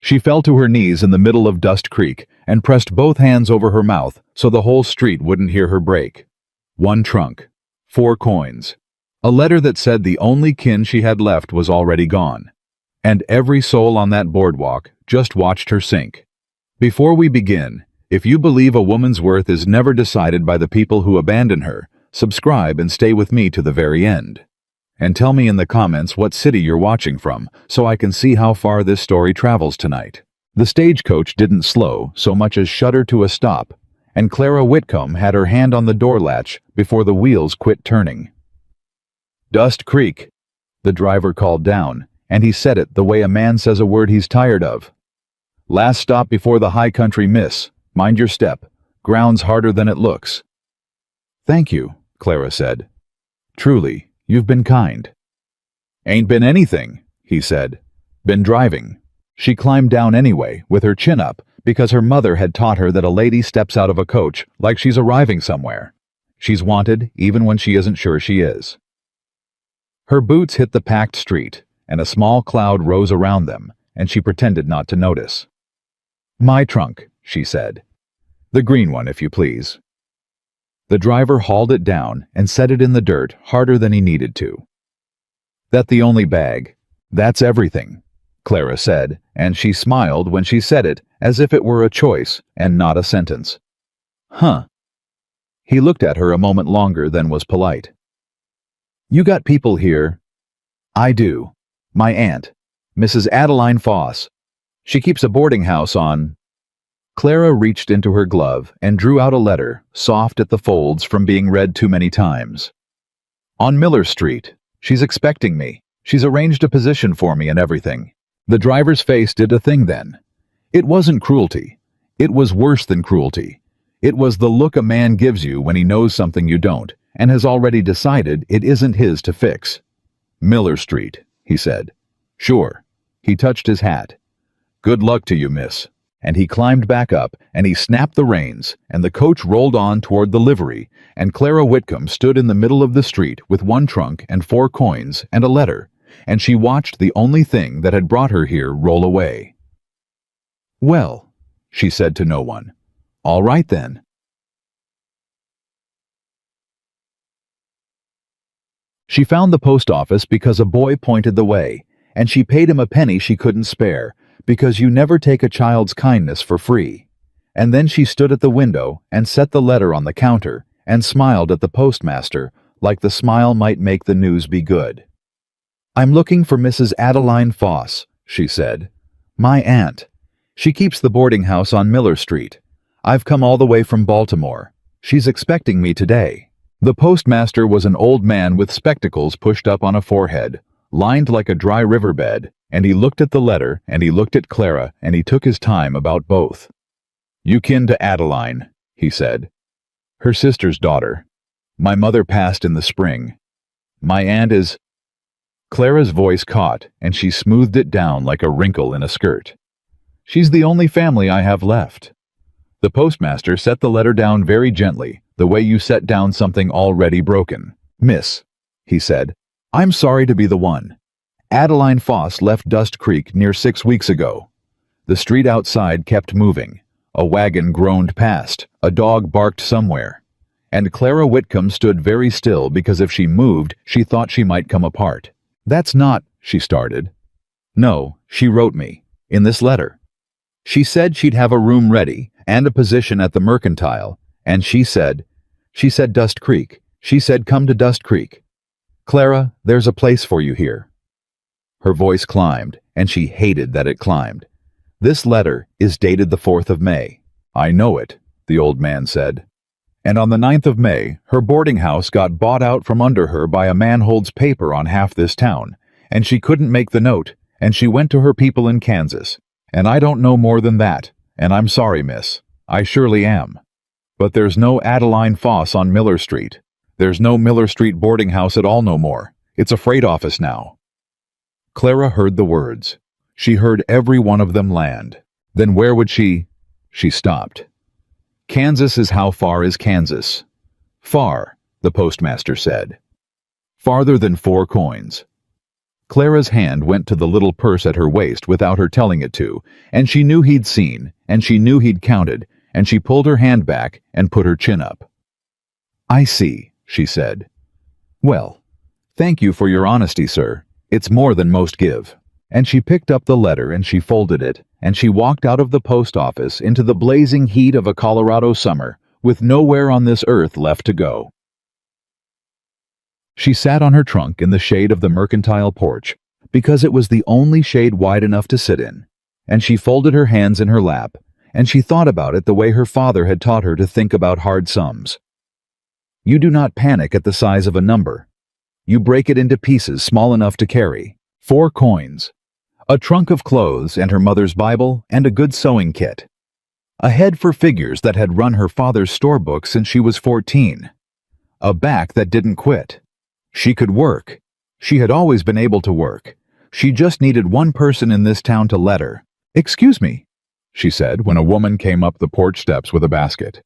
She fell to her knees in the middle of Dust Creek and pressed both hands over her mouth so the whole street wouldn't hear her break. 1 trunk. 4 coins. A letter that said the only kin she had left was already gone. And every soul on that boardwalk just watched her sink. Before we begin, if you believe a woman's worth is never decided by the people who abandon her, subscribe and stay with me to the very end. And tell me in the comments what city you're watching from, so I can see how far this story travels tonight. The stagecoach didn't slow so much as shudder to a stop, and Clara Whitcomb had her hand on the door latch before the wheels quit turning. "Dust Creek," the driver called down, and he said it the way a man says a word he's tired of. "Last stop before the high country, miss. Mind your step. Ground's harder than it looks." "Thank you," Clara said. "Truly, you've been kind." "Ain't been anything," he said. "Been driving." She climbed down anyway, with her chin up, because her mother had taught her that a lady steps out of a coach like she's arriving somewhere. She's wanted even when she isn't sure she is. Her boots hit the packed street, and a small cloud rose around them, and she pretended not to notice. "My trunk," she said. "The green one, if you please." The driver hauled it down and set it in the dirt harder than he needed to. "That the only bag? That's everything," Clara said, and she smiled when she said it as if it were a choice and not a sentence. "Huh." He looked at her a moment longer than was polite. "You got people here?" "I do. My aunt, Mrs. Adeline Foss. She keeps a boarding house on—" Clara reached into her glove and drew out a letter, soft at the folds from being read too many times. "On Miller Street. She's expecting me. She's arranged a position for me and everything." The driver's face did a thing then. It wasn't cruelty. It was worse than cruelty. It was the look a man gives you when he knows something you don't, and has already decided it isn't his to fix. "Miller Street," he said. "Sure." He touched his hat. "Good luck to you, miss." And he climbed back up, and he snapped the reins, and the coach rolled on toward the livery, and Clara Whitcomb stood in the middle of the street with 1 trunk and 4 coins and a letter, and she watched the only thing that had brought her here roll away. "Well," she said to no one. "All right then." She found the post office because a boy pointed the way, and she paid him a penny she couldn't spare, because you never take a child's kindness for free. And then she stood at the window and set the letter on the counter and smiled at the postmaster like the smile might make the news be good. "I'm looking for Mrs. Adeline Foss," she said. "My aunt. She keeps the boarding house on Miller Street. I've come all the way from Baltimore. She's expecting me today." The postmaster was an old man with spectacles pushed up on a forehead, lined like a dry riverbed, and he looked at the letter, and he looked at Clara, and he took his time about both. "You kin to Adeline," he said. "Her sister's daughter. My mother passed in the spring. My aunt is—" Clara's voice caught, and she smoothed it down like a wrinkle in a skirt. "She's the only family I have left." The postmaster set the letter down very gently, the way you set down something already broken. "Miss," he said, "I'm sorry to be the one. Adeline Foss left Dust Creek near 6 weeks ago." The street outside kept moving. A wagon groaned past. A dog barked somewhere. And Clara Whitcomb stood very still because if she moved, she thought she might come apart. "That's not," she started. "No, she wrote me. In this letter. She said she'd have a room ready and a position at the Mercantile, and she said Dust Creek. She said come to Dust Creek. Clara, there's a place for you here." Her voice climbed, and she hated that it climbed. "This letter is dated the 4th of May. "I know it," the old man said. "And on the 9th of May, her boarding house got bought out from under her by a man holds paper on half this town, and she couldn't make the note, and she went to her people in Kansas. And I don't know more than that, and I'm sorry, miss. I surely am. But there's no Adeline Foss on Miller Street. There's no Miller Street boarding house at all no more. It's a freight office now." Clara heard the words. She heard every one of them land. Then where would she? She stopped. "Kansas is how far is Kansas?" "Far," the postmaster said. "Farther than 4 coins." Clara's hand went to the little purse at her waist without her telling it to, and she knew he'd seen, and she knew he'd counted, and she pulled her hand back and put her chin up. "I see," she said. "Well, thank you for your honesty, sir. It's more than most give." And she picked up the letter and she folded it, and she walked out of the post office into the blazing heat of a Colorado summer, with nowhere on this earth left to go. She sat on her trunk in the shade of the mercantile porch, because it was the only shade wide enough to sit in, and she folded her hands in her lap, and she thought about it the way her father had taught her to think about hard sums. You do not panic at the size of a number. You break it into pieces small enough to carry. 4 coins. A trunk of clothes and her mother's Bible and a good sewing kit. A head for figures that had run her father's storebook since she was 14. A back that didn't quit. She could work. She had always been able to work. She just needed one person in this town to let her. "Excuse me," she said when a woman came up the porch steps with a basket.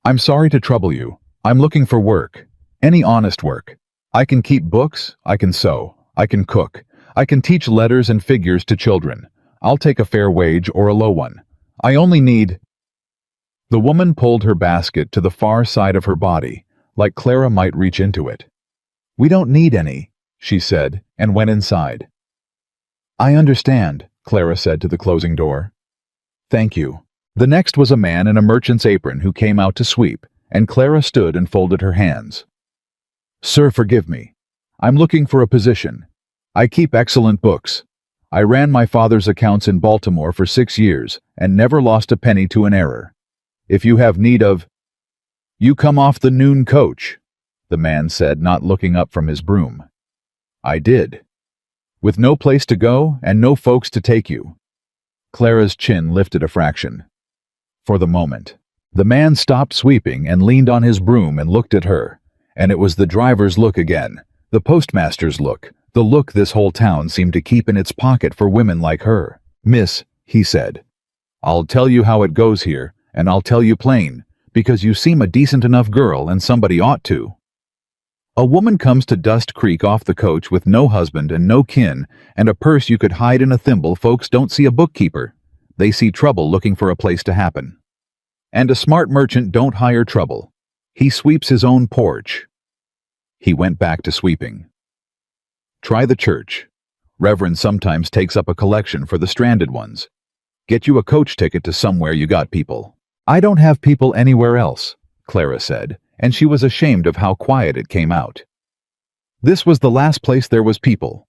"I'm sorry to trouble you. I'm looking for work. Any honest work. I can keep books, I can sew, I can cook, I can teach letters and figures to children. I'll take a fair wage or a low one. I only need—" The woman pulled her basket to the far side of her body, like Clara might reach into it. "We don't need any," she said, and went inside. "I understand," Clara said to the closing door. "Thank you." The next was a man in a merchant's apron who came out to sweep, and Clara stood and folded her hands. "Sir, forgive me. I'm looking for a position. I keep excellent books. I ran my father's accounts in Baltimore for 6 years and never lost a penny to an error. If you have need of—" "You come off the noon coach," the man said, not looking up from his broom. "I did. With no place to go and no folks to take you." Clara's chin lifted a fraction. For the moment. The man stopped sweeping and leaned on his broom and looked at her, and it was the driver's look again, the postmaster's look, the look this whole town seemed to keep in its pocket for women like her. "Miss," he said, "I'll tell you how it goes here, and I'll tell you plain, because you seem a decent enough girl and somebody ought to. A woman comes to Dust Creek off the coach with no husband and no kin and a purse you could hide in a thimble. Folks don't see a bookkeeper. They see trouble looking for a place to happen. And a smart merchant don't hire trouble. He sweeps his own porch." He went back to sweeping. "Try the church. Reverend sometimes takes up a collection for the stranded ones. Get you a coach ticket to somewhere you got people." "I don't have people anywhere else," Clara said, and she was ashamed of how quiet it came out. This was the last place there was people.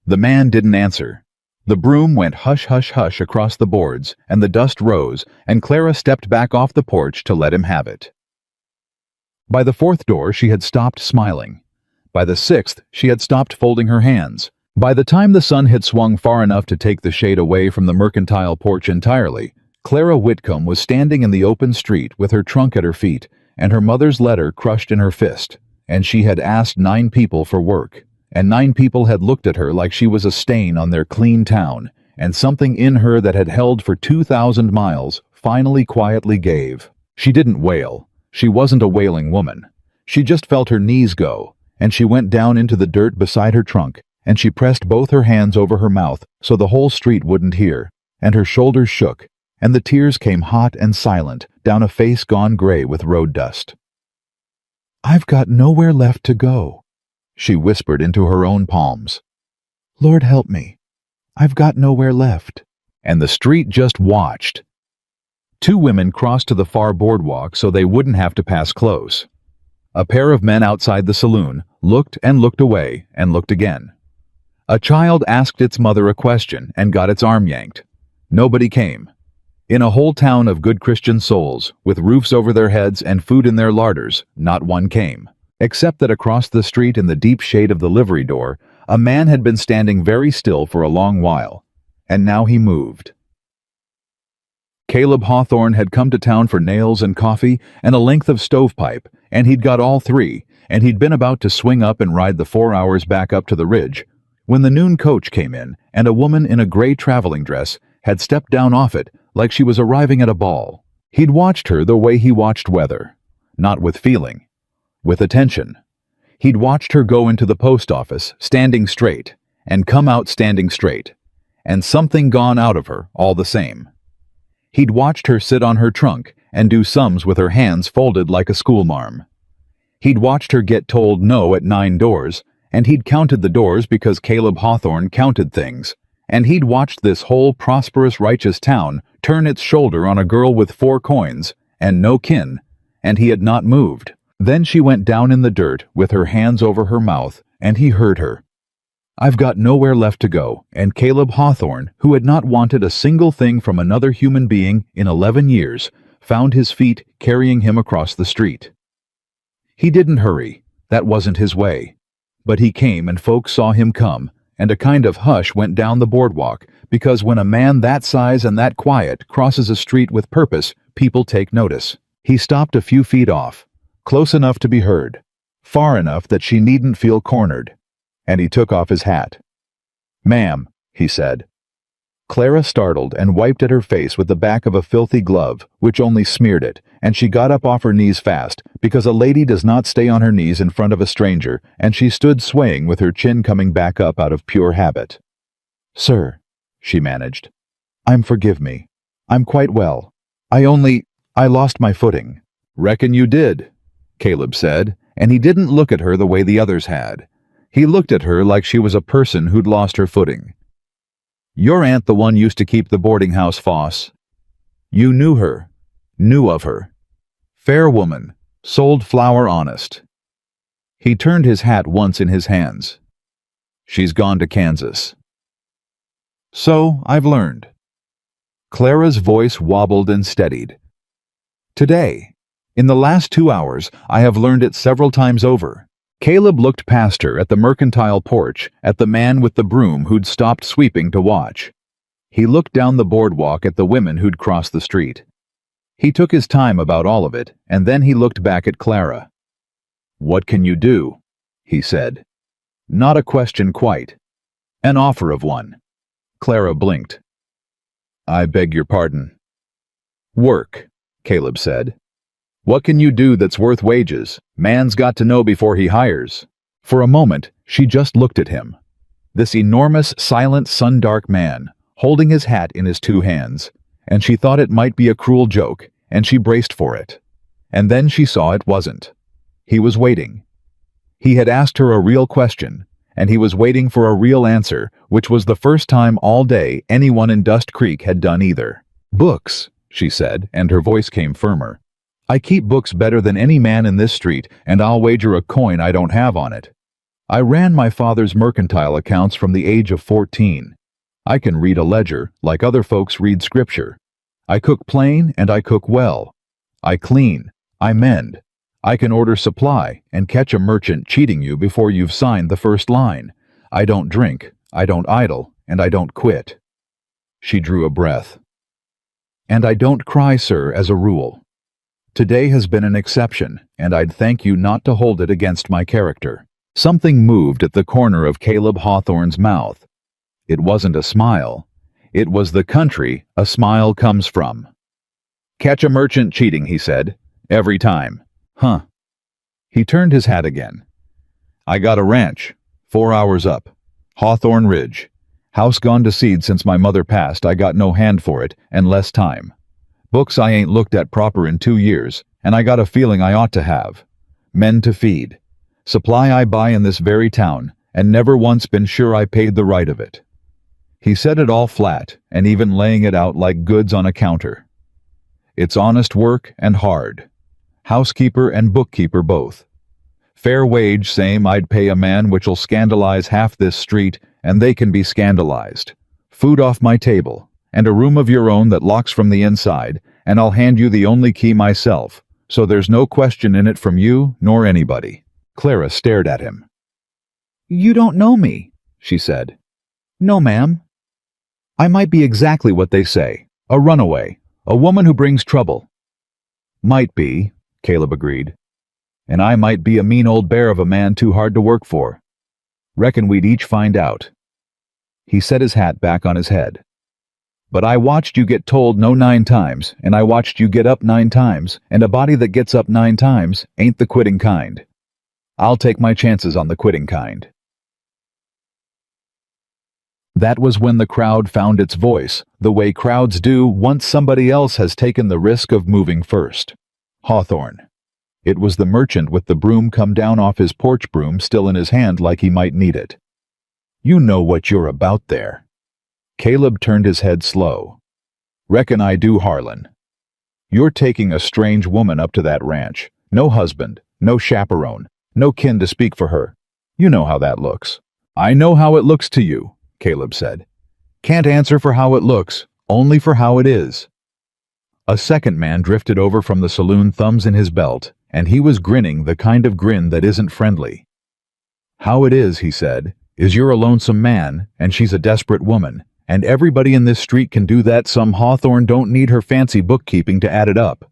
The man didn't answer. The broom went hush hush hush across the boards, and the dust rose, and Clara stepped back off the porch to let him have it. By the 4th door she had stopped smiling. By the 6th she had stopped folding her hands. By the time the sun had swung far enough to take the shade away from the mercantile porch entirely, Clara Whitcomb was standing in the open street with her trunk at her feet and her mother's letter crushed in her fist, and she had asked 9 people for work, and 9 people had looked at her like she was a stain on their clean town, and something in her that had held for 2,000 miles finally quietly gave. She didn't wail. She wasn't a wailing woman. She just felt her knees go, and she went down into the dirt beside her trunk, and she pressed both her hands over her mouth so the whole street wouldn't hear, and her shoulders shook, and the tears came hot and silent down a face gone gray with road dust. "I've got nowhere left to go," she whispered into her own palms. "Lord help me. I've got nowhere left." And the street just watched. 2 women crossed to the far boardwalk so they wouldn't have to pass close. A pair of men outside the saloon looked and looked away and looked again. A child asked its mother a question and got its arm yanked. Nobody came. In a whole town of good Christian souls, with roofs over their heads and food in their larders, not one came. Except that across the street in the deep shade of the livery door, a man had been standing very still for a long while, and now he moved. Caleb Hawthorne had come to town for nails and coffee and a length of stovepipe, and he'd got all 3, and he'd been about to swing up and ride the 4 hours back up to the ridge, when the noon coach came in, and a woman in a gray traveling dress had stepped down off it like she was arriving at a ball. He'd watched her the way he watched weather, not with feeling, with attention. He'd watched her go into the post office, standing straight, and come out standing straight, and something gone out of her all the same. He'd watched her sit on her trunk and do sums with her hands folded like a schoolmarm. He'd watched her get told no at 9 doors, and he'd counted the doors because Caleb Hawthorne counted things, and he'd watched this whole prosperous righteous town turn its shoulder on a girl with 4 coins and no kin, and he had not moved. Then she went down in the dirt with her hands over her mouth, and he heard her. I've got nowhere left to go, and Caleb Hawthorne, who had not wanted a single thing from another human being in 11 years, found his feet carrying him across the street. He didn't hurry, that wasn't his way. But he came and folks saw him come, and a kind of hush went down the boardwalk, because when a man that size and that quiet crosses a street with purpose, people take notice. He stopped a few feet off, close enough to be heard, far enough that she needn't feel cornered, and he took off his hat. "Ma'am," he said. Clara startled and wiped at her face with the back of a filthy glove, which only smeared it, and she got up off her knees fast, because a lady does not stay on her knees in front of a stranger, and she stood swaying with her chin coming back up out of pure habit. "Sir," she managed, forgive me. I'm quite well. I lost my footing." "Reckon you did," Caleb said, and he didn't look at her the way the others had. He looked at her like she was a person who'd lost her footing. "Your aunt the one used to keep the boarding house, Foss. You knew her, knew of her. Fair woman, sold flour honest." He turned his hat once in his hands. "She's gone to Kansas." "So, I've learned." Clara's voice wobbled and steadied. "Today, in the last 2 hours, I have learned it several times over." Caleb looked past her at the mercantile porch, at the man with the broom who'd stopped sweeping to watch. He looked down the boardwalk at the women who'd crossed the street. He took his time about all of it, and then he looked back at Clara. "What can you do?" he said. Not a question quite. An offer of one. Clara blinked. "I beg your pardon." "Work," Caleb said. "What can you do that's worth wages? Man's got to know before he hires." For a moment, she just looked at him. This enormous, silent, sun-dark man, holding his hat in his 2 hands, and she thought it might be a cruel joke, and she braced for it. And then she saw it wasn't. He was waiting. He had asked her a real question, and he was waiting for a real answer, which was the first time all day anyone in Dust Creek had done either. "Books," she said, and her voice came firmer. "I keep books better than any man in this street, and I'll wager a coin I don't have on it. I ran my father's mercantile accounts from the age of 14. I can read a ledger, like other folks read scripture. I cook plain and I cook well. I clean, I mend. I can order supply and catch a merchant cheating you before you've signed the first line. I don't drink, I don't idle, and I don't quit." She drew a breath. "And I don't cry, sir, as a rule. Today has been an exception, and I'd thank you not to hold it against my character." Something moved at the corner of Caleb Hawthorne's mouth. It wasn't a smile. It was the country a smile comes from. "Catch a merchant cheating," he said. "Every time." "Huh." He turned his hat again. "I got a ranch, 4 hours up. Hawthorne Ridge. House gone to seed since my mother passed. I got no hand for it, and less time. Books I ain't looked at proper in 2 years, and I got a feeling I ought to have. Men to feed. Supply I buy in this very town, and never once been sure I paid the right of it." He said it all flat, and even laying it out like goods on a counter. "It's honest work and hard. Housekeeper and bookkeeper both. Fair wage same I'd pay a man which'll scandalize half this street, and they can be scandalized. Food off my table, and a room of your own that locks from the inside, and I'll hand you the only key myself, so there's no question in it from you nor anybody." Clara stared at him. "You don't know me," she said. "No, ma'am." "I might be exactly what they say, a runaway, a woman who brings trouble." "Might be," Caleb agreed. "And I might be a mean old bear of a man too hard to work for. Reckon we'd each find out." He set his hat back on his head. "But I watched you get told no 9 times, and I watched you get up 9 times, and a body that gets up 9 times ain't the quitting kind. I'll take my chances on the quitting kind." That was when the crowd found its voice, the way crowds do once somebody else has taken the risk of moving first. Hawthorne. It was the merchant with the broom come down off his porch broom still in his hand like he might need it. "You know what you're about there." Caleb turned his head slow. "Reckon I do, Harlan. You're taking a strange woman up to that ranch. No husband, no chaperone, no kin to speak for her. You know how that looks." "I know how it looks to you," Caleb said. "Can't answer for how it looks, only for how it is." A second man drifted over from the saloon, thumbs in his belt, and he was grinning the kind of grin that isn't friendly. "How it is," he said, "is you're a lonesome man, and she's a desperate woman, and everybody in this street can do that. Some Hawthorne don't need her fancy bookkeeping to add it up."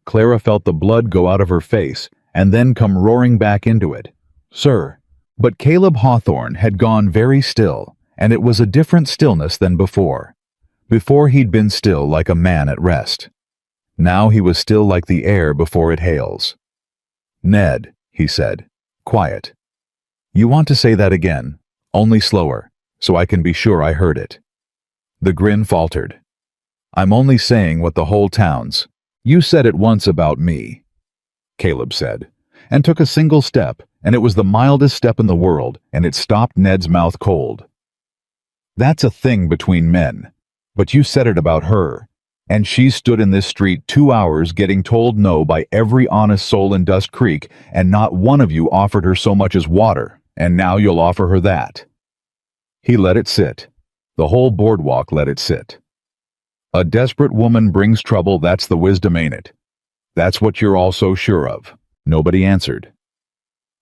Clara felt the blood go out of her face, and then come roaring back into it. "Sir." But Caleb Hawthorne had gone very still, and it was a different stillness than before. Before he'd been still like a man at rest. Now he was still like the air before it hails. "Ned," he said, quiet. "You want to say that again, only slower, so I can be sure I heard it." The grin faltered. "I'm only saying what the whole town's. You said it once about me," Caleb said, and took a single step, and it was the mildest step in the world, and it stopped Ned's mouth cold. "That's a thing between men, but you said it about her, and she stood in this street 2 hours getting told no by every honest soul in Dust Creek, and not one of you offered her so much as water, and now you'll offer her that." He let it sit. The whole boardwalk let it sit. "A desperate woman brings trouble, that's the wisdom, ain't it? That's what you're all so sure of." Nobody answered.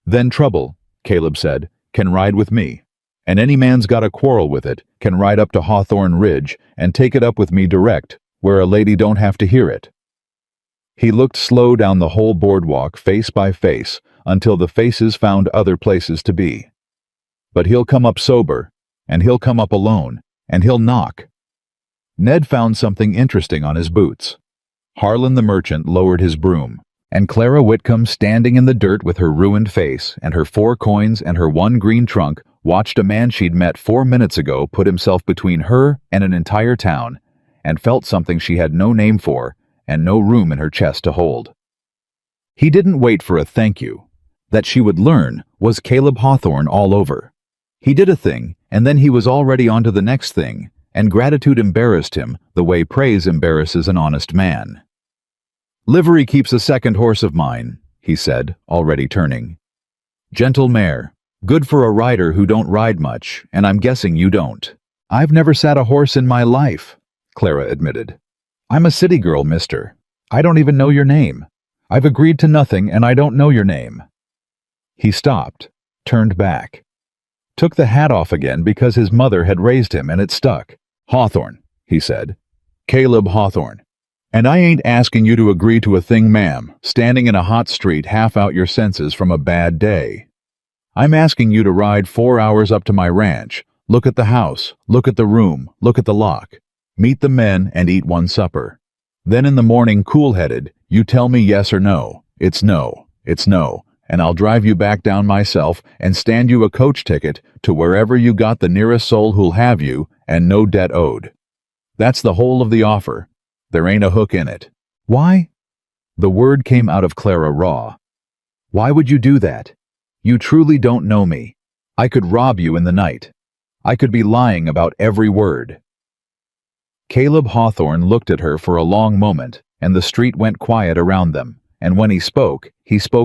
"Then trouble," Caleb said, "can ride with me, and any man's got a quarrel with it can ride up to Hawthorne Ridge and take it up with me direct, where a lady don't have to hear it." He looked slow down the whole boardwalk, face by face, until the faces found other places to be. "But he'll come up sober, and he'll come up alone, and he'll knock." Ned found something interesting on his boots. Harlan the merchant lowered his broom, and Clara Whitcomb, standing in the dirt with her ruined face and her 4 coins and her 1 green trunk, watched a man she'd met 4 minutes ago put himself between her and an entire town, and felt something she had no name for and no room in her chest to hold. He didn't wait for a thank you. That she would learn was Caleb Hawthorne all over. He did a thing, and then he was already on to the next thing, and gratitude embarrassed him the way praise embarrasses an honest man. "Livery keeps a second horse of mine," he said, already turning. "Gentle mare, good for a rider who don't ride much, and I'm guessing you don't." "I've never sat a horse in my life," Clara admitted. "I'm a city girl, mister. I don't even know your name. I've agreed to nothing, and I don't know your name." He stopped, turned back, took the hat off again because his mother had raised him and it stuck. "Hawthorne," he said. "Caleb Hawthorne. And I ain't asking you to agree to a thing, ma'am, standing in a hot street half out your senses from a bad day. I'm asking you to ride 4 hours up to my ranch, look at the house, look at the room, look at the lock, meet the men, and eat 1 supper. Then in the morning, cool-headed, you tell me yes or no. It's no, and I'll drive you back down myself and stand you a coach ticket to wherever you got the nearest soul who'll have you, and no debt owed. That's the whole of the offer. There ain't a hook in it." "Why?" The word came out of Clara raw. "Why would you do that? You truly don't know me. I could rob you in the night. I could be lying about every word." Caleb Hawthorne looked at her for a long moment, and the street went quiet around them, and when he spoke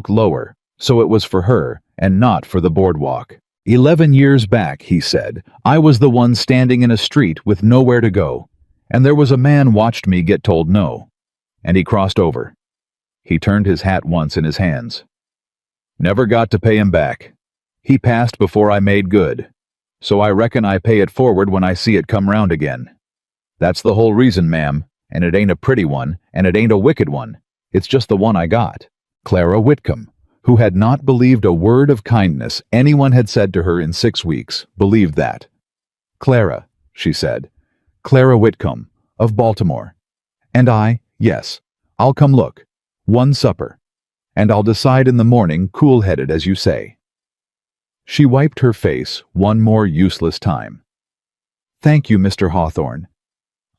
lower, so it was for her, and not for the boardwalk. 11 years back," he said, "I was the one standing in a street with nowhere to go, and there was a man watched me get told no, and he crossed over. He turned his hat once in his hands. Never got to pay him back. He passed before I made good, so I reckon I pay it forward when I see it come round again. That's the whole reason, ma'am, and it ain't a pretty one, and it ain't a wicked one. It's just the one I got." Clara Whitcomb, who had not believed a word of kindness anyone had said to her in 6 weeks, believed that. "Clara," she said, "Clara Whitcomb, of Baltimore. And yes, I'll come look. 1 supper. And I'll decide in the morning, cool-headed as you say." She wiped her face one more useless time. Thank you, Mr. Hawthorne.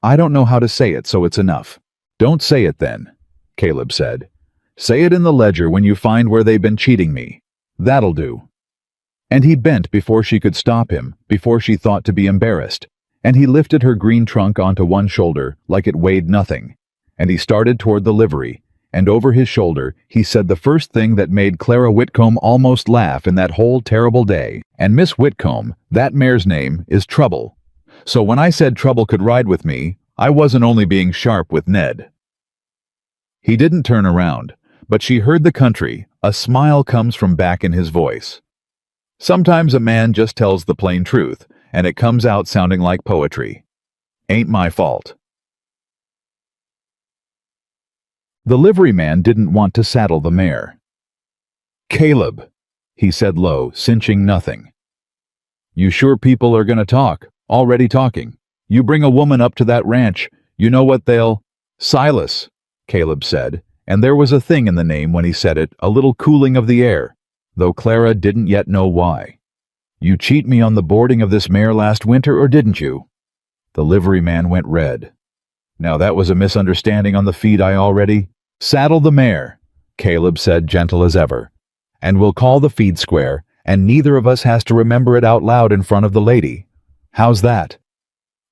I don't know how to say it, so it's enough. Don't say it then, Caleb said. Say it in the ledger when you find where they've been cheating me. That'll do. And he bent before she could stop him, before she thought to be embarrassed, and he lifted her green trunk onto one shoulder like it weighed nothing, and he started toward the livery, and over his shoulder he said the first thing that made Clara Whitcomb almost laugh in that whole terrible day. And Miss Whitcomb, that mare's name, is Trouble. So when I said Trouble could ride with me, I wasn't only being sharp with Ned. He didn't turn around, but she heard the country. A smile comes from back in his voice. Sometimes a man just tells the plain truth, and it comes out sounding like poetry. Ain't my fault. The liveryman didn't want to saddle the mare. Caleb, he said low, cinching nothing. You sure people are going to talk? Already talking. You bring a woman up to that ranch, you know what they'll... Silas, Caleb said, and there was a thing in the name when he said it, a little cooling of the air, though Clara didn't yet know why. You cheat me on the boarding of this mare last winter, or didn't you? The liveryman went red. Now that was a misunderstanding on the feed I already... Saddle the mare, Caleb said, gentle as ever, and we'll call the feed square, and neither of us has to remember it out loud in front of the lady. How's that?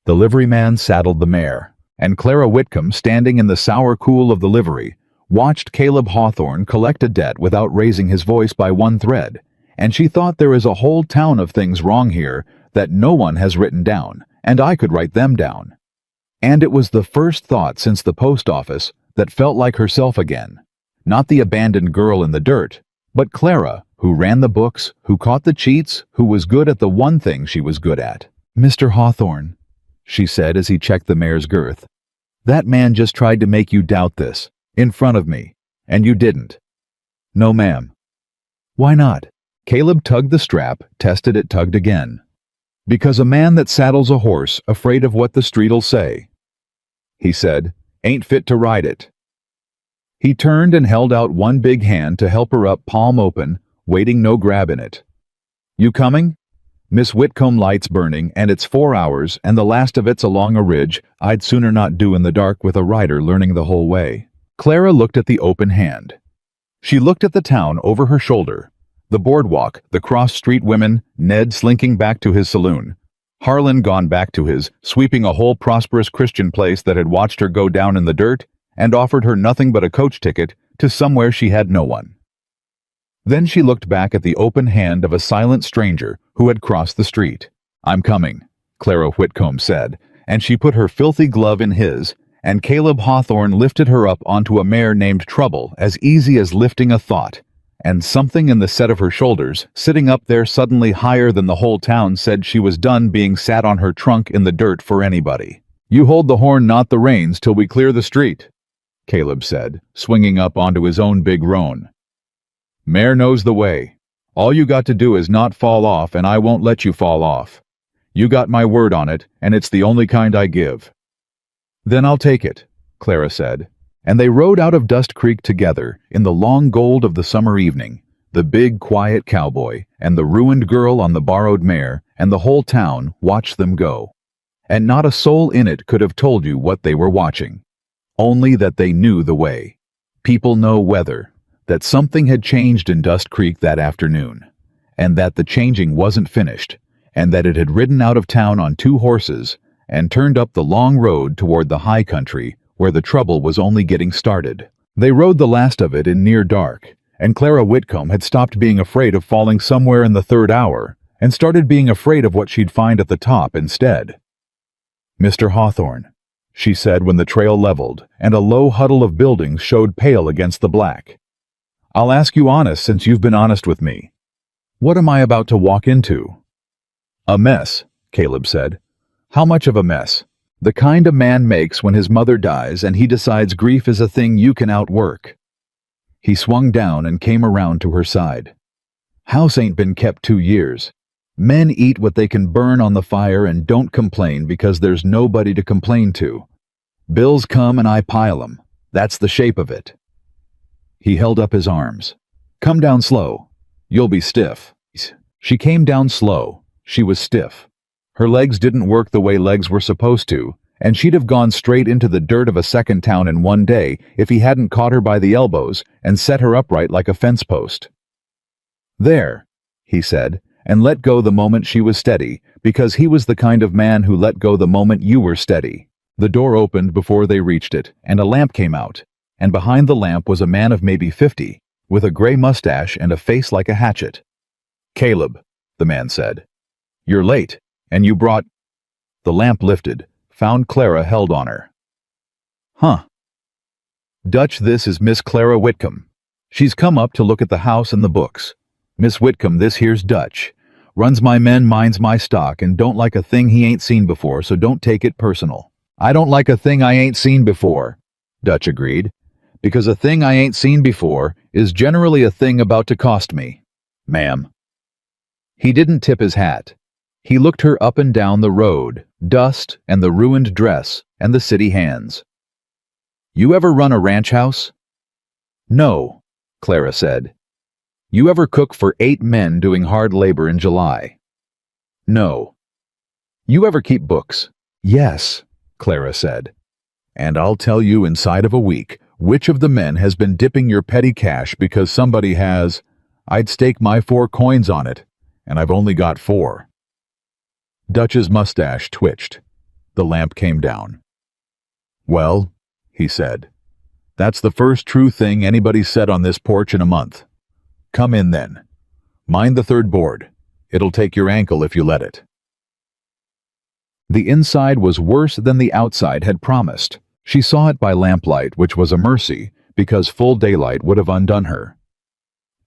The liveryman saddled the mare, and Clara Whitcomb, standing in the sour cool of the livery, watched Caleb Hawthorne collect a debt without raising his voice by one thread, and she thought there is a whole town of things wrong here that no one has written down, and I could write them down. And it was the first thought since the post office that felt like herself again. Not the abandoned girl in the dirt, but Clara, who ran the books, who caught the cheats, who was good at the one thing she was good at. Mr. Hawthorne, she said as he checked the mare's girth, that man just tried to make you doubt this, in front of me, and you didn't. No, ma'am. Why not? Caleb tugged the strap, tested it, tugged again. Because a man that saddles a horse afraid of what the street'll say, he said, ain't fit to ride it. He turned and held out one big hand to help her up, palm open, waiting no grab in it. You coming? Miss Whitcomb lights burning, and it's 4 hours, and the last of it's along a ridge I'd sooner not do in the dark with a rider learning the whole way. Clara looked at the open hand. She looked at the town over her shoulder, the boardwalk, the cross-street women, Ned slinking back to his saloon, Harlan gone back to his, sweeping a whole prosperous Christian place that had watched her go down in the dirt and offered her nothing but a coach ticket to somewhere she had no one. Then she looked back at the open hand of a silent stranger who had crossed the street. I'm coming, Clara Whitcomb said, and she put her filthy glove in his, and Caleb Hawthorne lifted her up onto a mare named Trouble as easy as lifting a thought, and something in the set of her shoulders, sitting up there suddenly higher than the whole town, said she was done being sat on her trunk in the dirt for anybody. You hold the horn, not the reins, till we clear the street, Caleb said, swinging up onto his own big roan. Mare knows the way. All you got to do is not fall off, and I won't let you fall off. You got my word on it, and it's the only kind I give. Then I'll take it, Clara said, and they rode out of Dust Creek together in the long gold of the summer evening, the big quiet cowboy and the ruined girl on the borrowed mare, and the whole town watched them go. And not a soul in it could have told you what they were watching, only that they knew the way. People know weather, that something had changed in Dust Creek that afternoon, and that the changing wasn't finished, and that it had ridden out of town on 2 horses and turned up the long road toward the high country where the trouble was only getting started. They rode the last of it in near dark, and Clara Whitcomb had stopped being afraid of falling somewhere in the 3rd hour and started being afraid of what she'd find at the top instead. Mr. Hawthorne, she said when the trail leveled and a low huddle of buildings showed pale against the black. I'll ask you honest since you've been honest with me. What am I about to walk into? A mess, Caleb said. How much of a mess? The kind a man makes when his mother dies and he decides grief is a thing you can outwork. He swung down and came around to her side. House ain't been kept 2 years. Men eat what they can burn on the fire and don't complain because there's nobody to complain to. Bills come and I pile 'em. That's the shape of it. He held up his arms. Come down slow. You'll be stiff. She came down slow. She was stiff. Her legs didn't work the way legs were supposed to, and she'd have gone straight into the dirt of a second town in one day if he hadn't caught her by the elbows and set her upright like a fence post. "There," he said, and let go the moment she was steady, because he was the kind of man who let go the moment you were steady. The door opened before they reached it, and a lamp came out, and behind the lamp was a man of maybe 50, with a gray mustache and a face like a hatchet. "Caleb," the man said. "You're late, and you brought—" The lamp lifted, found Clara held on her. "Huh. Dutch, this is Miss Clara Whitcomb. She's come up to look at the house and the books. Miss Whitcomb, this here's Dutch. Runs my men, minds my stock, and don't like a thing he ain't seen before, so don't take it personal." "I don't like a thing I ain't seen before," Dutch agreed, "because a thing I ain't seen before is generally a thing about to cost me, ma'am." He didn't tip his hat. He looked her up and down the road, dust and the ruined dress and the city hands. "You ever run a ranch house?" "No," Clara said. "You ever cook for 8 men doing hard labor in July?" "No." "You ever keep books?" "Yes," Clara said. "And I'll tell you inside of a week which of the men has been dipping your petty cash because somebody has. I'd stake my 4 coins on it, and I've only got 4. Dutch's mustache twitched. The lamp came down. "Well," he said, "that's the first true thing anybody's said on this porch in a month. Come in then. Mind the 3rd board. It'll take your ankle if you let it." The inside was worse than the outside had promised. She saw it by lamplight, which was a mercy, because full daylight would have undone her.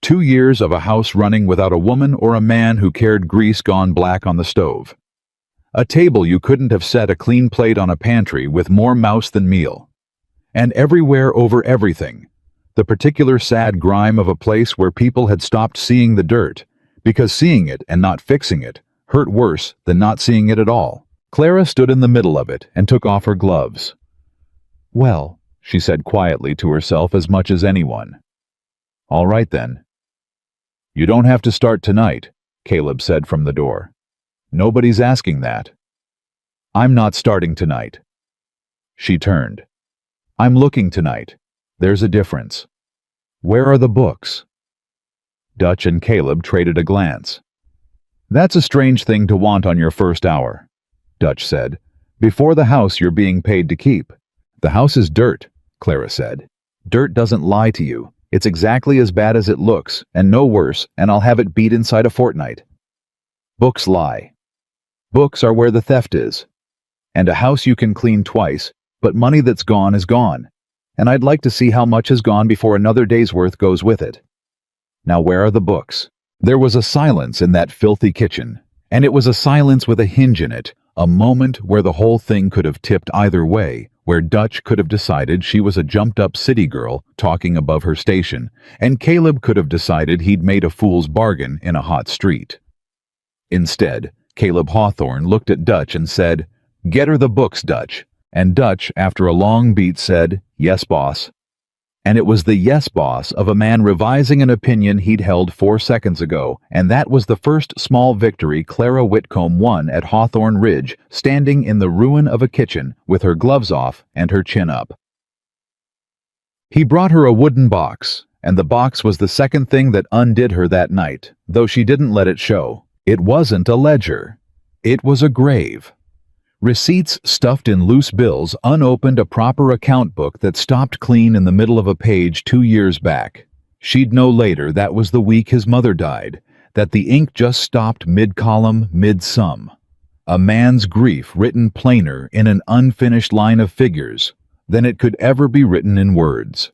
2 years of a house running without a woman or a man who cared grease gone black on the stove. A table you couldn't have set a clean plate on a pantry with more mouse than meal. And everywhere over everything, the particular sad grime of a place where people had stopped seeing the dirt, because seeing it and not fixing it hurt worse than not seeing it at all. Clara stood in the middle of it and took off her gloves. "Well," she said quietly to herself as much as anyone. "All right then." "You don't have to start tonight," Caleb said from the door. "Nobody's asking that." "I'm not starting tonight." She turned. "I'm looking tonight. There's a difference. Where are the books?" Dutch and Caleb traded a glance. "That's a strange thing to want on your first hour," Dutch said. "Before the house you're being paid to keep." "The house is dirt," Clara said. "Dirt doesn't lie to you. It's exactly as bad as it looks, and no worse, and I'll have it beat inside a fortnight." "Books lie. Books are where the theft is. And a house you can clean twice, but money that's gone is gone. And I'd like to see how much has gone before another day's worth goes with it. Now where are the books?" There was a silence in that filthy kitchen, and it was a silence with a hinge in it, a moment where the whole thing could have tipped either way, where Dutch could have decided she was a jumped-up city girl talking above her station, and Caleb could have decided he'd made a fool's bargain in a hot street. Instead, Caleb Hawthorne looked at Dutch and said, "Get her the books, Dutch." And Dutch, after a long beat, said, "Yes, boss." And it was the yes, boss of a man revising an opinion he'd held 4 seconds ago, and that was the first small victory Clara Whitcomb won at Hawthorne Ridge, standing in the ruin of a kitchen with her gloves off and her chin up. He brought her a wooden box, and the box was the second thing that undid her that night, though she didn't let it show. It wasn't a ledger. It was a grave. Receipts stuffed in loose bills unopened, a proper account book that stopped clean in the middle of a page 2 years back. She'd know later that was the week his mother died, that the ink just stopped mid-column, mid-sum. A man's grief written plainer in an unfinished line of figures than it could ever be written in words.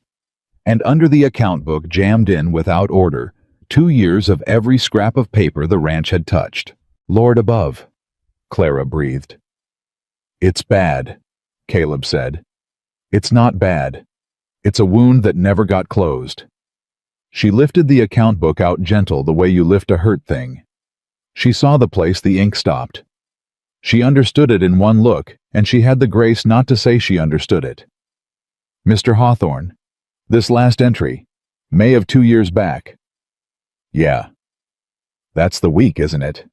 And under the account book, jammed in without order, 2 years of every scrap of paper the ranch had touched. "Lord above," Clara breathed. "It's bad," Caleb said. "It's not bad. It's a wound that never got closed." She lifted the account book out gentle, the way you lift a hurt thing. She saw the place the ink stopped. She understood it in one look, and she had the grace not to say she understood it. "Mr. Hawthorne, this last entry, May of 2 years back." "Yeah. That's the week, isn't it?"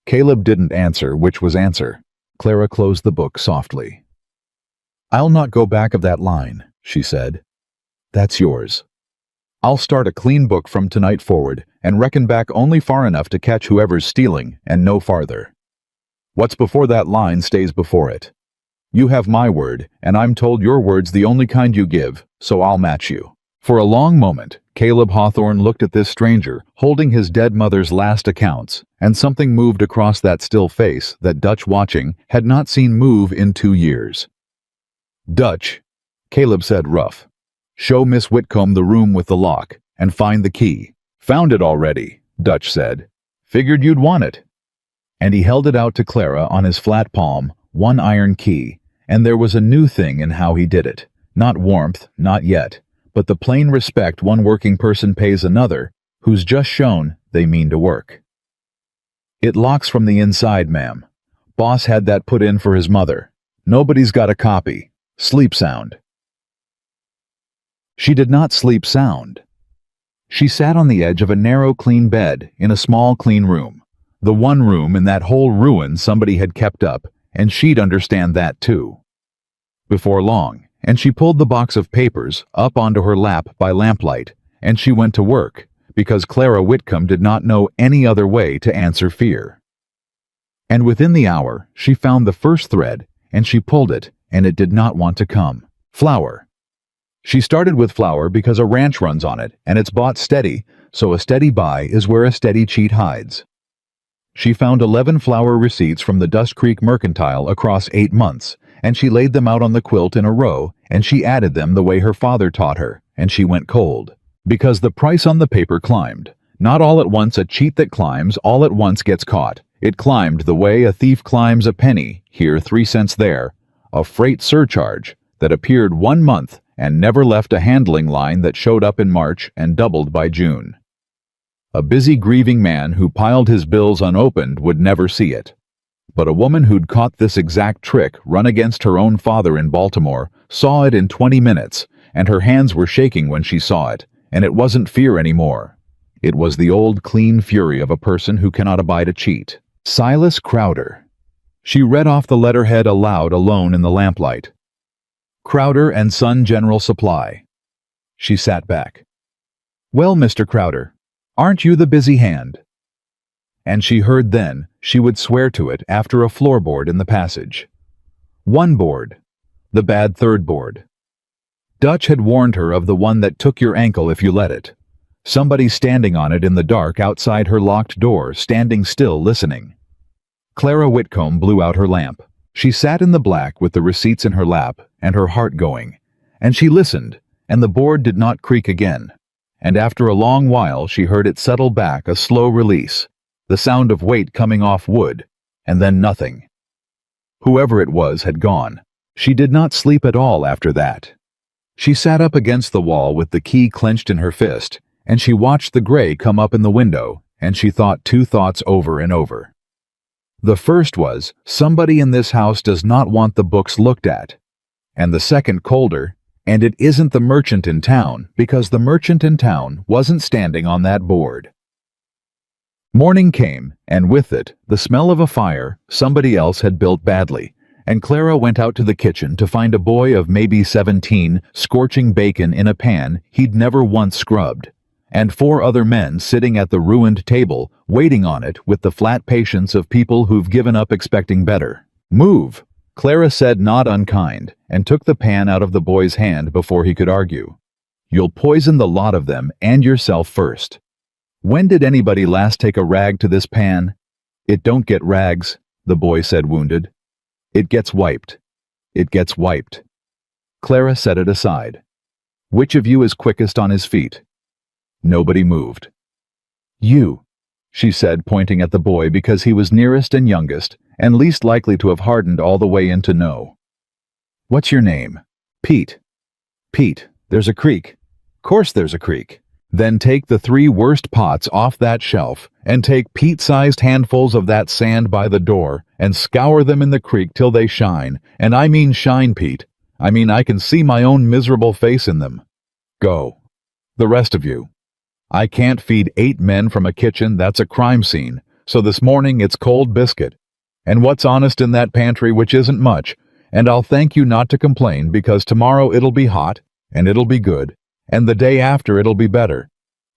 Caleb didn't answer which was answer. Clara closed the book softly. "I'll not go back of that line," she said. "That's yours. I'll start a clean book from tonight forward and reckon back only far enough to catch whoever's stealing and no farther. What's before that line stays before it. You have my word, and I'm told your word's the only kind you give, so I'll match you." For a long moment, Caleb Hawthorne looked at this stranger, holding his dead mother's last accounts, and something moved across that still face that Dutch, watching, had not seen move in 2 years. "Dutch," Caleb said rough, "show Miss Whitcomb the room with the lock, and find the key." "Found it already," Dutch said. "Figured you'd want it." And he held it out to Clara on his flat palm, one iron key, and there was a new thing in how he did it. Not warmth, not yet, but the plain respect one working person pays another, who's just shown they mean to work. "It locks from the inside, ma'am. Boss had that put in for his mother. Nobody's got a copy. Sleep sound." She did not sleep sound. She sat on the edge of a narrow, clean bed in a small, clean room. The one room in that whole ruin somebody had kept up, and she'd understand that too. Before long, and she pulled the box of papers up onto her lap by lamplight, and she went to work, because Clara Whitcomb did not know any other way to answer fear. And within the hour, she found the first thread, and she pulled it, and it did not want to come. Flour. She started with flour because a ranch runs on it, and it's bought steady, so a steady buy is where a steady cheat hides. She found 11 flour receipts from the Dust Creek Mercantile across 8 months, and she laid them out on the quilt in a row, and she added them the way her father taught her, and she went cold. Because the price on the paper climbed. Not all at once a cheat that climbs all at once gets caught. It climbed the way a thief climbs a penny, here 3 cents there, a freight surcharge that appeared 1 month and never left a handling line that showed up in March and doubled by June. A busy grieving man who piled his bills unopened would never see it. But a woman who'd caught this exact trick run against her own father in Baltimore saw it in 20 minutes, and her hands were shaking when she saw it, and it wasn't fear anymore. It was the old clean fury of a person who cannot abide a cheat. Silas Crowder. She read off the letterhead aloud alone in the lamplight. Crowder and Son General Supply. She sat back. "Well, Mr. Crowder, aren't you the busy hand?" And she heard then she would swear to it after a floorboard in the passage. One board. The bad third board. Dutch had warned her of the one that took your ankle if you let it. Somebody standing on it in the dark outside her locked door, standing still listening. Clara Whitcomb blew out her lamp. She sat in the black with the receipts in her lap and her heart going, and she listened, and the board did not creak again. And after a long while she heard it settle back, a slow release, the sound of weight coming off wood, and then nothing. Whoever it was had gone. She did not sleep at all after that. She sat up against the wall with the key clenched in her fist, and she watched the gray come up in the window, and she thought 2 thoughts over and over. The first was, somebody in this house does not want the books looked at. And the second, colder, and it isn't the merchant in town, because the merchant in town wasn't standing on that board. Morning came, and with it, the smell of a fire somebody else had built badly, and Clara went out to the kitchen to find a boy of maybe 17 scorching bacon in a pan he'd never once scrubbed, and 4 other men sitting at the ruined table, waiting on it with the flat patience of people who've given up expecting better. "Move," Clara said, not unkind, and took the pan out of the boy's hand before he could argue. "You'll poison the lot of them and yourself first. When did anybody last take a rag to this pan?" "It don't get rags," the boy said, wounded. "It gets wiped. It gets wiped." Clara set it aside. "Which of you is quickest on his feet?" Nobody moved. "You," she said, pointing at the boy because he was nearest and youngest, and least likely to have hardened all the way into no. "What's your name?" "Pete." "Pete, there's a creek." "Course there's a creek." "Then take the 3 worst pots off that shelf, and take Pete-sized handfuls of that sand by the door, and scour them in the creek till they shine, and I mean shine, Pete. I mean I can see my own miserable face in them. Go. The rest of you. I can't feed 8 men from a kitchen that's a crime scene, So this morning it's cold biscuit. And what's honest in that pantry, which isn't much, and I'll thank you not to complain because tomorrow it'll be hot, and it'll be good, and the day after it'll be better.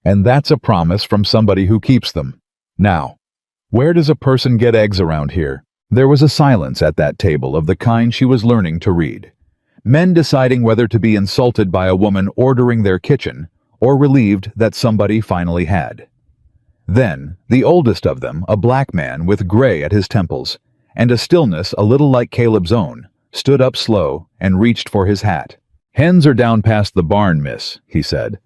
And that's a promise from somebody who keeps them. Now, where does a person get eggs around here? There was a silence at that table of the kind she was learning to read. Men deciding whether to be insulted by a woman ordering their kitchen, or relieved that somebody finally had. Then, the oldest of them, a black man with gray at his temples, and a stillness a little like Caleb's own, stood up slow and reached for his hat. "Hens are down past the barn, miss," he said.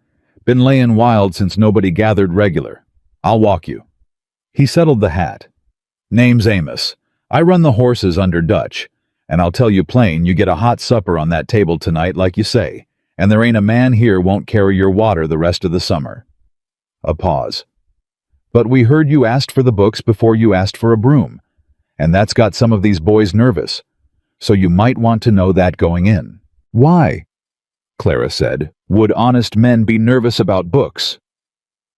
"Been layin' wild since nobody gathered regular. I'll walk you." He settled the hat. "Name's Amos. I run the horses under Dutch, and I'll tell you plain, you get a hot supper on that table tonight like you say, and there ain't a man here won't carry your water the rest of the summer." A pause. "But we heard you asked for the books before you asked for a broom, and that's got some of these boys nervous, so you might want to know that going in." "Why?" Clara said. "Would honest men be nervous about books?"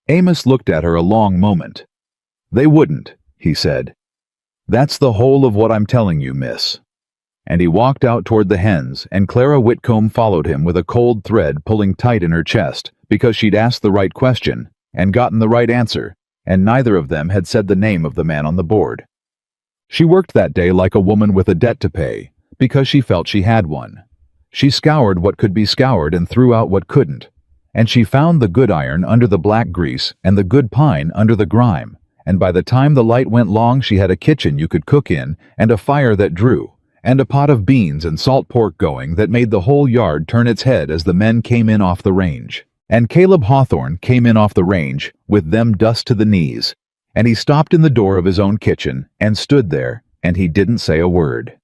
Amos looked at her a long moment. "They wouldn't," he said. "That's the whole of what I'm telling you, miss." And he walked out toward the hens, and Clara Whitcomb followed him with a cold thread pulling tight in her chest because she'd asked the right question and gotten the right answer, and neither of them had said the name of the man on the board. She worked that day like a woman with a debt to pay, because she felt she had one. She scoured what could be scoured and threw out what couldn't, and she found the good iron under the black grease and the good pine under the grime, and by the time the light went long she had a kitchen you could cook in, and a fire that drew, and a pot of beans and salt pork going that made the whole yard turn its head as the men came in off the range. And Caleb Hawthorne came in off the range, with them dust to the knees, and he stopped in the door of his own kitchen, and stood there, and he didn't say a word.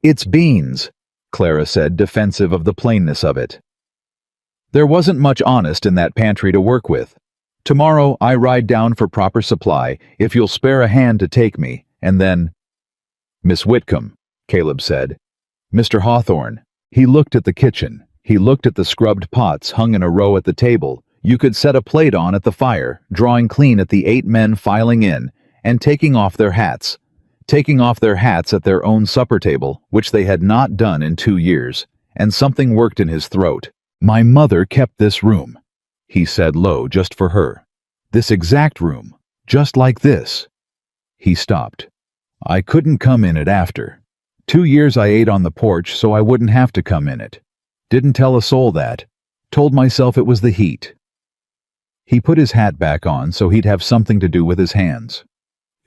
"It's beans," Clara said, defensive of the plainness of it. "There wasn't much honest in that pantry to work with. Tomorrow I ride down for proper supply, if you'll spare a hand to take me, and then—" "Miss Whitcomb," Caleb said. "Mr. Hawthorne." He looked at the kitchen. He looked at the scrubbed pots hung in a row at the table. You could set a plate on at the fire, drawing clean at the 8 men filing in, and taking off their hats at their own supper table, which they had not done in 2 years, and something worked in his throat. "My mother kept this room," he said low, just for her. "This exact room, just like this." He stopped. "I couldn't come in it after. 2 years I ate on the porch so I wouldn't have to come in it. Didn't tell a soul that. Told myself it was the heat." He put his hat back on so he'd have something to do with his hands.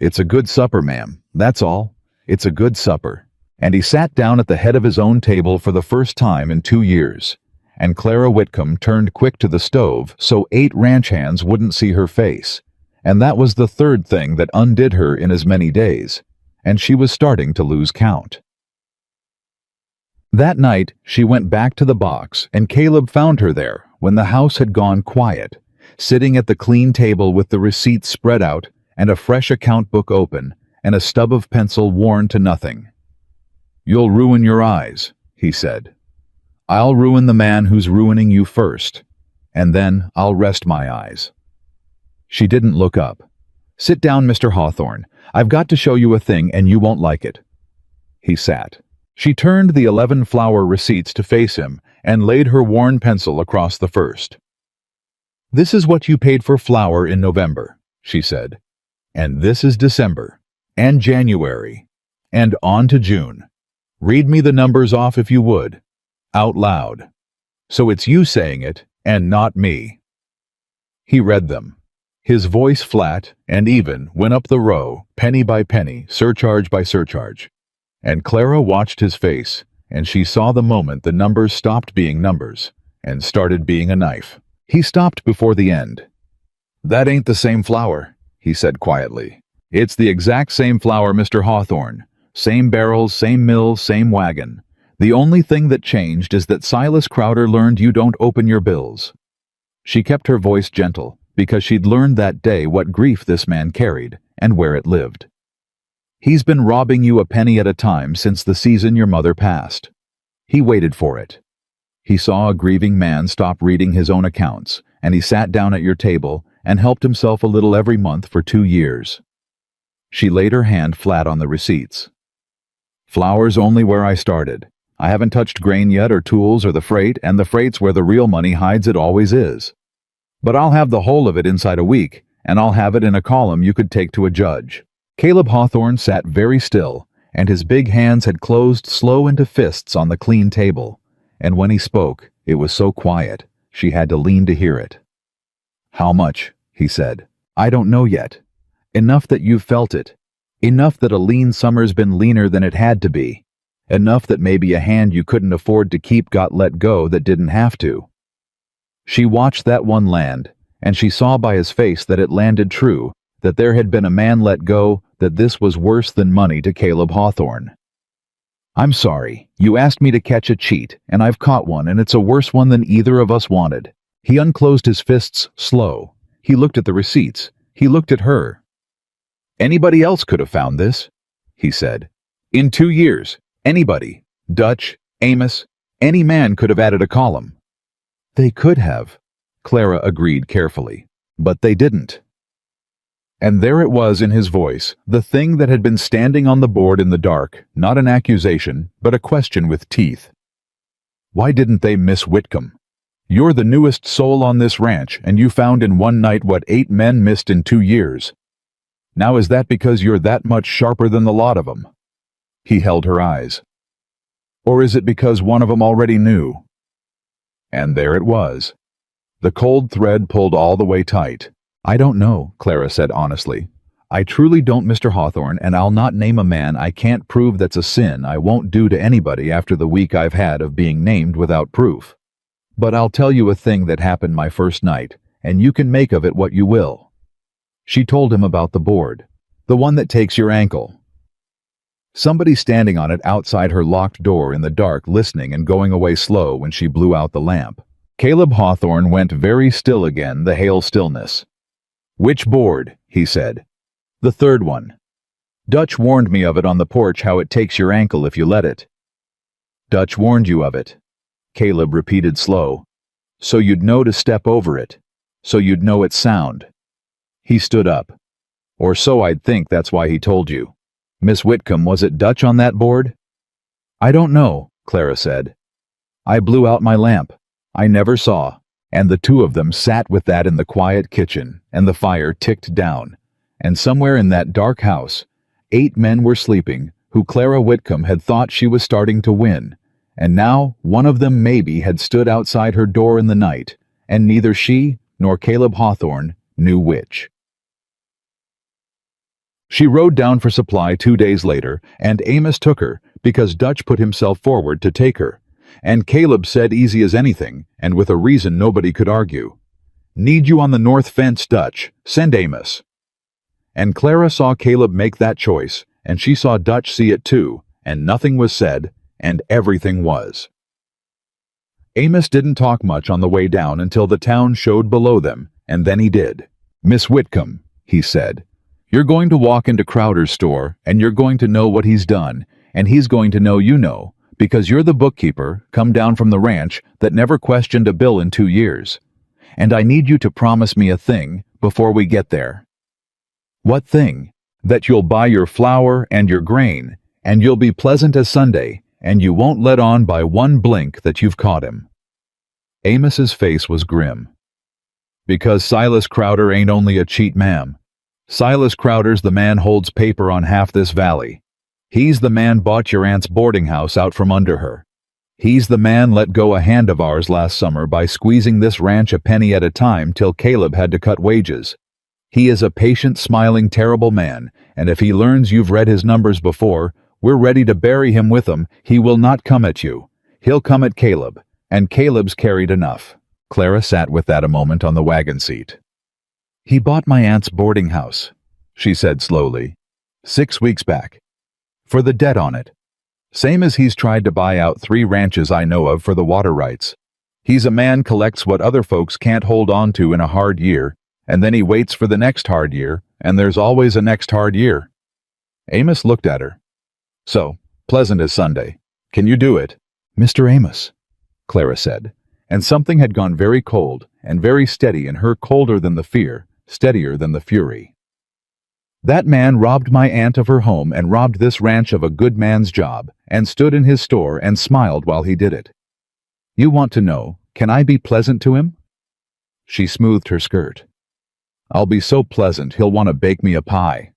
"It's a good supper, ma'am, that's all. It's a good supper." And he sat down at the head of his own table for the first time in 2 years. And Clara Whitcomb turned quick to the stove so 8 ranch hands wouldn't see her face. And that was the third thing that undid her in as many days. And she was starting to lose count. That night, she went back to the box, and Caleb found her there when the house had gone quiet, sitting at the clean table with the receipts spread out and a fresh account book open and a stub of pencil worn to nothing. "You'll ruin your eyes," he said. "I'll ruin the man who's ruining you first, and then I'll rest my eyes." She didn't look up. "Sit down, Mr. Hawthorne. I've got to show you a thing and you won't like it." He sat. She turned the 11 flour receipts to face him and laid her worn pencil across the first. "This is what you paid for flour in November," she said. "And this is December, and January, and on to June. Read me the numbers off if you would, out loud. So it's you saying it, and not me." He read them. His voice, flat and even, went up the row, penny by penny, surcharge by surcharge. And Clara watched his face, and she saw the moment the numbers stopped being numbers and started being a knife. He stopped before the end. "That ain't the same flour," he said quietly. "It's the exact same flour, Mr. Hawthorne. Same barrels, same mill, same wagon. The only thing that changed is that Silas Crowder learned you don't open your bills." She kept her voice gentle, because she'd learned that day what grief this man carried and where it lived. "He's been robbing you a penny at a time since the season your mother passed. He waited for it. He saw a grieving man stop reading his own accounts, and he sat down at your table and helped himself a little every month for 2 years. She laid her hand flat on the receipts. Flour's only where I started. I haven't touched grain yet or tools or the freight, and the freight's where the real money hides, it always is. But I'll have the whole of it inside a week, and I'll have it in a column you could take to a judge." Caleb Hawthorne sat very still, and his big hands had closed slow into fists on the clean table, and when he spoke, it was so quiet, she had to lean to hear it. "How much?" he said. "I don't know yet. Enough that you've felt it. Enough that a lean summer's been leaner than it had to be. Enough that maybe a hand you couldn't afford to keep got let go that didn't have to." She watched that one land, and she saw by his face that it landed true, that there had been a man let go, that this was worse than money to Caleb Hawthorne. "I'm sorry. You asked me to catch a cheat, and I've caught one, and it's a worse one than either of us wanted." He unclosed his fists slow. He looked at the receipts. He looked at her. "Anybody else could have found this," he said. "In 2 years. Anybody. Dutch, Amos, any man could have added a column." "They could have," Clara agreed carefully, "but they didn't." And there it was in his voice, the thing that had been standing on the board in the dark, not an accusation, but a question with teeth. "Why didn't they miss Whitcomb? You're the newest soul on this ranch, and you found in one night what 8 men missed in 2 years. Now is that because you're that much sharper than the lot of 'em?" He held her eyes. "Or is it because one of 'em already knew?" And there it was. The cold thread pulled all the way tight. "I don't know," Clara said honestly. "I truly don't, Mr. Hawthorne, and I'll not name a man I can't prove that's a sin I won't do to anybody after the week I've had of being named without proof. But I'll tell you a thing that happened my first night, and you can make of it what you will." She told him about the board, the one that takes your ankle. Somebody standing on it outside her locked door in the dark, listening and going away slow when she blew out the lamp. Caleb Hawthorne went very still again, the hail stillness. "Which board?" he said. "The third one. Dutch warned me of it on the porch, how it takes your ankle if you let it." "Dutch warned you of it," Caleb repeated slow. "So you'd know to step over it. So you'd know its sound." He stood up. "Or so I'd think, that's why he told you. Miss Whitcomb, was it Dutch on that board?" "I don't know," Clara said. "I blew out my lamp. I never saw." And the two of them sat with that in the quiet kitchen, and the fire ticked down. And somewhere in that dark house, 8 men were sleeping, who Clara Whitcomb had thought she was starting to win. And now one of them maybe had stood outside her door in the night, and neither she nor Caleb Hawthorne knew which. She rode down for supply 2 days later, and Amos took her, because Dutch put himself forward to take her. And Caleb said easy as anything, and with a reason nobody could argue. "Need you on the north fence, Dutch. Send Amos." And Clara saw Caleb make that choice, and she saw Dutch see it too, and nothing was said, and everything was. Amos didn't talk much on the way down until the town showed below them, and then he did. "Miss Whitcomb," he said, "you're going to walk into Crowder's store, and you're going to know what he's done, and he's going to know you know, because you're the bookkeeper, come down from the ranch, that never questioned a bill in 2 years. And I need you to promise me a thing before we get there." "What thing?" "That you'll buy your flour and your grain, and you'll be pleasant as Sunday, and you won't let on by one blink that you've caught him." Amos's face was grim. "Because Silas Crowder ain't only a cheat, ma'am. Silas Crowder's the man holds paper on half this valley. He's the man bought your aunt's boarding house out from under her. He's the man let go a hand of ours last summer by squeezing this ranch a penny at a time till Caleb had to cut wages. He is a patient, smiling, terrible man, and if he learns you've read his numbers before, we're ready to bury him with them. He will not come at you. He'll come at Caleb, and Caleb's carried enough." Clara sat with that a moment on the wagon seat. "He bought my aunt's boarding house," she said slowly, "6 weeks back. For the debt on it. Same as he's tried to buy out 3 ranches I know of for the water rights. He's a man collects what other folks can't hold on to in a hard year, and then he waits for the next hard year, and there's always a next hard year." Amos looked at her. "So, pleasant as Sunday. Can you do it?" "Mr. Amos," Clara said, and something had gone very cold and very steady in her, colder than the fear, steadier than the fury. "That man robbed my aunt of her home and robbed this ranch of a good man's job, and stood in his store and smiled while he did it. You want to know, can I be pleasant to him?" She smoothed her skirt. "I'll be so pleasant he'll want to bake me a pie.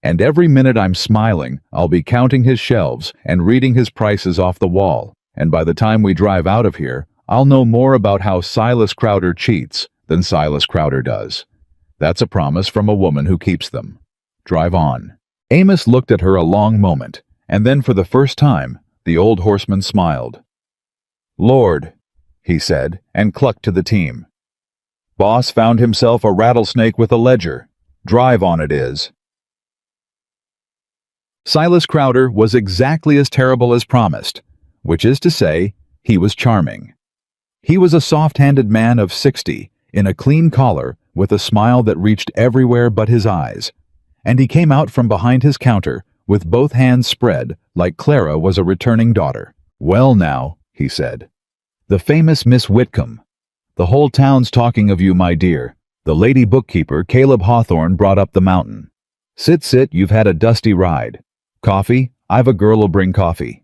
And every minute I'm smiling, I'll be counting his shelves and reading his prices off the wall, and by the time we drive out of here, I'll know more about how Silas Crowder cheats than Silas Crowder does. That's a promise from a woman who keeps them. Drive on." Amos looked at her a long moment, and then for the first time, the old horseman smiled. "Lord," he said, and clucked to the team. "Boss found himself a rattlesnake with a ledger. Drive on it is." Silas Crowder was exactly as terrible as promised, which is to say, he was charming. He was a soft-handed man of 60, in a clean collar, with a smile that reached everywhere but his eyes, and he came out from behind his counter with both hands spread like Clara was a returning daughter. "Well now," he said. "The famous Miss Whitcomb. The whole town's talking of you, my dear. The lady bookkeeper, Caleb Hawthorne, brought up the mountain. Sit, you've had a dusty ride. Coffee? I've a girl'll bring coffee."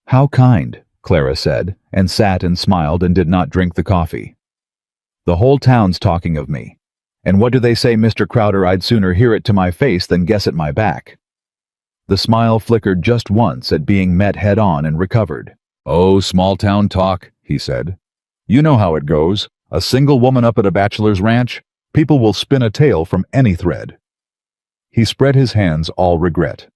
"How kind," Clara said, and sat and smiled and did not drink the coffee. "The whole town's talking of me. And what do they say, Mr. Crowder? I'd sooner hear it to my face than guess at my back." The smile flickered just once at being met head-on and recovered. "Oh, small-town talk," he said. "You know how it goes. A single woman up at a bachelor's ranch? People will spin a tale from any thread." He spread his hands, all regret.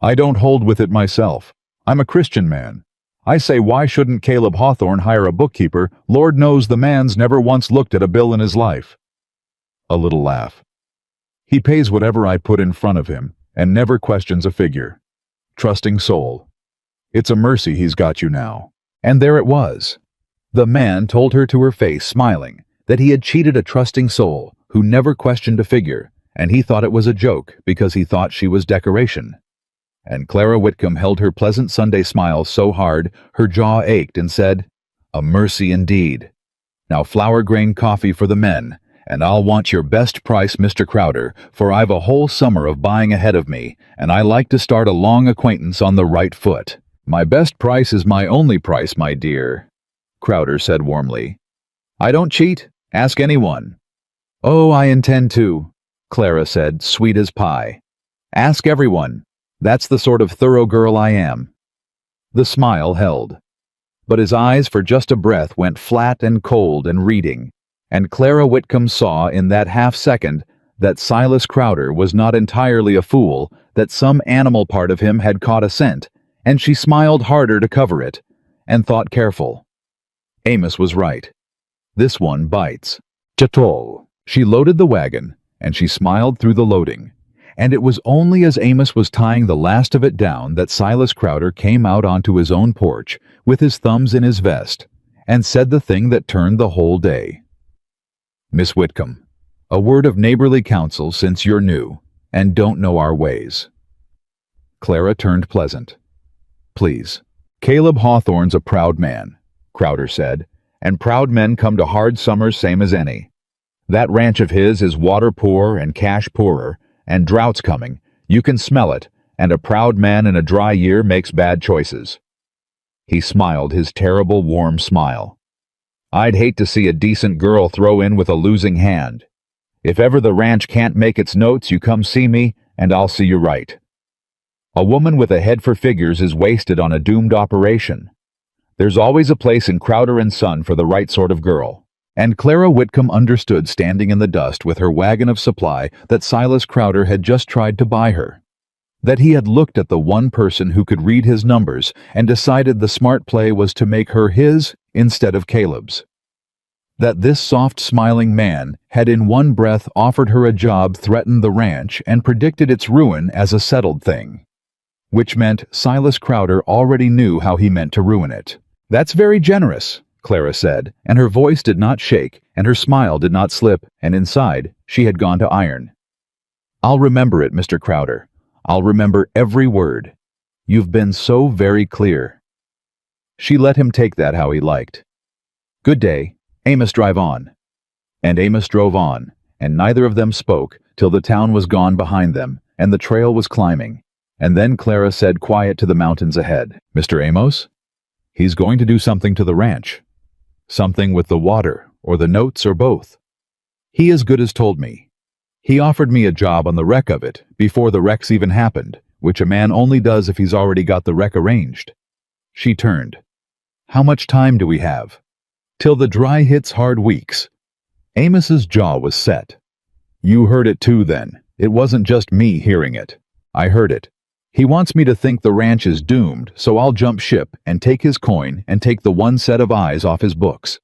"I don't hold with it myself. I'm a Christian man. I say, why shouldn't Caleb Hawthorne hire a bookkeeper? Lord knows the man's never once looked at a bill in his life." A little laugh. "He pays whatever I put in front of him, and never questions a figure. Trusting soul. It's a mercy he's got you now." And there it was. The man told her to her face, smiling, that he had cheated a trusting soul who never questioned a figure, and he thought it was a joke because he thought she was decoration. And Clara Whitcomb held her pleasant Sunday smile so hard her jaw ached and said, "A mercy indeed. Now flour grain coffee for the men, and I'll want your best price, Mr. Crowder, for I've a whole summer of buying ahead of me, and I like to start a long acquaintance on the right foot." "My best price is my only price, my dear," Crowder said warmly. "I don't cheat. Ask anyone." "Oh, I intend to," Clara said, sweet as pie. "Ask everyone. That's the sort of thorough girl I am." The smile held. But his eyes for just a breath went flat and cold and reading, and Clara Whitcomb saw in that half-second that Silas Crowder was not entirely a fool, that some animal part of him had caught a scent, and she smiled harder to cover it, and thought careful. Amos was right. This one bites. Chatoll. She loaded the wagon, and she smiled through the loading. And it was only as Amos was tying the last of it down that Silas Crowder came out onto his own porch, with his thumbs in his vest, and said the thing that turned the whole day. "Miss Whitcomb, a word of neighborly counsel since you're new, and don't know our ways." Clara turned pleasant. "Please. Caleb Hawthorne's a proud man," Crowder said, "and proud men come to hard summers same as any. That ranch of his is water poor and cash poorer, and drought's coming, you can smell it, and a proud man in a dry year makes bad choices." He smiled his terrible warm smile. "I'd hate to see a decent girl throw in with a losing hand. If ever the ranch can't make its notes, you come see me, and I'll see you right. A woman with a head for figures is wasted on a doomed operation. There's always a place in Crowder and Son for the right sort of girl." And Clara Whitcomb understood, standing in the dust with her wagon of supply, that Silas Crowder had just tried to buy her. That he had looked at the one person who could read his numbers and decided the smart play was to make her his instead of Caleb's. That this soft, smiling man had in one breath offered her a job, threatened the ranch, and predicted its ruin as a settled thing. Which meant Silas Crowder already knew how he meant to ruin it. "That's very generous," Clara said, and her voice did not shake, and her smile did not slip, and inside, she had gone to iron. "I'll remember it, Mr. Crowder. I'll remember every word. You've been so very clear." She let him take that how he liked. "Good day. Amos, drive on." And Amos drove on, and neither of them spoke till the town was gone behind them, and the trail was climbing. And then Clara said quiet to the mountains ahead, "Mr. Amos? He's going to do something to the ranch. Something with the water, or the notes, or both. He as good as told me. He offered me a job on the wreck of it, before the wrecks even happened, which a man only does if he's already got the wreck arranged." She turned. "How much time do we have?" "Till the dry hits hard weeks." Amos's jaw was set. "You heard it too then. It wasn't just me hearing it. I heard it. He wants me to think the ranch is doomed, so I'll jump ship and take his coin and take the one set of eyes off his books.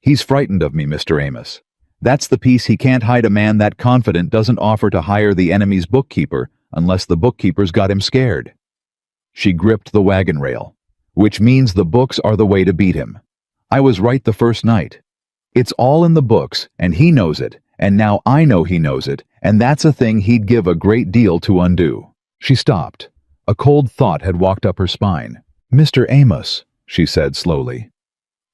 He's frightened of me, Mr. Amos. That's the piece he can't hide. A man that confident doesn't offer to hire the enemy's bookkeeper unless the bookkeeper's got him scared." She gripped the wagon rail. "Which means the books are the way to beat him. I was right the first night. It's all in the books, and he knows it, and now I know he knows it, and that's a thing he'd give a great deal to undo." She stopped. A cold thought had walked up her spine. "Mr. Amos," she said slowly,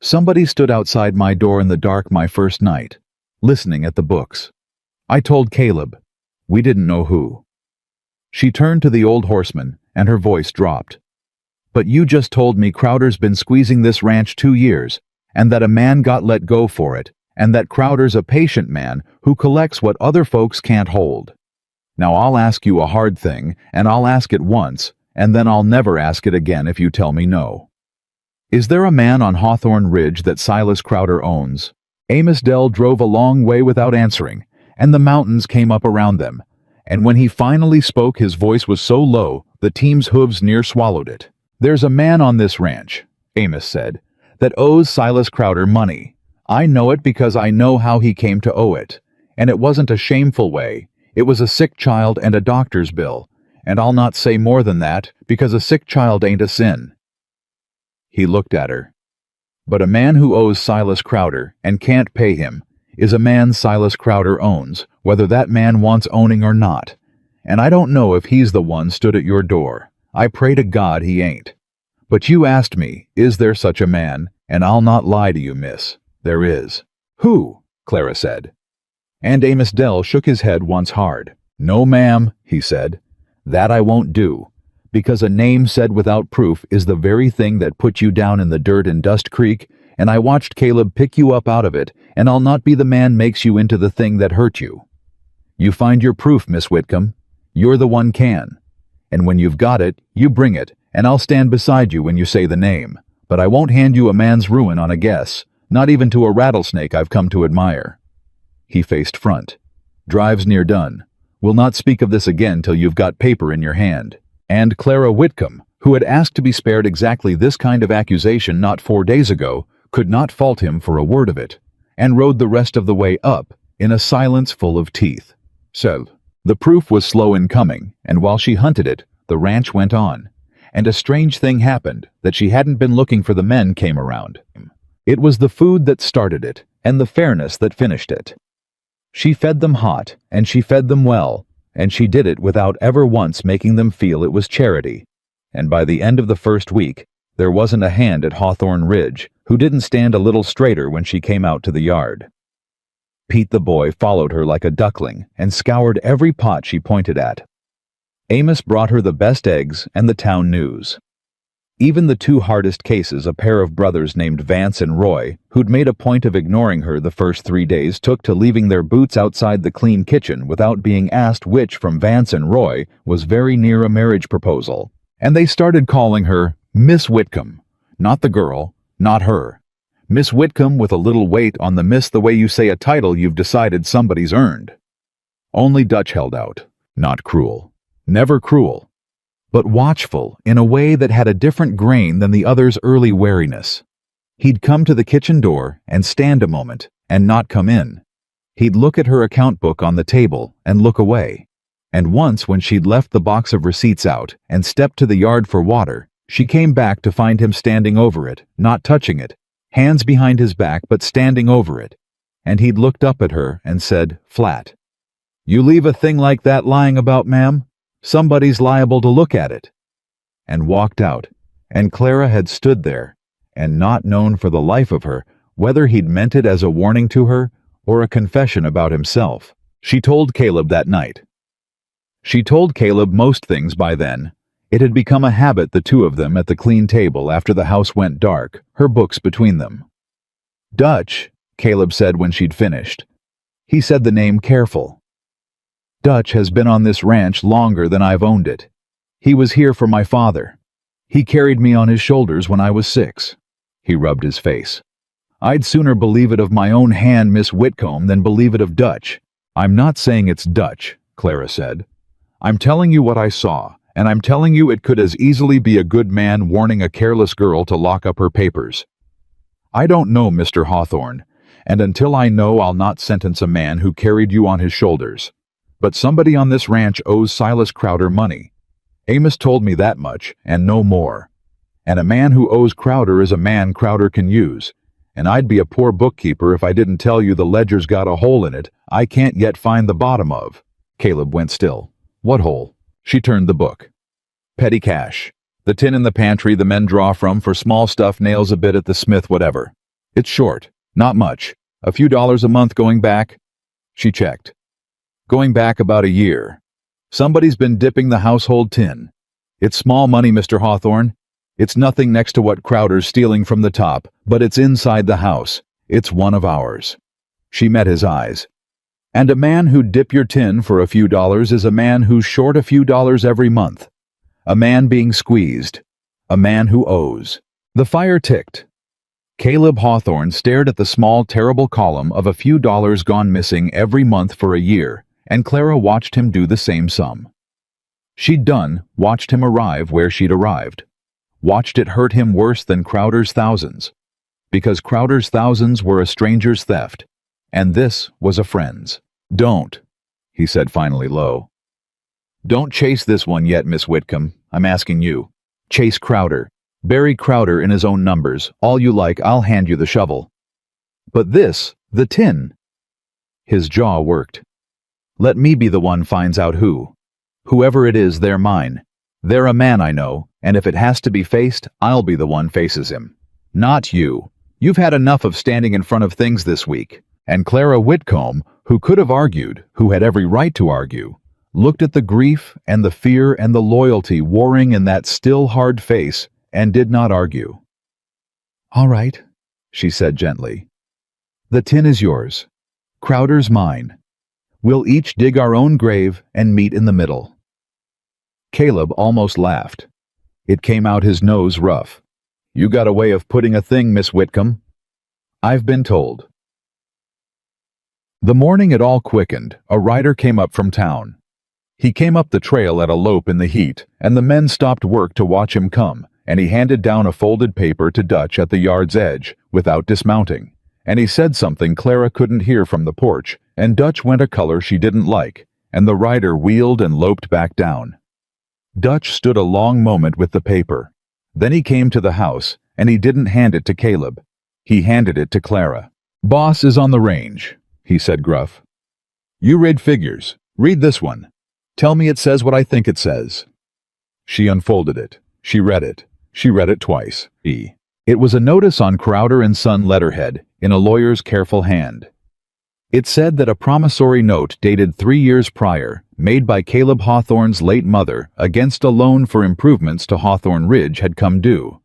"somebody stood outside my door in the dark my first night, listening at the books. I told Caleb. We didn't know who." She turned to the old horseman, and her voice dropped. "But you just told me Crowder's been squeezing this ranch 2 years, and that a man got let go for it, and that Crowder's a patient man who collects what other folks can't hold. Now I'll ask you a hard thing, and I'll ask it once, and then I'll never ask it again if you tell me no. Is there a man on Hawthorne Ridge that Silas Crowder owns?" Amos Dell drove a long way without answering, and the mountains came up around them, and when he finally spoke his voice was so low the team's hooves near swallowed it. "There's a man on this ranch," Amos said, "that owes Silas Crowder money. I know it because I know how he came to owe it, and it wasn't a shameful way. It was a sick child and a doctor's bill, and I'll not say more than that, because a sick child ain't a sin." He looked at her. "But a man who owes Silas Crowder and can't pay him is a man Silas Crowder owns, whether that man wants owning or not. And I don't know if he's the one stood at your door. I pray to God he ain't. But you asked me, is there such a man? And I'll not lie to you, miss. There is." "Who?" Clara said. And Amos Dell shook his head once hard. "No, ma'am," he said. "That I won't do, because a name said without proof is the very thing that put you down in the dirt in Dust Creek, and I watched Caleb pick you up out of it, and I'll not be the man makes you into the thing that hurt you. You find your proof, Miss Whitcomb. You're the one can. And when you've got it, you bring it, and I'll stand beside you when you say the name. But I won't hand you a man's ruin on a guess, not even to a rattlesnake I've come to admire." He faced front. "Drive's near done. We'll not speak of this again till you've got paper in your hand." And Clara Whitcomb, who had asked to be spared exactly this kind of accusation not 4 days ago, could not fault him for a word of it, and rode the rest of the way up in a silence full of teeth. So, the proof was slow in coming, and while she hunted it, the ranch went on, and a strange thing happened that she hadn't been looking for. The men came around. It was the food that started it, and the fairness that finished it. She fed them hot, and she fed them well, and she did it without ever once making them feel it was charity. And by the end of the first week, there wasn't a hand at Hawthorne Ridge who didn't stand a little straighter when she came out to the yard. Pete the boy followed her like a duckling and scoured every pot she pointed at. Amos brought her the best eggs and the town news. Even the 2 hardest cases, a pair of brothers named Vance and Roy, who'd made a point of ignoring her the first 3 days, took to leaving their boots outside the clean kitchen without being asked which from Vance and Roy was very near a marriage proposal. And they started calling her Miss Whitcomb. Not the girl, not her. Miss Whitcomb with a little weight on the miss, the way you say a title you've decided somebody's earned. Only Dutch held out. Not cruel. Never cruel. But watchful in a way that had a different grain than the other's early wariness. He'd come to the kitchen door and stand a moment and not come in. He'd look at her account book on the table and look away. And once when she'd left the box of receipts out and stepped to the yard for water, she came back to find him standing over it, not touching it, hands behind his back but standing over it. And he'd looked up at her and said, flat, "You leave a thing like that lying about, ma'am? Somebody's liable to look at it." And walked out, and Clara had stood there, and not known for the life of her whether he'd meant it as a warning to her or a confession about himself. She told Caleb that night. She told Caleb most things by then. It had become a habit, the two of them at the clean table after the house went dark, her books between them. "Dutch," Caleb said when she'd finished. He said the name careful. "Dutch has been on this ranch longer than I've owned it. He was here for my father. He carried me on his shoulders when I was 6. He rubbed his face. "I'd sooner believe it of my own hand, Miss Whitcomb, than believe it of Dutch." "I'm not saying it's Dutch," Clara said. "I'm telling you what I saw, and I'm telling you it could as easily be a good man warning a careless girl to lock up her papers. I don't know Mr. Hawthorne, and until I know I'll not sentence a man who carried you on his shoulders. But somebody on this ranch owes Silas Crowder money. Amos told me that much, and no more. And a man who owes Crowder is a man Crowder can use. And I'd be a poor bookkeeper if I didn't tell you the ledger's got a hole in it I can't yet find the bottom of." Caleb went still. "What hole?" She turned the book. "Petty cash. The tin in the pantry the men draw from for small stuff, nails a bit at the smith, whatever. It's short. Not much. A few dollars a month going back." She checked. "Going back about a year. Somebody's been dipping the household tin. It's small money, Mr. Hawthorne. It's nothing next to what Crowder's stealing from the top, but it's inside the house. It's one of ours." She met his eyes. "And a man who'd dip your tin for a few dollars is a man who's short a few dollars every month. A man being squeezed. A man who owes." The fire ticked. Caleb Hawthorne stared at the small, terrible column of a few dollars gone missing every month for a year, and Clara watched him do the same sum. She'd done, watched him arrive where she'd arrived. Watched it hurt him worse than Crowder's thousands. Because Crowder's thousands were a stranger's theft, and this was a friend's. "Don't," he said finally low. "Don't chase this one yet, Miss Whitcomb. I'm asking you. Chase Crowder. Bury Crowder in his own numbers. All you like, I'll hand you the shovel. But this, the tin." His jaw worked. "Let me be the one finds out who. Whoever it is, they're mine. They're a man I know, and if it has to be faced, I'll be the one faces him. Not you. You've had enough of standing in front of things this week." And Clara Whitcomb, who could have argued, who had every right to argue, looked at the grief and the fear and the loyalty warring in that still hard face and did not argue. "All right," she said gently. "The tin is yours. Crowder's mine. We'll each dig our own grave and meet in the middle." Caleb almost laughed. It came out his nose rough. "You got a way of putting a thing, Miss Whitcomb." "I've been told." The morning it all quickened, a rider came up from town. He came up the trail at a lope in the heat, and the men stopped work to watch him come, and he handed down a folded paper to Dutch at the yard's edge, without dismounting, and he said something Clara couldn't hear from the porch, and Dutch went a color she didn't like, and the rider wheeled and loped back down. Dutch stood a long moment with the paper. Then he came to the house, and he didn't hand it to Caleb. He handed it to Clara. "Boss is on the range," he said gruff. "You read figures. Read this one. Tell me it says what I think it says." She unfolded it. She read it. She read it twice. It was a notice on Crowder & Son letterhead, in a lawyer's careful hand. It said that a promissory note dated 3 years prior, made by Caleb Hawthorne's late mother against a loan for improvements to Hawthorne Ridge, had come due.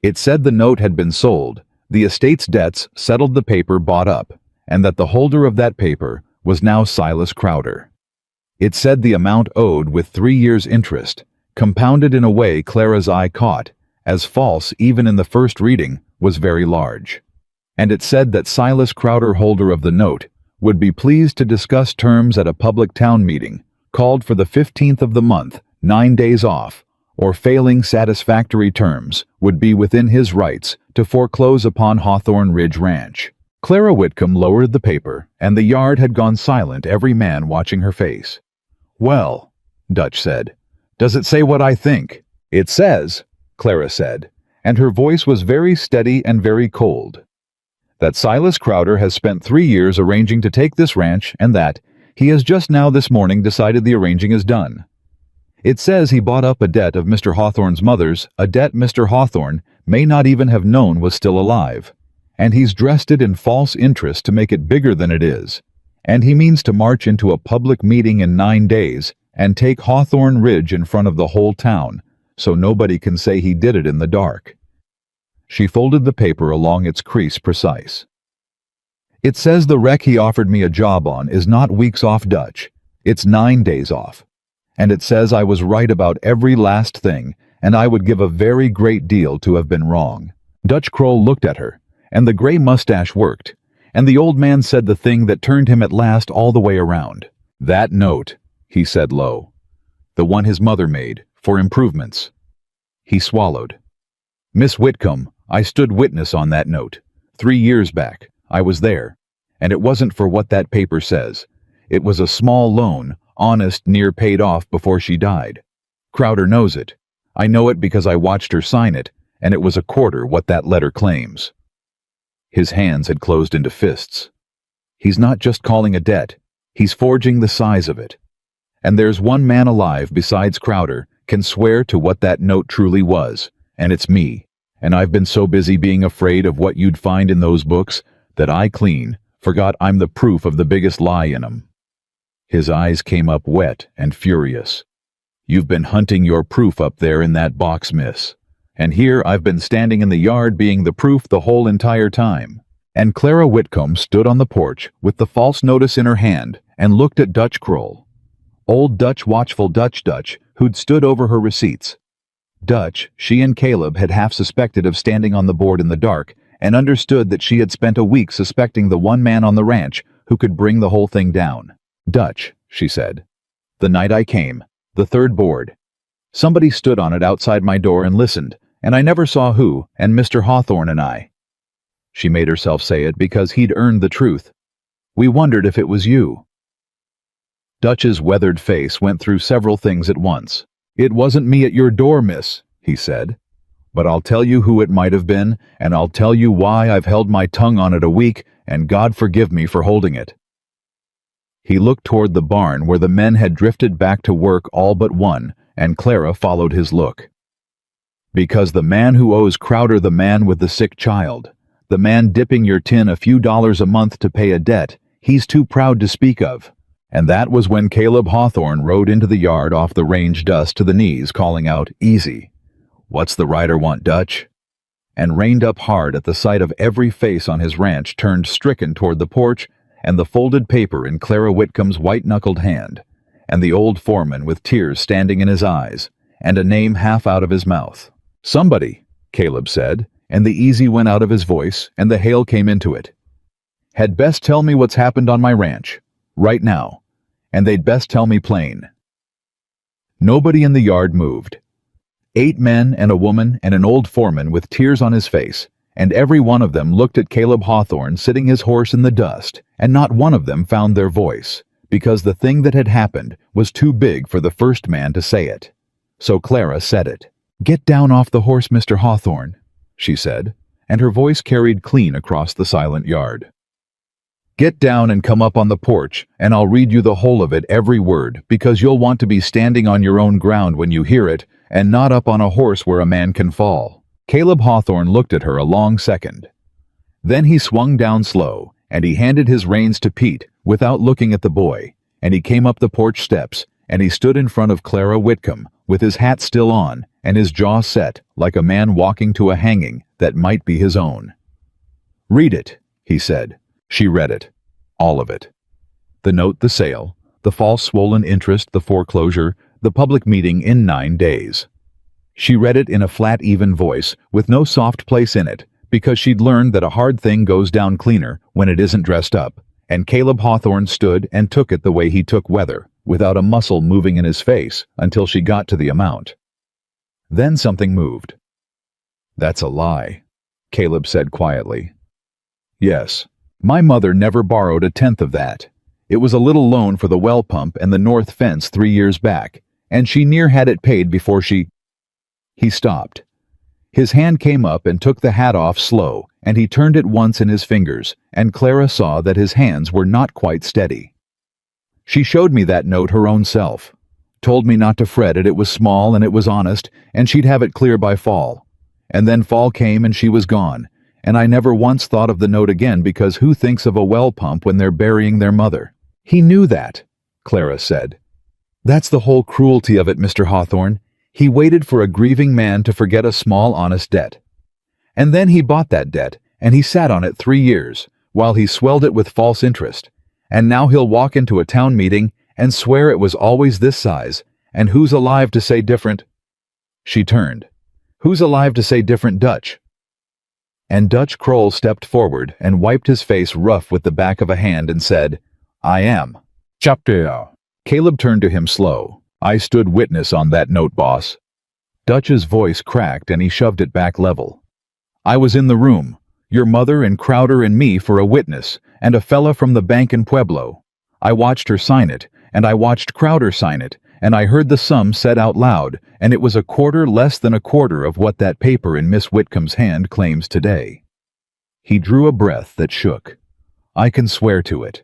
It said the note had been sold, the estate's debts settled, the paper bought up, and that the holder of that paper was now Silas Crowder. It said the amount owed with 3 years' interest, compounded in a way Clara's eye caught, as false even in the first reading, was very large. And it said that Silas Crowder, holder of the note, would be pleased to discuss terms at a public town meeting, called for the 15th of the month, 9 days off, or failing satisfactory terms, would be within his rights to foreclose upon Hawthorne Ridge Ranch. Clara Whitcomb lowered the paper, and the yard had gone silent, every man watching her face. "Well," Dutch said, "does it say what I think?" "It says," Clara said, and her voice was very steady and very cold, "that Silas Crowder has spent 3 years arranging to take this ranch, and that he has just now this morning decided the arranging is done. It says he bought up a debt of Mr. Hawthorne's mother's, a debt Mr. Hawthorne may not even have known was still alive, and he's dressed it in false interest to make it bigger than it is, And he means to march into a public meeting in 9 days and take Hawthorne Ridge in front of the whole town, so nobody can say he did it in the dark." She folded the paper along its crease precise. "It says the wreck he offered me a job on is not weeks off, Dutch. It's 9 days off. And it says I was right about every last thing, and I would give a very great deal to have been wrong." Dutch Kroll looked at her, and the gray mustache worked, and the old man said the thing that turned him at last all the way around. "That note," he said low. "The one his mother made, for improvements." He swallowed. "Miss Whitcomb, I stood witness on that note. 3 years back. I was there. And it wasn't for what that paper says. It was a small loan, honest, near paid off before she died. Crowder knows it. I know it because I watched her sign it, and it was a quarter what that letter claims." His hands had closed into fists. "He's not just calling a debt. He's forging the size of it. And there's one man alive besides Crowder can swear to what that note truly was, and it's me. And I've been so busy being afraid of what you'd find in those books that I clean forgot I'm the proof of the biggest lie in 'em." His eyes came up wet and furious. "You've been hunting your proof up there in that box, miss. And here I've been standing in the yard being the proof the whole entire time." And Clara Whitcomb stood on the porch with the false notice in her hand and looked at Dutch Kroll. Old Dutch, watchful Dutch, who'd stood over her receipts. Dutch, she and Caleb had half suspected of standing on the board in the dark, and understood that she had spent a week suspecting the one man on the ranch who could bring the whole thing down. "Dutch," she said. "The night I came, the third board. Somebody stood on it outside my door and listened, and I never saw who, and Mr. Hawthorne and I." She made herself say it because he'd earned the truth. "We wondered if it was you." Dutch's weathered face went through several things at once. "It wasn't me at your door, miss," he said. "But I'll tell you who it might have been, and I'll tell you why I've held my tongue on it a week, and God forgive me for holding it." He looked toward the barn where the men had drifted back to work all but one, and Clara followed his look. "Because the man who owes Crowder, the man with the sick child, the man dipping your tin a few dollars a month to pay a debt, he's too proud to speak of." And that was when Caleb Hawthorne rode into the yard off the range dust to the knees, calling out, "Easy. What's the rider want, Dutch?" And reined up hard at the sight of every face on his ranch turned stricken toward the porch, and the folded paper in Clara Whitcomb's white-knuckled hand, and the old foreman with tears standing in his eyes, and a name half out of his mouth. "Somebody," Caleb said, and the easy went out of his voice, and the hail came into it. "Had best tell me what's happened on my ranch, right now, and they'd best tell me plain." Nobody in the yard moved. 8 men and a woman and an old foreman with tears on his face, and every one of them looked at Caleb Hawthorne sitting his horse in the dust, and not one of them found their voice, because the thing that had happened was too big for the first man to say it. So Clara said it. "Get down off the horse, Mr. Hawthorne," she said, and her voice carried clean across the silent yard. "Get down and come up on the porch, and I'll read you the whole of it, every word, because you'll want to be standing on your own ground when you hear it, and not up on a horse where a man can fall." Caleb Hawthorne looked at her a long second. Then he swung down slow, and he handed his reins to Pete, without looking at the boy, and he came up the porch steps, and he stood in front of Clara Whitcomb, with his hat still on, and his jaw set, like a man walking to a hanging that might be his own. "Read it," he said. She read it. All of it. The note, the sale, the false swollen interest, the foreclosure, the public meeting in 9 days. She read it in a flat, even voice, with no soft place in it, because she'd learned that a hard thing goes down cleaner when it isn't dressed up, and Caleb Hawthorne stood and took it the way he took weather, without a muscle moving in his face, until she got to the amount. Then something moved. "That's a lie," Caleb said quietly. "Yes. My mother never borrowed a tenth of that. It was a little loan for the well pump and the north fence 3 years back, and she near had it paid before she—" He stopped. His hand came up and took the hat off slow, and he turned it once in his fingers, and Clara saw that his hands were not quite steady. "She showed me that note her own self. Told me not to fret it was small and it was honest, and she'd have it clear by fall. And then fall came and she was gone, And I never once thought of the note again because who thinks of a well pump when they're burying their mother? He knew that, Clara said. That's the whole cruelty of it, Mr. Hawthorne. He waited for a grieving man to forget a small honest debt. And then he bought that debt, and he sat on it 3 years, while he swelled it with false interest. And now he'll walk into a town meeting and swear it was always this size, and who's alive to say different? She turned. Who's alive to say different, Dutch? And Dutch Kroll stepped forward and wiped his face rough with the back of a hand and said, I am. Chapter. Caleb turned to him slow. I stood witness on that note, boss. Dutch's voice cracked and he shoved it back level. I was in the room, your mother and Crowder and me for a witness, and a fella from the bank in Pueblo. I watched her sign it, and I watched Crowder sign it, and I heard the sum said out loud, and it was a quarter less than a quarter of what that paper in Miss Whitcomb's hand claims today. He drew a breath that shook. I can swear to it.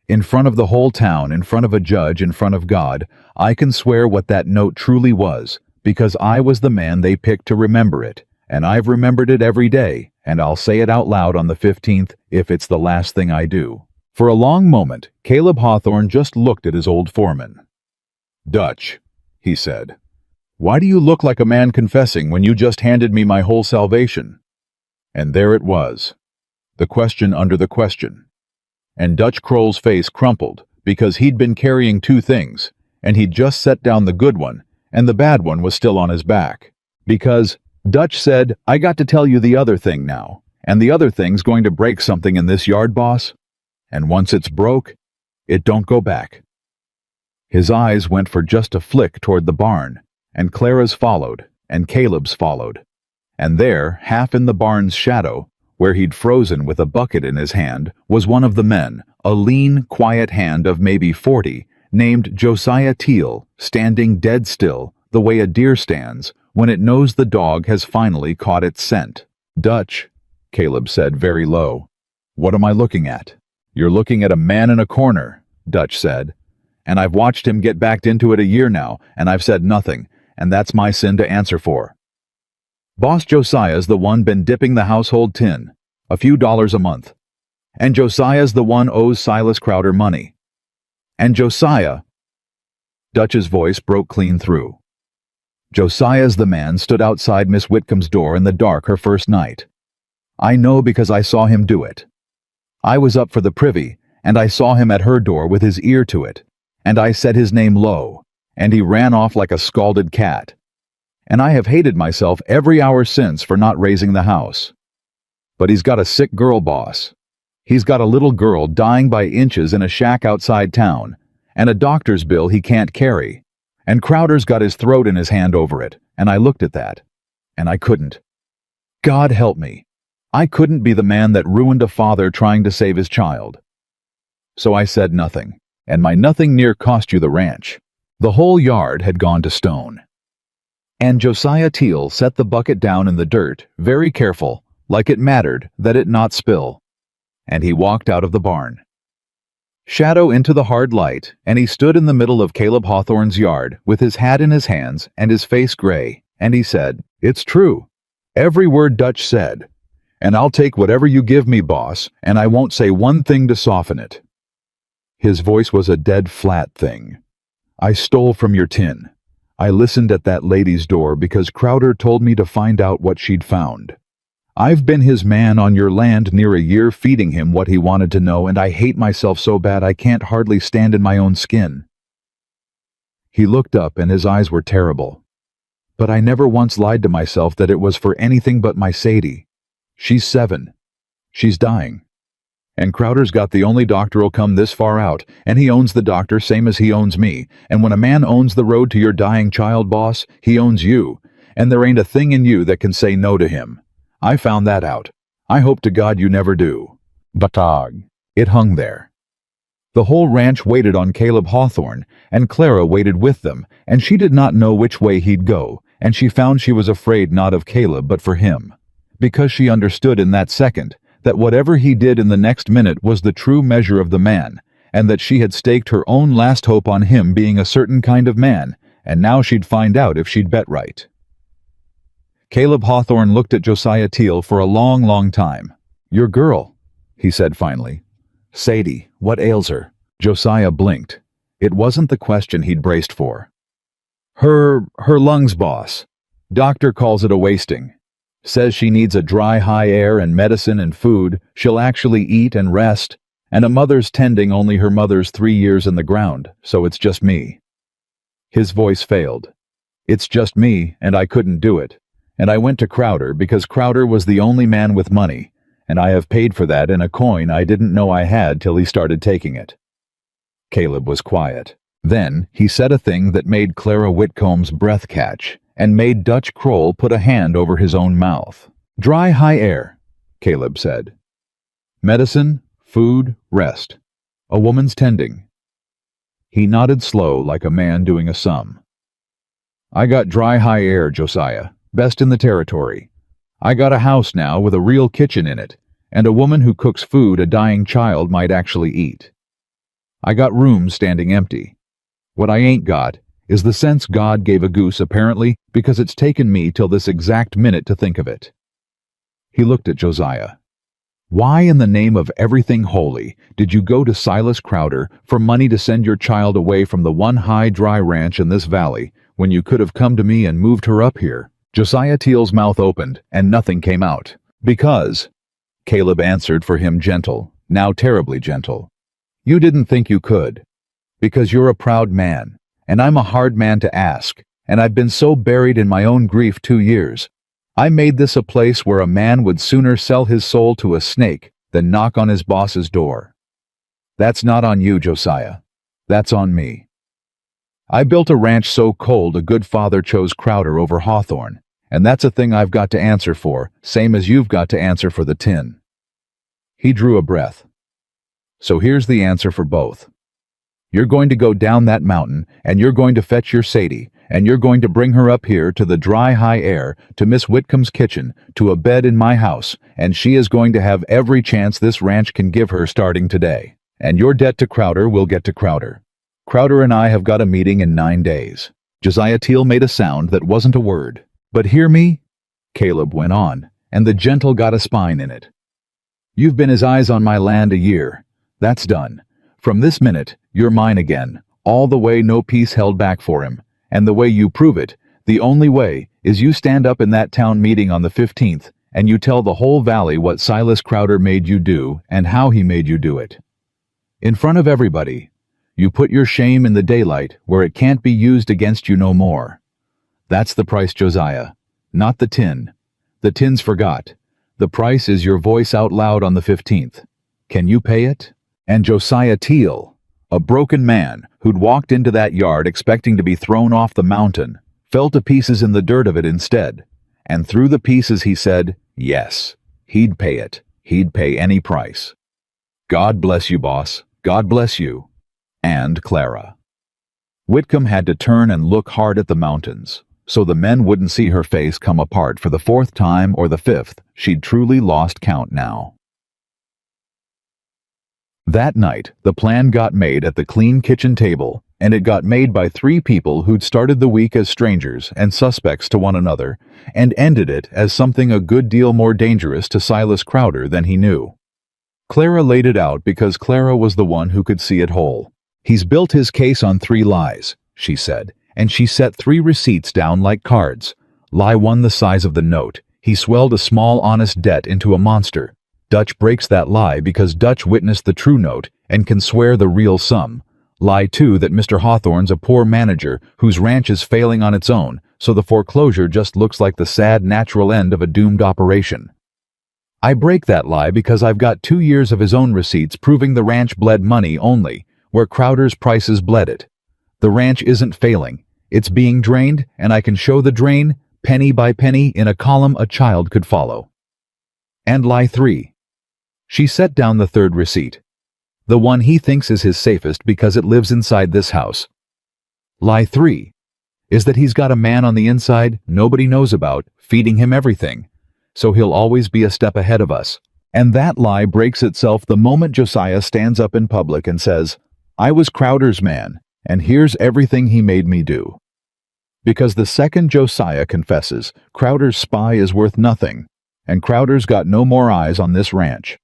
In front of the whole town, in front of a judge, in front of God, I can swear what that note truly was, because I was the man they picked to remember it, and I've remembered it every day, and I'll say it out loud on the 15th if it's the last thing I do. For a long moment, Caleb Hawthorne just looked at his old foreman. Dutch, he said, why do you look like a man confessing when you just handed me my whole salvation? And there it was, the question under the question. And Dutch Kroll's face crumpled because he'd been carrying 2 things, and he'd just set down the good one, and the bad one was still on his back. Because Dutch said, I got to tell you the other thing now, and the other thing's going to break something in this yard, boss. And once it's broke, it don't go back. His eyes went for just a flick toward the barn, and Clara's followed, and Caleb's followed. And there, half in the barn's shadow, where he'd frozen with a bucket in his hand, was one of the men, a lean, quiet hand of maybe 40, named Josiah Teal, standing dead still, the way a deer stands, when it knows the dog has finally caught its scent. Dutch, Caleb said very low. What am I looking at? You're looking at a man in a corner, Dutch said. And I've watched him get backed into it a year now, and I've said nothing, and that's my sin to answer for. Boss Josiah's the one been dipping the household tin, a few dollars a month. And Josiah's the one owes Silas Crowder money. And Josiah... Dutch's voice broke clean through. Josiah's the man stood outside Miss Whitcomb's door in the dark her first night. I know because I saw him do it. I was up for the privy, and I saw him at her door with his ear to it, and I said his name low, and he ran off like a scalded cat. And I have hated myself every hour since for not raising the house. But he's got a sick girl, boss. He's got a little girl dying by inches in a shack outside town, and a doctor's bill he can't carry. And Crowder's got his throat in his hand over it, and I looked at that, and I couldn't. God help me. I couldn't be the man that ruined a father trying to save his child. So I said nothing, and my nothing near cost you the ranch. The whole yard had gone to stone. And Josiah Teal set the bucket down in the dirt, very careful, like it mattered that it not spill. And he walked out of the barn. Shadow into the hard light, and he stood in the middle of Caleb Hawthorne's yard, with his hat in his hands and his face gray, and he said, It's true. Every word Dutch said. And I'll take whatever you give me, boss, and I won't say one thing to soften it. His voice was a dead flat thing. I stole from your tin. I listened at that lady's door because Crowder told me to find out what she'd found. I've been his man on your land near a year feeding him what he wanted to know, and I hate myself so bad I can't hardly stand in my own skin. He looked up and his eyes were terrible. But I never once lied to myself that it was for anything but my Sadie. She's 7. She's dying. And Crowder's got the only doctor'll come this far out, and he owns the doctor same as he owns me. And when a man owns the road to your dying child, boss, he owns you. And there ain't a thing in you that can say no to him. I found that out. I hope to God you never do. Batog. It hung there. The whole ranch waited on Caleb Hawthorne, and Clara waited with them, and she did not know which way he'd go, and she found she was afraid not of Caleb but for him. Because she understood in that second that whatever he did in the next minute was the true measure of the man, and that she had staked her own last hope on him being a certain kind of man, and now she'd find out if she'd bet right. Caleb Hawthorne looked at Josiah Teal for a long, long time. "Your girl," he said finally. "Sadie, what ails her?" Josiah blinked. It wasn't the question he'd braced for. Her lungs, boss. Doctor calls it a wasting. Says she needs a dry high air and medicine and food she'll actually eat and rest, and a mother's tending only her mother's 3 years in the ground, so it's just me." His voice failed. "It's just me, and I couldn't do it. And I went to Crowder because Crowder was the only man with money, and I have paid for that in a coin I didn't know I had till he started taking it." Caleb was quiet. Then he said a thing that made Clara Whitcomb's breath catch, and made Dutch Kroll put a hand over his own mouth. "Dry high air," Caleb said. "Medicine, food, rest. A woman's tending." He nodded slow like a man doing a sum. "I got dry high air, Josiah. Best in the territory. I got a house now with a real kitchen in it, and a woman who cooks food a dying child might actually eat. I got rooms standing empty. What I ain't got is the sense God gave a goose apparently because it's taken me till this exact minute to think of it." He looked at Josiah. "Why in the name of everything holy did you go to Silas Crowder for money to send your child away from the one high dry ranch in this valley when you could have come to me and moved her up here?" Josiah Teal's mouth opened and nothing came out. "Because," Caleb answered for him, gentle, now terribly gentle, "you didn't think you could. Because you're a proud man, and I'm a hard man to ask, and I've been so buried in my own grief 2 years. I made this a place where a man would sooner sell his soul to a snake than knock on his boss's door. That's not on you, Josiah. That's on me. I built a ranch so cold a good father chose Crowder over Hawthorne, and that's a thing I've got to answer for, same as you've got to answer for the tin." He drew a breath. "So here's the answer for both. You're going to go down that mountain, and you're going to fetch your Sadie, and you're going to bring her up here to the dry high air, to Miss Whitcomb's kitchen, to a bed in my house, and she is going to have every chance this ranch can give her starting today. And your debt to Crowder will get to Crowder. Crowder and I have got a meeting in 9 days." Josiah Teal made a sound that wasn't a word. "But hear me," Caleb went on, and the gentle got a spine in it. "You've been his eyes on my land a year. That's done. From this minute, you're mine again, all the way, no peace held back for him. And the way you prove it, the only way, is you stand up in that town meeting on the 15th, and you tell the whole valley what Silas Crowder made you do and how he made you do it. In front of everybody, you put your shame in the daylight where it can't be used against you no more. That's the price, Josiah, not the tin. The tin's forgot. The price is your voice out loud on the 15th. Can you pay it?" And Josiah Teal, a broken man who'd walked into that yard expecting to be thrown off the mountain, fell to pieces in the dirt of it instead. And through the pieces he said, yes, he'd pay it. He'd pay any price. "God bless you, boss. God bless you." And Clara. Whitcomb had to turn and look hard at the mountains, so the men wouldn't see her face come apart for the 4th time or the 5th. She'd truly lost count now. That night, the plan got made at the clean kitchen table, and it got made by 3 people who'd started the week as strangers and suspects to one another, and ended it as something a good deal more dangerous to Silas Crowder than he knew. Clara laid it out because Clara was the one who could see it whole. "He's built his case on 3 lies, she said, and she set 3 receipts down like cards. Lie 1 the size of the note. He swelled a small honest debt into a monster. Dutch breaks that lie because Dutch witnessed the true note and can swear the real sum. Lie 2 that Mr. Hawthorne's a poor manager whose ranch is failing on its own, so the foreclosure just looks like the sad natural end of a doomed operation. I break that lie because I've got 2 years of his own receipts proving the ranch bled money only, where Crowder's prices bled it. The ranch isn't failing. It's being drained, and I can show the drain, penny by penny, in a column a child could follow. And lie 3. She set down the 3rd receipt. The one he thinks is his safest because it lives inside this house. Lie 3 is that he's got a man on the inside nobody knows about, feeding him everything, so he'll always be a step ahead of us. And that lie breaks itself the moment Josiah stands up in public and says, "I was Crowder's man, and here's everything he made me do." Because the second Josiah confesses, Crowder's spy is worth nothing, and Crowder's got no more eyes on this ranch.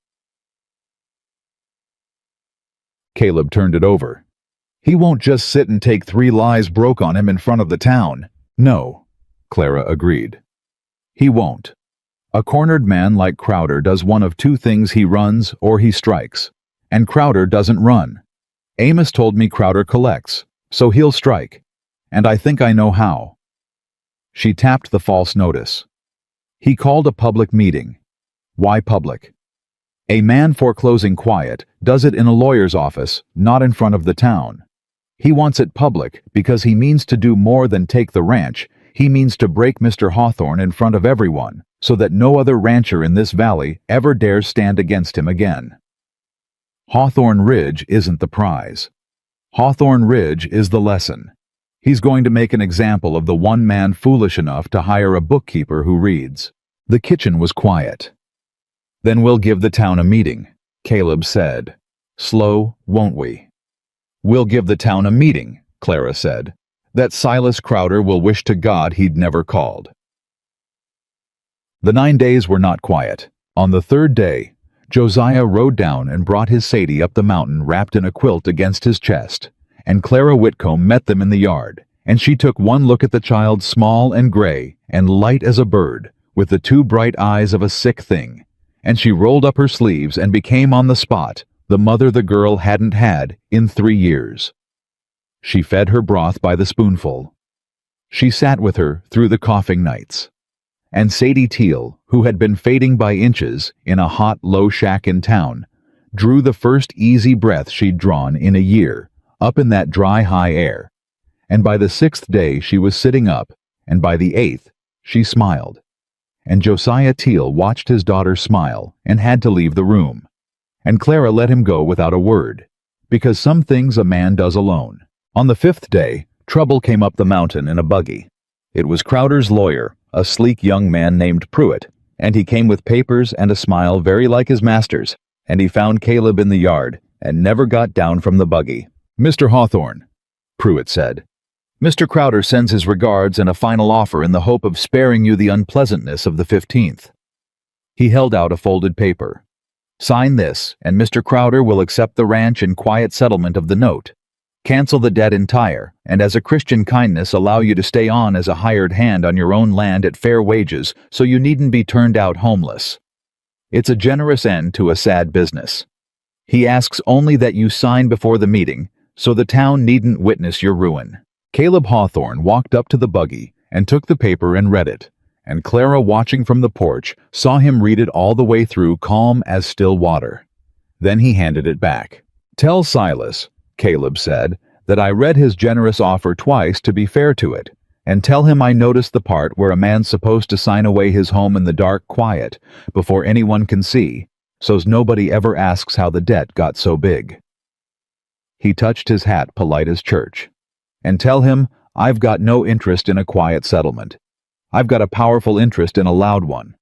Caleb turned it over. He won't just sit and take 3 lies broke on him in front of the town. No, Clara agreed. He won't. A cornered man like Crowder does one of 2 things: he runs or he strikes. And Crowder doesn't run. Amos told me Crowder collects, so he'll strike. And I think I know how. She tapped the false notice. He called a public meeting. Why public? A man foreclosing quiet does it in a lawyer's office, not in front of the town. He wants it public because he means to do more than take the ranch. He means to break Mr. Hawthorne in front of everyone, so that no other rancher in this valley ever dares stand against him again. Hawthorne Ridge isn't the prize. Hawthorne Ridge is the lesson. He's going to make an example of the one man foolish enough to hire a bookkeeper who reads. The kitchen was quiet. Then we'll give the town a meeting, Caleb said. Slow, won't we? We'll give the town a meeting, Clara said, that Silas Crowder will wish to God he'd never called. The 9 days were not quiet. On the 3rd day, Josiah rode down and brought his Sadie up the mountain wrapped in a quilt against his chest, and Clara Whitcomb met them in the yard, and she took one look at the child, small and gray and light as a bird, with the 2 bright eyes of a sick thing, and she rolled up her sleeves and became on the spot the mother the girl hadn't had in 3 years. She fed her broth by the spoonful. She sat with her through the coughing nights. And Sadie Teal, who had been fading by inches in a hot, low shack in town, drew the first easy breath she'd drawn in a year, up in that dry, high air. And by the 6th day she was sitting up, and by the 8th she smiled. And Josiah Teal watched his daughter smile and had to leave the room. And Clara let him go without a word, because some things a man does alone. On the 5th day, trouble came up the mountain in a buggy. It was Crowder's lawyer, a sleek young man named Pruitt, and he came with papers and a smile very like his master's, and he found Caleb in the yard and never got down from the buggy. Mr. Hawthorne, Pruitt said, Mr. Crowder sends his regards and a final offer in the hope of sparing you the unpleasantness of the 15th. He held out a folded paper. Sign this, and Mr. Crowder will accept the ranch in quiet settlement of the note. Cancel the debt entire, and as a Christian kindness allow you to stay on as a hired hand on your own land at fair wages so you needn't be turned out homeless. It's a generous end to a sad business. He asks only that you sign before the meeting, so the town needn't witness your ruin. Caleb Hawthorne walked up to the buggy and took the paper and read it, and Clara, watching from the porch, saw him read it all the way through, calm as still water. Then he handed it back. Tell Silas, Caleb said, that I read his generous offer twice to be fair to it, and tell him I noticed the part where a man's supposed to sign away his home in the dark quiet before anyone can see, so's nobody ever asks how the debt got so big. He touched his hat polite as church. And tell him I've got no interest in a quiet settlement. I've got a powerful interest in a loud one.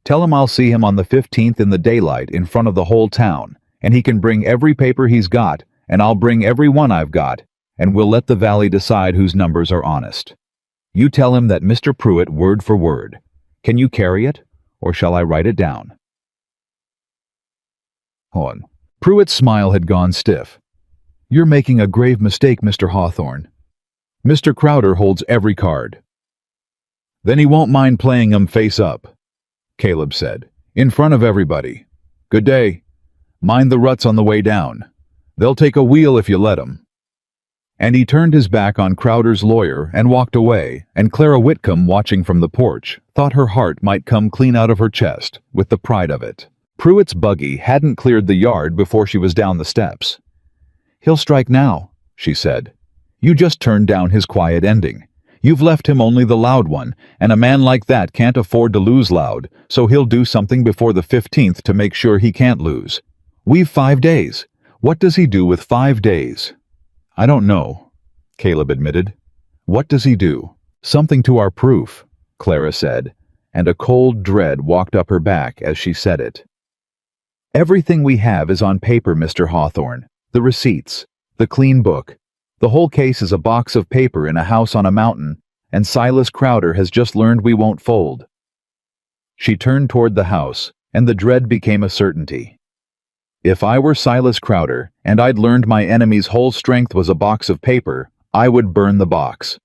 Tell him I'll see him on the 15th in the daylight in front of the whole town, and he can bring every paper he's got, and I'll bring every one I've got, and we'll let the valley decide whose numbers are honest. You tell him that Mr. Pruitt word for word. Can you carry it, or shall I write it down? On. Pruitt's smile had gone stiff. You're making a grave mistake, Mr. Hawthorne. Mr. Crowder holds every card. Then he won't mind playing 'em face up, Caleb said, in front of everybody. Good day. Mind the ruts on the way down. They'll take a wheel if you let 'em. And he turned his back on Crowder's lawyer and walked away, and Clara Whitcomb, watching from the porch, thought her heart might come clean out of her chest with the pride of it. Pruitt's buggy hadn't cleared the yard before she was down the steps. He'll strike now, she said. You just turned down his quiet ending. You've left him only the loud one, and a man like that can't afford to lose loud, so he'll do something before the 15th to make sure he can't lose. We've 5 days. What does he do with 5 days? I don't know, Caleb admitted. What does he do? Something to our proof, Clara said, and a cold dread walked up her back as she said it. Everything we have is on paper, Mr. Hawthorne. The receipts, the clean book. The whole case is a box of paper in a house on a mountain, and Silas Crowder has just learned we won't fold." She turned toward the house, and the dread became a certainty. If I were Silas Crowder, and I'd learned my enemy's whole strength was a box of paper, I would burn the box.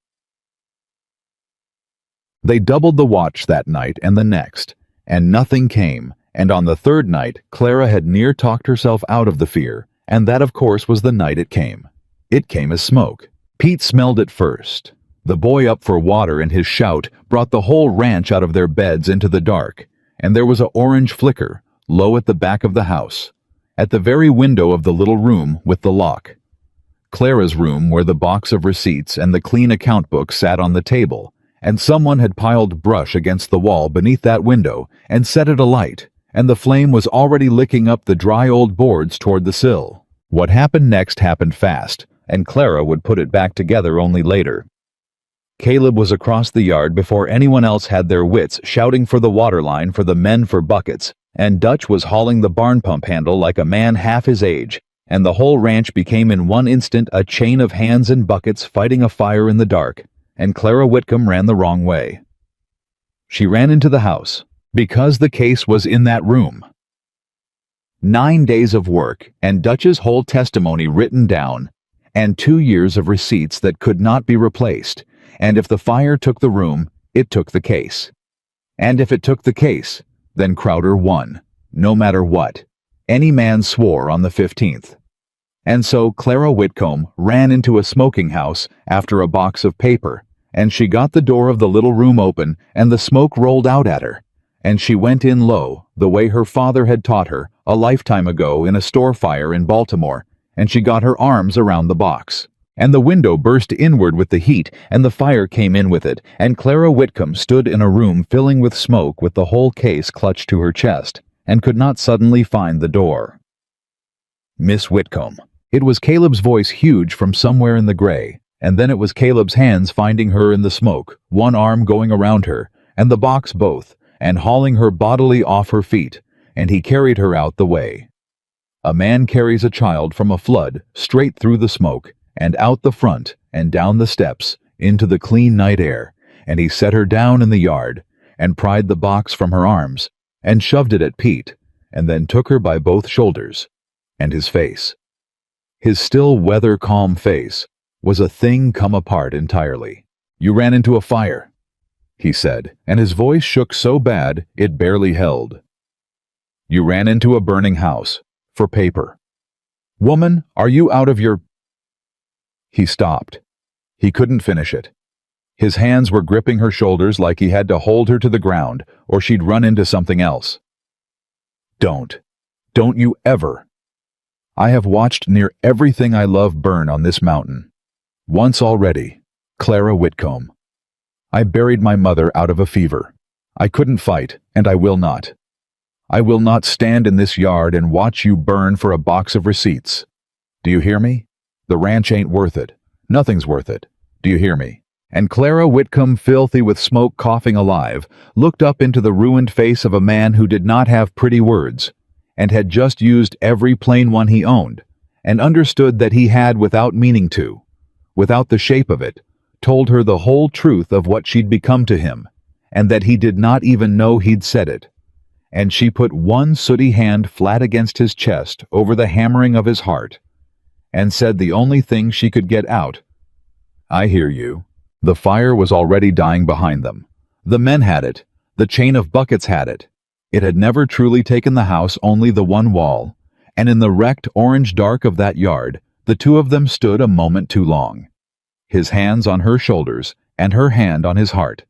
They doubled the watch that night and the next, and nothing came, and on the third night Clara had near talked herself out of the fear, and that of course was the night it came. It came as smoke. Pete smelled it first. The boy up for water and his shout brought the whole ranch out of their beds into the dark, and there was an orange flicker, low at the back of the house, at the very window of the little room with the lock. Clara's room, where the box of receipts and the clean account book sat on the table, and someone had piled brush against the wall beneath that window and set it alight, and the flame was already licking up the dry old boards toward the sill. What happened next happened fast, and Clara would put it back together only later. Caleb was across the yard before anyone else had their wits, shouting for the water line for the men for buckets, and Dutch was hauling the barn pump handle like a man half his age, and the whole ranch became in one instant a chain of hands and buckets fighting a fire in the dark, and Clara Whitcomb ran the wrong way. She ran into the house, because the case was in that room. 9 days of work, and Dutch's whole testimony written down, and 2 years of receipts that could not be replaced, and if the fire took the room, it took the case. And if it took the case, then Crowder won, no matter what. Any man swore on the 15th. And so Clara Whitcomb ran into a smoking house after a box of paper, and she got the door of the little room open, and the smoke rolled out at her, and she went in low, the way her father had taught her a lifetime ago in a store fire in Baltimore, and she got her arms around the box. And the window burst inward with the heat, and the fire came in with it, and Clara Whitcomb stood in a room filling with smoke with the whole case clutched to her chest, and could not suddenly find the door. "Miss Whitcomb." It was Caleb's voice, huge from somewhere in the gray, and then it was Caleb's hands finding her in the smoke, one arm going around her, and the box both, and hauling her bodily off her feet, and he carried her out the way. A man carries a child from a flood straight through the smoke, and out the front, and down the steps, into the clean night air, and he set her down in the yard, and pried the box from her arms, and shoved it at Pete, and then took her by both shoulders, and his face. His still weather-calm face was a thing come apart entirely. "You ran into a fire," he said, and his voice shook so bad it barely held. "You ran into a burning house, for paper. Woman, are you out of your—" He stopped. He couldn't finish it. His hands were gripping her shoulders like he had to hold her to the ground, or she'd run into something else. Don't you ever. I have watched near everything I love burn on this mountain. Once already, Clara Whitcomb. I buried my mother out of a fever. I couldn't fight, and I will not. I will not stand in this yard and watch you burn for a box of receipts. Do you hear me? The ranch ain't worth it. Nothing's worth it. Do you hear me?" And Clara Whitcomb, filthy with smoke, coughing alive, looked up into the ruined face of a man who did not have pretty words, and had just used every plain one he owned, and understood that he had, without meaning to, without the shape of it, told her the whole truth of what she'd become to him, and that he did not even know he'd said it. And she put one sooty hand flat against his chest over the hammering of his heart, and said the only thing she could get out, "I hear you." The fire was already dying behind them. The men had it. The chain of buckets had it. It had never truly taken the house, only the one wall, and in the wrecked orange dark of that yard, the two of them stood a moment too long. His hands on her shoulders, and her hand on his heart,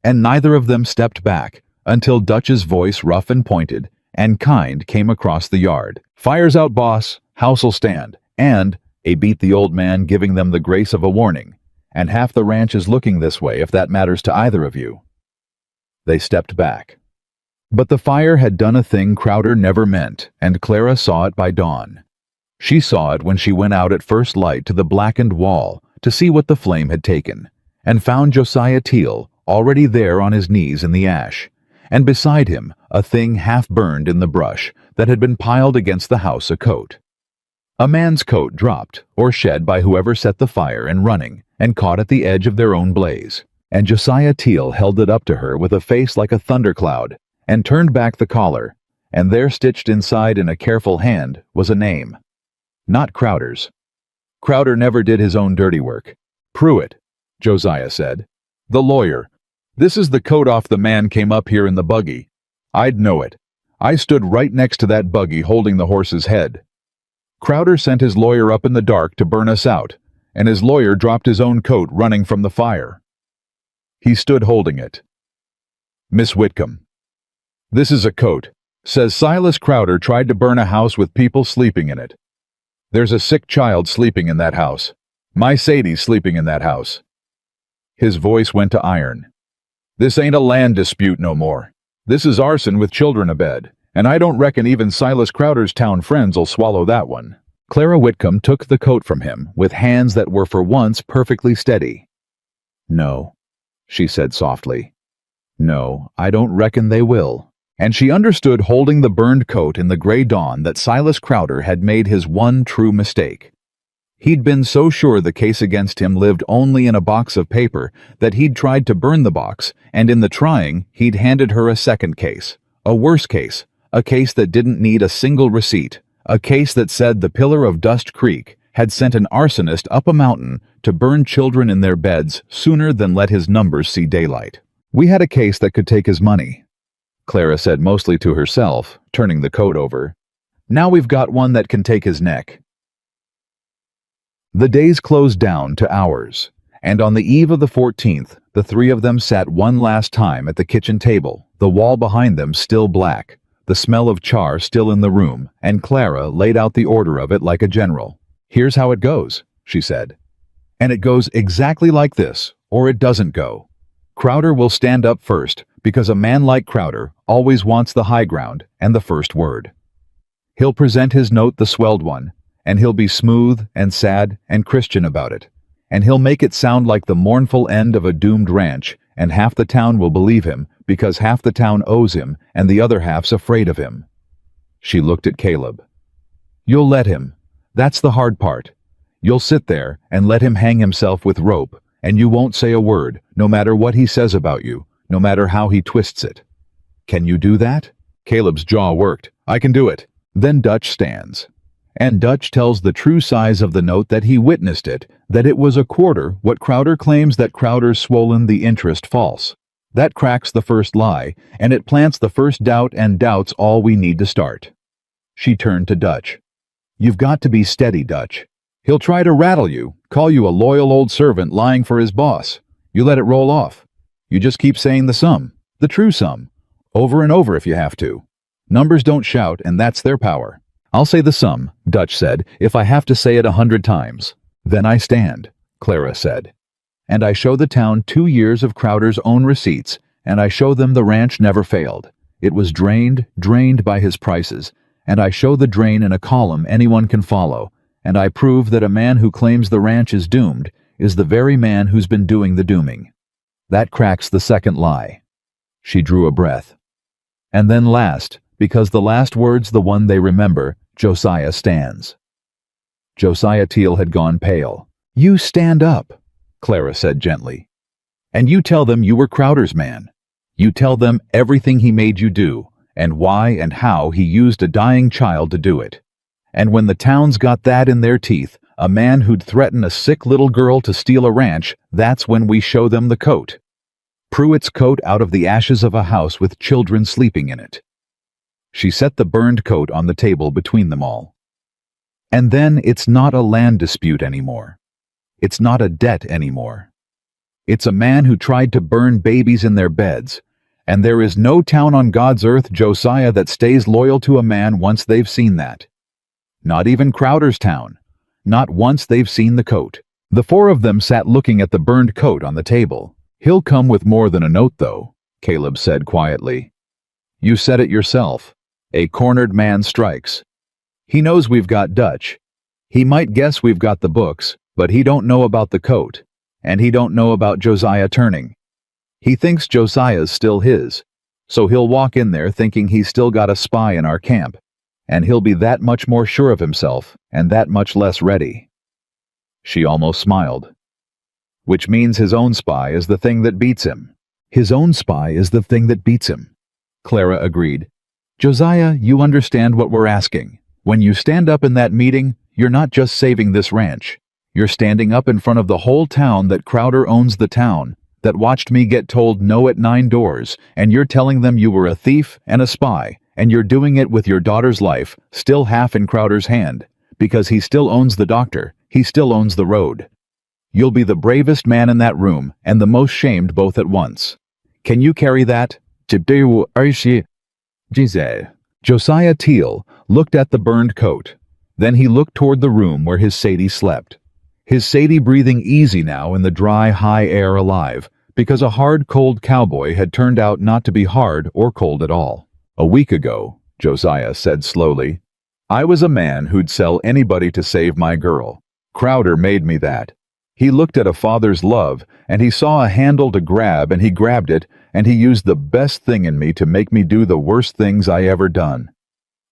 and neither of them stepped back until Dutch's voice, rough and pointed and kind, came across the yard. "Fire's out, boss. House'll stand." And beat the old man, giving them the grace of a warning, "And half the ranch is looking this way, if that matters to either of you." They stepped back. But the fire had done a thing Crowder never meant, and Clara saw it by dawn. She saw it when she went out at first light to the blackened wall to see what the flame had taken, and found Josiah Teal already there on his knees in the ash, and beside him a thing half burned in the brush that had been piled against the house, a coat. A man's coat dropped, or shed by whoever set the fire and running, and caught at the edge of their own blaze. And Josiah Teal held it up to her with a face like a thundercloud, and turned back the collar, and there stitched inside in a careful hand was a name. Not Crowder's. Crowder never did his own dirty work. Pruitt, Josiah said. The lawyer. This is the coat off the man came up here in the buggy. I'd know it. I stood right next to that buggy holding the horse's head. Crowder sent his lawyer up in the dark to burn us out, and his lawyer dropped his own coat running from the fire. He stood holding it. Miss Whitcomb. This is a coat. Says Silas Crowder tried to burn a house with people sleeping in it. There's a sick child sleeping in that house. My Sadie's sleeping in that house. His voice went to iron. This ain't a land dispute no more. This is arson with children abed, and I don't reckon even Silas Crowder's town friends'll swallow that one. Clara Whitcomb took the coat from him with hands that were for once perfectly steady. No, she said softly. No, I don't reckon they will. And she understood holding the burned coat in the gray dawn that Silas Crowder had made his one true mistake. He'd been so sure the case against him lived only in a box of paper that he'd tried to burn the box, and in the trying, he'd handed her a second case, a worse case, a case that didn't need a single receipt, a case that said the Pillar of Dust Creek had sent an arsonist up a mountain to burn children in their beds sooner than let his numbers see daylight. We had a case that could take his money, Clara said mostly to herself, turning the coat over. Now we've got one that can take his neck. The days closed down to hours, and on the eve of the 14th, the three of them sat one last time at the kitchen table, the wall behind them still black, the smell of char still in the room, and Clara laid out the order of it like a general. Here's how it goes, she said. And it goes exactly like this, or it doesn't go. Crowder will stand up first, because a man like Crowder always wants the high ground and the first word. He'll present his note the swelled one, and he'll be smooth and sad and Christian about it, and he'll make it sound like the mournful end of a doomed ranch, and half the town will believe him because half the town owes him and the other half's afraid of him. She looked at Caleb. You'll let him. That's the hard part. You'll sit there and let him hang himself with rope, and you won't say a word, no matter what he says about you, no matter how he twists it. Can you do that? Caleb's jaw worked. I can do it. Then Dutch stands. And Dutch tells the true size of the note that he witnessed it, that it was a quarter what Crowder claims that Crowder's swollen the interest false. That cracks the first lie, and it plants the first doubt, and doubt's all we need to start. She turned to Dutch. You've got to be steady, Dutch. He'll try to rattle you, call you a loyal old servant lying for his boss. You let it roll off. You just keep saying the sum, the true sum, over and over if you have to. Numbers don't shout, and that's their power. I'll say the sum, Dutch said, if I have to say it 100 times. Then I stand, Clara said. And I show the town 2 years of Crowder's own receipts, and I show them the ranch never failed. It was drained by his prices, and I show the drain in a column anyone can follow, and I prove that a man who claims the ranch is doomed is the very man who's been doing the dooming. That cracks the second lie. She drew a breath. And then last, because the last word's the one they remember, Josiah stands. Josiah Teal had gone pale. You stand up, Clara said gently. And you tell them you were Crowder's man. You tell them everything he made you do, and why and how he used a dying child to do it. And when the town's got that in their teeth, a man who'd threaten a sick little girl to steal a ranch, that's when we show them the coat. Pruitt's coat out of the ashes of a house with children sleeping in it. She set the burned coat on the table between them all. And then it's not a land dispute anymore. It's not a debt anymore. It's a man who tried to burn babies in their beds, and there is no town on God's earth, Josiah, that stays loyal to a man once they've seen that. Not even Crowder's town. Not once they've seen the coat. The four of them sat looking at the burned coat on the table. He'll come with more than a note, though, Caleb said quietly. You said it yourself. A cornered man strikes. He knows we've got Dutch. He might guess we've got the books, but he don't know about the coat, and he don't know about Josiah turning. He thinks Josiah's still his, so he'll walk in there thinking he's still got a spy in our camp, and he'll be that much more sure of himself and that much less ready. She almost smiled. which means his own spy is the thing that beats him. His own spy is the thing that beats him. Clara agreed. Josiah, you understand what we're asking. When you stand up in that meeting, you're not just saving this ranch. You're standing up in front of the whole town that Crowder owns the town, that watched me get told no at 9 doors, and you're telling them you were a thief and a spy, and you're doing it with your daughter's life still half in Crowder's hand, because he still owns the doctor, he still owns the road. You'll be the bravest man in that room and the most shamed both at once. Can you carry that? Josiah Teal looked at the burned coat. Then he looked toward the room where his Sadie slept. His Sadie breathing easy now in the dry, high air alive, because a hard, cold cowboy had turned out not to be hard or cold at all. A week ago, Josiah said slowly, I was a man who'd sell anybody to save my girl. Crowder made me that. He looked at a father's love, and he saw a handle to grab, and he grabbed it, and he used the best thing in me to make me do the worst things I ever done.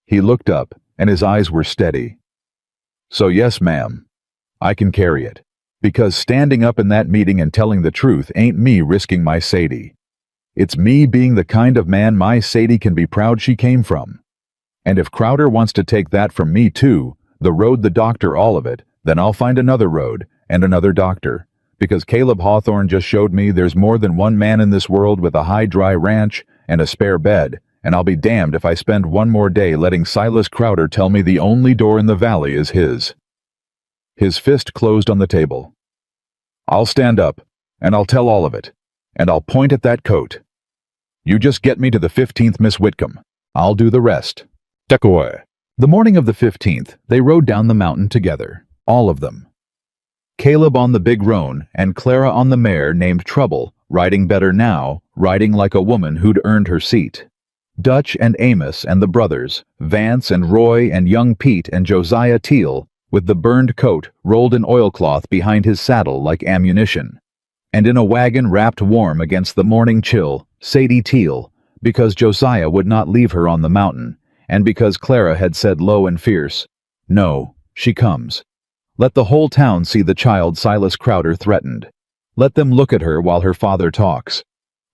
He looked up, and his eyes were steady. So yes, ma'am, I can carry it, because standing up in that meeting and telling the truth ain't me risking my Sadie. It's me being the kind of man my Sadie can be proud she came from. And if Crowder wants to take that from me too, the road, the doctor, all of it, then I'll find another road and another doctor, because Caleb Hawthorne just showed me there's more than one man in this world with a high dry ranch and a spare bed, and I'll be damned if I spend one more day letting Silas Crowder tell me the only door in the valley is his. His fist closed on the table. I'll stand up, and I'll tell all of it, and I'll point at that coat. You just get me to the 15th Miss Whitcomb. I'll do the rest. Cowboy. The morning of the 15th, they rode down the mountain together, all of them. Caleb on the big roan and Clara on the mare named Trouble, riding better now, riding like a woman who'd earned her seat. Dutch and Amos and the brothers, Vance and Roy and young Pete and Josiah Teal, with the burned coat rolled in oilcloth behind his saddle like ammunition. And in a wagon wrapped warm against the morning chill, Sadie Teal, because Josiah would not leave her on the mountain, and because Clara had said low and fierce, No, she comes. Let the whole town see the child Silas Crowder threatened. Let them look at her while her father talks.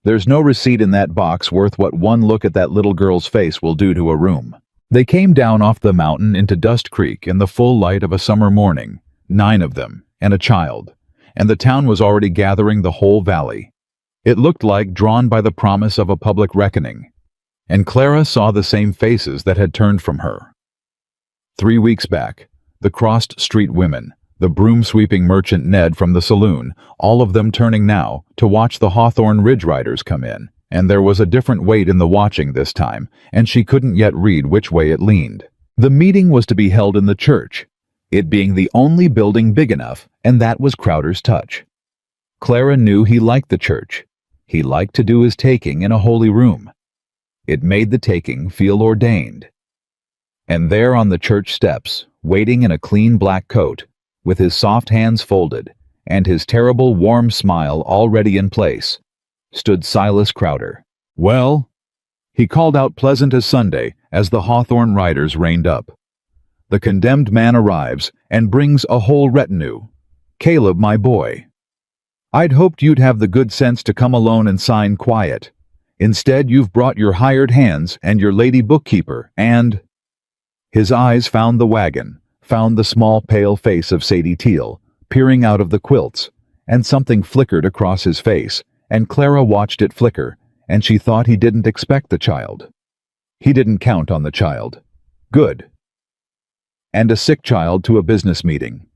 There's no receipt in that box worth what one look at that little girl's face will do to a room. They came down off the mountain into Dust Creek in the full light of a summer morning, 9 of them, and a child, and the town was already gathering the whole valley. It looked like drawn by the promise of a public reckoning, and Clara saw the same faces that had turned from her. 3 weeks back, the crossed street women, the broom-sweeping merchant Ned from the saloon, all of them turning now to watch the Hawthorne Ridge Riders come in, and there was a different weight in the watching this time, and she couldn't yet read which way it leaned. The meeting was to be held in the church, it being the only building big enough, and that was Crowder's touch. Clara knew he liked the church. He liked to do his taking in a holy room. It made the taking feel ordained. And there on the church steps, waiting in a clean black coat, with his soft hands folded, and his terrible warm smile already in place, stood Silas Crowder. Well, he called out pleasant as Sunday as the Hawthorne riders reined up. The condemned man arrives and brings a whole retinue. Caleb, my boy. I'd hoped you'd have the good sense to come alone and sign quiet. Instead, you've brought your hired hands and your lady bookkeeper and... His eyes found the wagon, found the small pale face of Sadie Teal, peering out of the quilts, and something flickered across his face, and Clara watched it flicker, and she thought he didn't expect the child. He didn't count on the child. Good. And a sick child to a business meeting.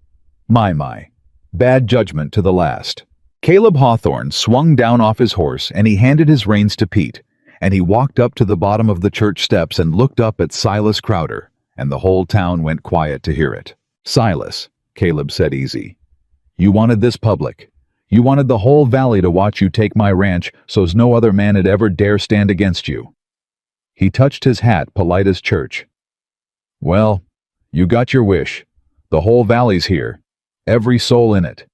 My. Bad judgment to the last. Caleb Hawthorne swung down off his horse, and he handed his reins to Pete, and he walked up to the bottom of the church steps and looked up at Silas Crowder, and the whole town went quiet to hear it. Silas, Caleb said easy. You wanted this public. You wanted the whole valley to watch you take my ranch so's no other man would ever dare stand against you. He touched his hat, polite as church. Well, you got your wish. The whole valley's here. Every soul in it.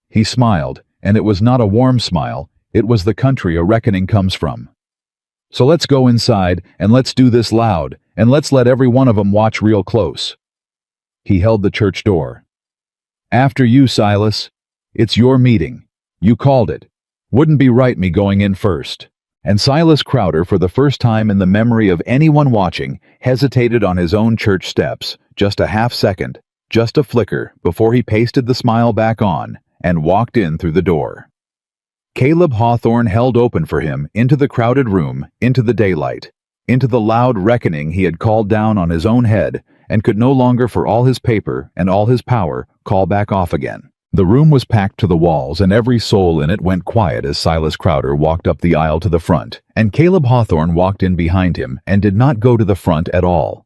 He smiled, and it was not a warm smile, it was the country a reckoning comes from. So let's go inside, and let's do this loud, and let's let every one of 'em watch real close. He held the church door. After you, Silas. It's your meeting. You called it. Wouldn't be right me going in first." And Silas Crowder, for the first time in the memory of anyone watching, hesitated on his own church steps, just a half second, just a flicker, before he pasted the smile back on and walked in through the door. Caleb Hawthorne held open for him into the crowded room, into the daylight, into the loud reckoning he had called down on his own head and could no longer, for all his paper and all his power, call back off again. The room was packed to the walls, and every soul in it went quiet as Silas Crowder walked up the aisle to the front, and Caleb Hawthorne walked in behind him and did not go to the front at all.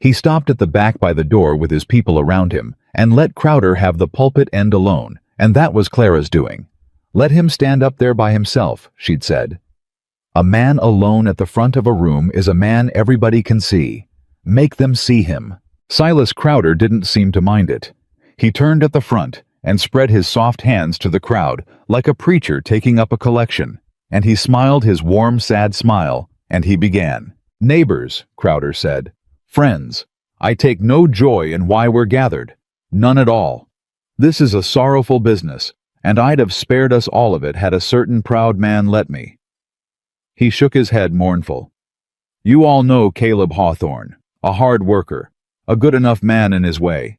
He stopped at the back by the door with his people around him and let Crowder have the pulpit end alone, and that was Clara's doing. "Let him stand up there by himself," she'd said. "A man alone at the front of a room is a man everybody can see. Make them see him." Silas Crowder didn't seem to mind it. He turned at the front and spread his soft hands to the crowd like a preacher taking up a collection, and he smiled his warm, sad smile, and he began. "Neighbors," Crowder said, "friends, I take no joy in why we're gathered. None at all. This is a sorrowful business, and I'd have spared us all of it had a certain proud man let me." He shook his head mournful. "You all know Caleb Hawthorne, a hard worker, a good enough man in his way,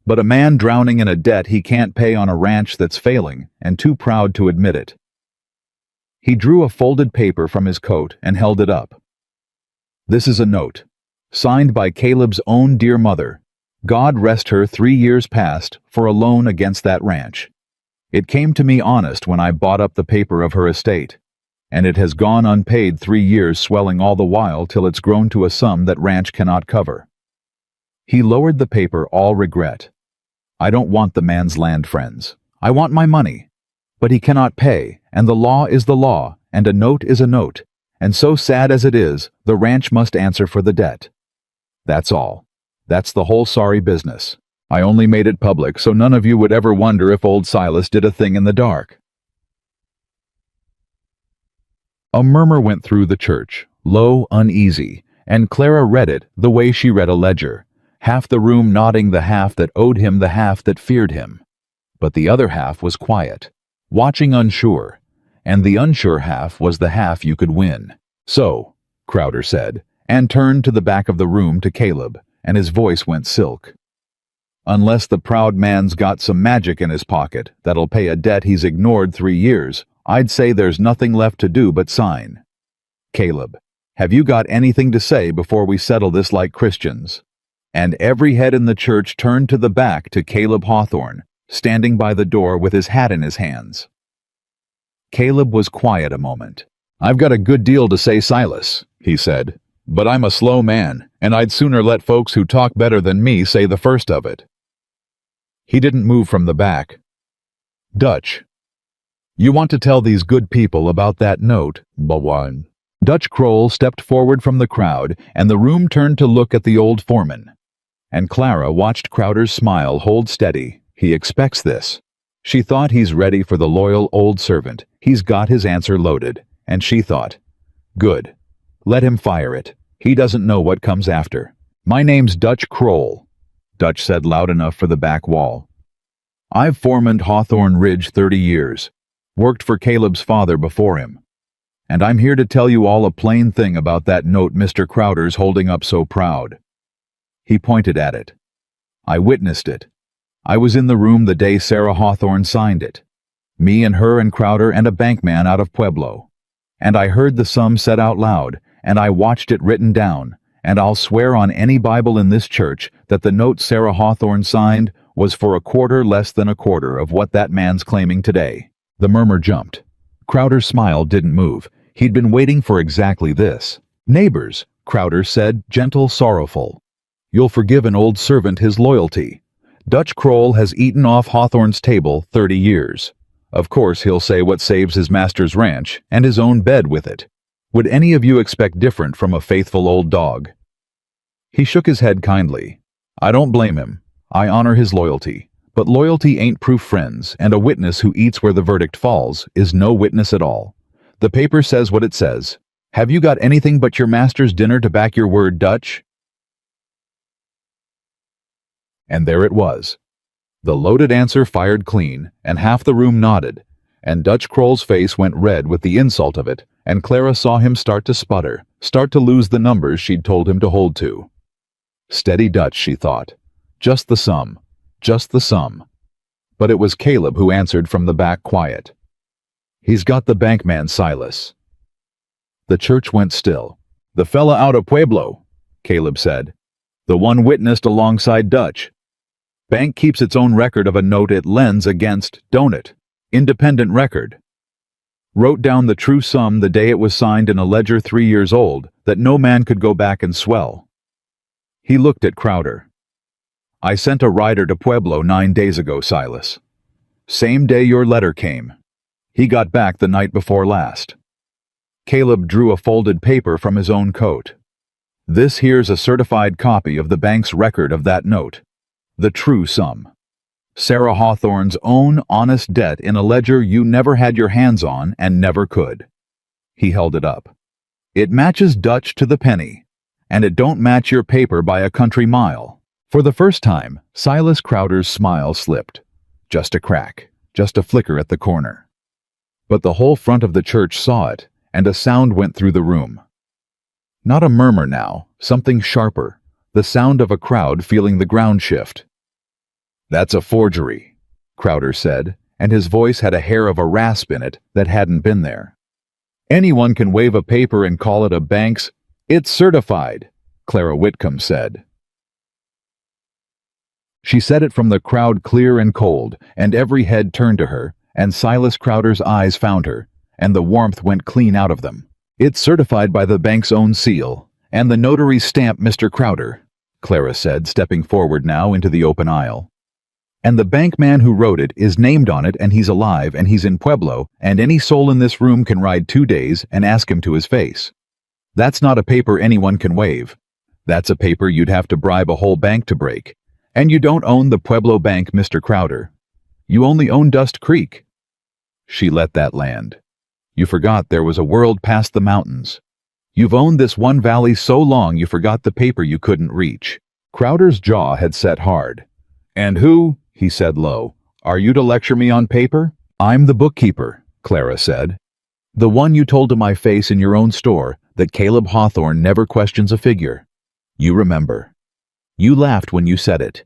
but a man drowning in a debt he can't pay on a ranch that's failing and too proud to admit it." He drew a folded paper from his coat and held it up. "This is a note, signed by Caleb's own dear mother. God rest her 3 years past, for a loan against that ranch. It came to me honest when I bought up the paper of her estate, and it has gone unpaid 3 years, swelling all the while till it's grown to a sum that ranch cannot cover." He lowered the paper, all regret. "I don't want the man's land, friends. I want my money. But he cannot pay, and the law is the law, and a note is a note, and so sad as it is, the ranch must answer for the debt. That's all. That's the whole sorry business. I only made it public so none of you would ever wonder if old Silas did a thing in the dark." A murmur went through the church, low, uneasy, and Clara read it the way she read a ledger, half the room nodding the half that owed him, the half that feared him. But the other half was quiet, watching unsure, and the unsure half was the half you could win. "So," Crowder said, and turned to the back of the room to Caleb, and his voice went silk. "Unless the proud man's got some magic in his pocket that'll pay a debt he's ignored 3 years, I'd say there's nothing left to do but sign. Caleb, have you got anything to say before we settle this like Christians?" And every head in the church turned to the back to Caleb Hawthorne, standing by the door with his hat in his hands. Caleb was quiet a moment. "I've got a good deal to say, Silas," he said, "but I'm a slow man, and I'd sooner let folks who talk better than me say the first of it." He didn't move from the back. "Dutch, you want to tell these good people about that note, Bawan?" Dutch Kroll stepped forward from the crowd, and the room turned to look at the old foreman. And Clara watched Crowder's smile hold steady. He expects this. She thought he's ready for the loyal old servant. He's got his answer loaded. And she thought, good. Let him fire it. He doesn't know what comes after. "My name's Dutch Kroll," Dutch said loud enough for the back wall. "I've foremaned Hawthorne Ridge 30 years. Worked for Caleb's father before him. And I'm here to tell you all a plain thing about that note Mr. Crowder's holding up so proud." He pointed at it. "I witnessed it. I was in the room the day Sarah Hawthorne signed it. Me and her and Crowder and a bankman out of Pueblo. And I heard the sum said out loud, and I watched it written down, and I'll swear on any Bible in this church that the note Sarah Hawthorne signed was for a quarter less than a quarter of what that man's claiming today." The murmur jumped. Crowder's smile didn't move. He'd been waiting for exactly this. "Neighbors," Crowder said, gentle, sorrowful. "You'll forgive an old servant his loyalty. Dutch Kroll has eaten off Hawthorne's table 30 years. Of course he'll say what saves his master's ranch, and his own bed with it. Would any of you expect different from a faithful old dog?" He shook his head kindly. "I don't blame him. I honor his loyalty. But loyalty ain't proof, friends, and a witness who eats where the verdict falls is no witness at all. The paper says what it says. Have you got anything but your master's dinner to back your word, Dutch?" And there it was. The loaded answer fired clean, and half the room nodded, and Dutch Kroll's face went red with the insult of it, and Clara saw him start to sputter, start to lose the numbers she'd told him to hold to. Steady Dutch, she thought. Just the sum. Just the sum. But it was Caleb who answered from the back quiet. He's got the bankman, Silas. The church went still. The fella out of Pueblo, Caleb said. The one witnessed alongside Dutch. Bank keeps its own record of a note it lends against, don't it? Independent record. Wrote down the true sum the day it was signed in a ledger 3 years old that no man could go back and swell. He looked at Crowder. I sent a rider to Pueblo 9 days ago, Silas. Same day your letter came. He got back the night before last. Caleb drew a folded paper from his own coat. This here's a certified copy of the bank's record of that note. The true sum. Sarah Hawthorne's own honest debt in a ledger you never had your hands on and never could. He held it up. It matches Dutch to the penny, and it don't match your paper by a country mile. For the first time, Silas Crowder's smile slipped. Just a crack, just a flicker at the corner. But the whole front of the church saw it, and a sound went through the room. Not a murmur now, something sharper, the sound of a crowd feeling the ground shift. That's a forgery, Crowder said, and his voice had a hair of a rasp in it that hadn't been there. Anyone can wave a paper and call it a bank's. It's certified, Clara Whitcomb said. She said it from the crowd clear and cold, and every head turned to her, and Silas Crowder's eyes found her, and the warmth went clean out of them. It's certified by the bank's own seal, and the notary's stamp, Mr. Crowder, Clara said, stepping forward now into the open aisle. And the bank man who wrote it is named on it, and he's alive, and he's in Pueblo, and any soul in this room can ride 2 days and ask him to his face. That's not a paper anyone can wave. That's a paper you'd have to bribe a whole bank to break. And you don't own the Pueblo Bank, Mr. Crowder. You only own Dust Creek. She let that land. You forgot there was a world past the mountains. You've owned this one valley so long you forgot the paper you couldn't reach. Crowder's jaw had set hard. And who, he said low, are you to lecture me on paper? I'm the bookkeeper, Clara said. The one you told to my face in your own store that Caleb Hawthorne never questions a figure. You remember. You laughed when you said it.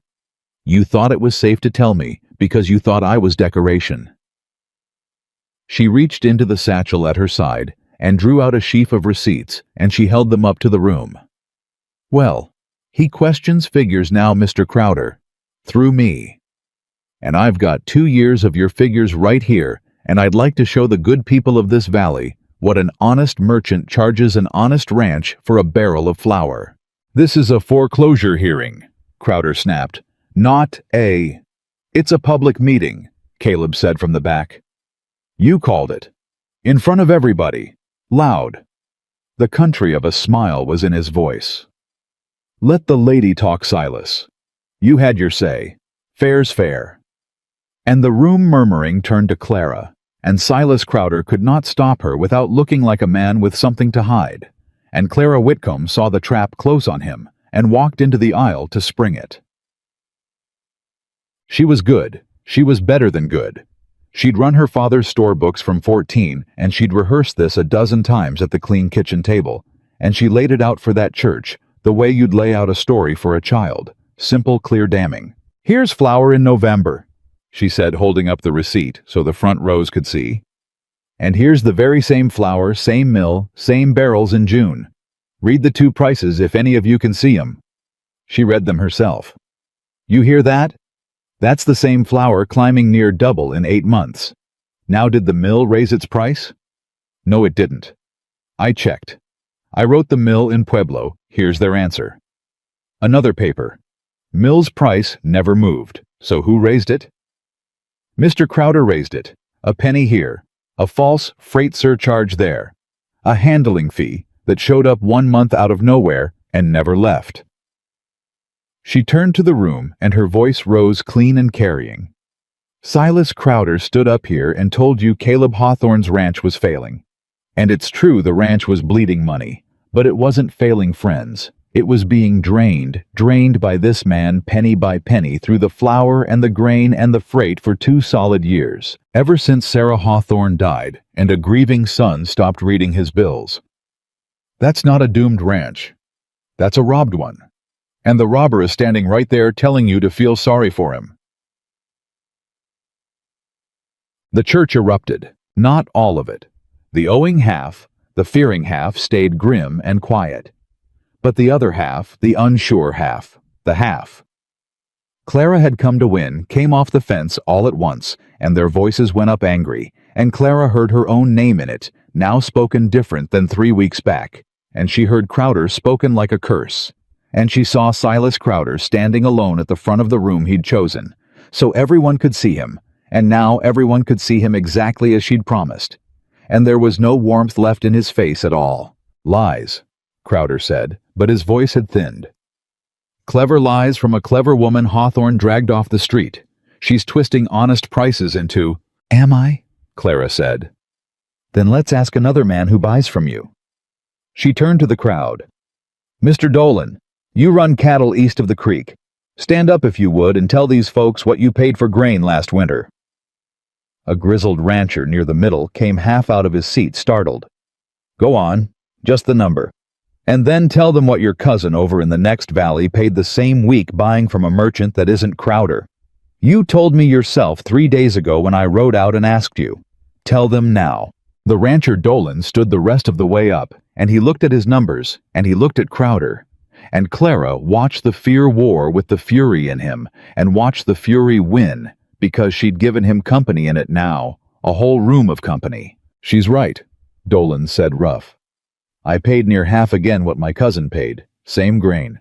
You thought it was safe to tell me because you thought I was decoration. She reached into the satchel at her side and drew out a sheaf of receipts, and she held them up to the room. Well, he questions figures now, Mr. Crowder, through me. And I've got 2 years of your figures right here, and I'd like to show the good people of this valley what an honest merchant charges an honest ranch for a barrel of flour. This is a foreclosure hearing, Crowder snapped. Not a... It's a public meeting, Caleb said from the back. You called it. In front of everybody. Loud. The country of a smile was in his voice. Let the lady talk, Silas. You had your say. Fair's fair. And the room murmuring turned to Clara, and Silas Crowder could not stop her without looking like a man with something to hide, and Clara Whitcomb saw the trap close on him and walked into the aisle to spring it. She was good. She was better than good. She'd run her father's store books from 14, and she'd rehearsed this a dozen times at the clean kitchen table, and she laid it out for that church, the way you'd lay out a story for a child. Simple, clear damning. Here's flour in November, she said, holding up the receipt so the front rows could see. And here's the very same flour, same mill, same barrels in June. Read the 2 prices if any of you can see 'em. She read them herself. You hear that? That's the same flour climbing near double in 8 months. Now did the mill raise its price? No, it didn't. I checked. I wrote the mill in Pueblo. Here's their answer. Another paper. Mill's price never moved. So who raised it? Mr. Crowder raised it. A penny here. A false freight surcharge there. A handling fee that showed up 1 month out of nowhere and never left. She turned to the room, and her voice rose clean and carrying. Silas Crowder stood up here and told you Caleb Hawthorne's ranch was failing. And it's true the ranch was bleeding money, but it wasn't failing friends. It was being drained by this man penny by penny through the flour and the grain and the freight for 2 solid years, ever since Sarah Hawthorne died and a grieving son stopped reading his bills. That's not a doomed ranch. That's a robbed one. And the robber is standing right there telling you to feel sorry for him. The church erupted. Not all of it. The owing half, the fearing half, stayed grim and quiet. But the other half, the unsure half, the half. Clara had come to win, came off the fence all at once, and their voices went up angry, and Clara heard her own name in it, now spoken different than 3 weeks back, and she heard Crowder spoken like a curse, and she saw Silas Crowder standing alone at the front of the room he'd chosen, so everyone could see him, and now everyone could see him exactly as she'd promised, and there was no warmth left in his face at all. Lies, Crowder said, but his voice had thinned. Clever lies from a clever woman Hawthorne dragged off the street. She's twisting honest prices into— Am I? Clara said. Then let's ask another man who buys from you. She turned to the crowd. Mr. Dolan, you run cattle east of the creek. Stand up if you would and tell these folks what you paid for grain last winter. A grizzled rancher near the middle came half out of his seat, startled. Go on, just the number. And then tell them what your cousin over in the next valley paid the same week buying from a merchant that isn't Crowder. You told me yourself 3 days ago when I rode out and asked you. Tell them now. The rancher Dolan stood the rest of the way up, and he looked at his numbers, and he looked at Crowder. And Clara watched the fear war with the fury in him, and watched the fury win, because she'd given him company in it now, a whole room of company. She's right, Dolan said rough. I paid near half again what my cousin paid, same grain.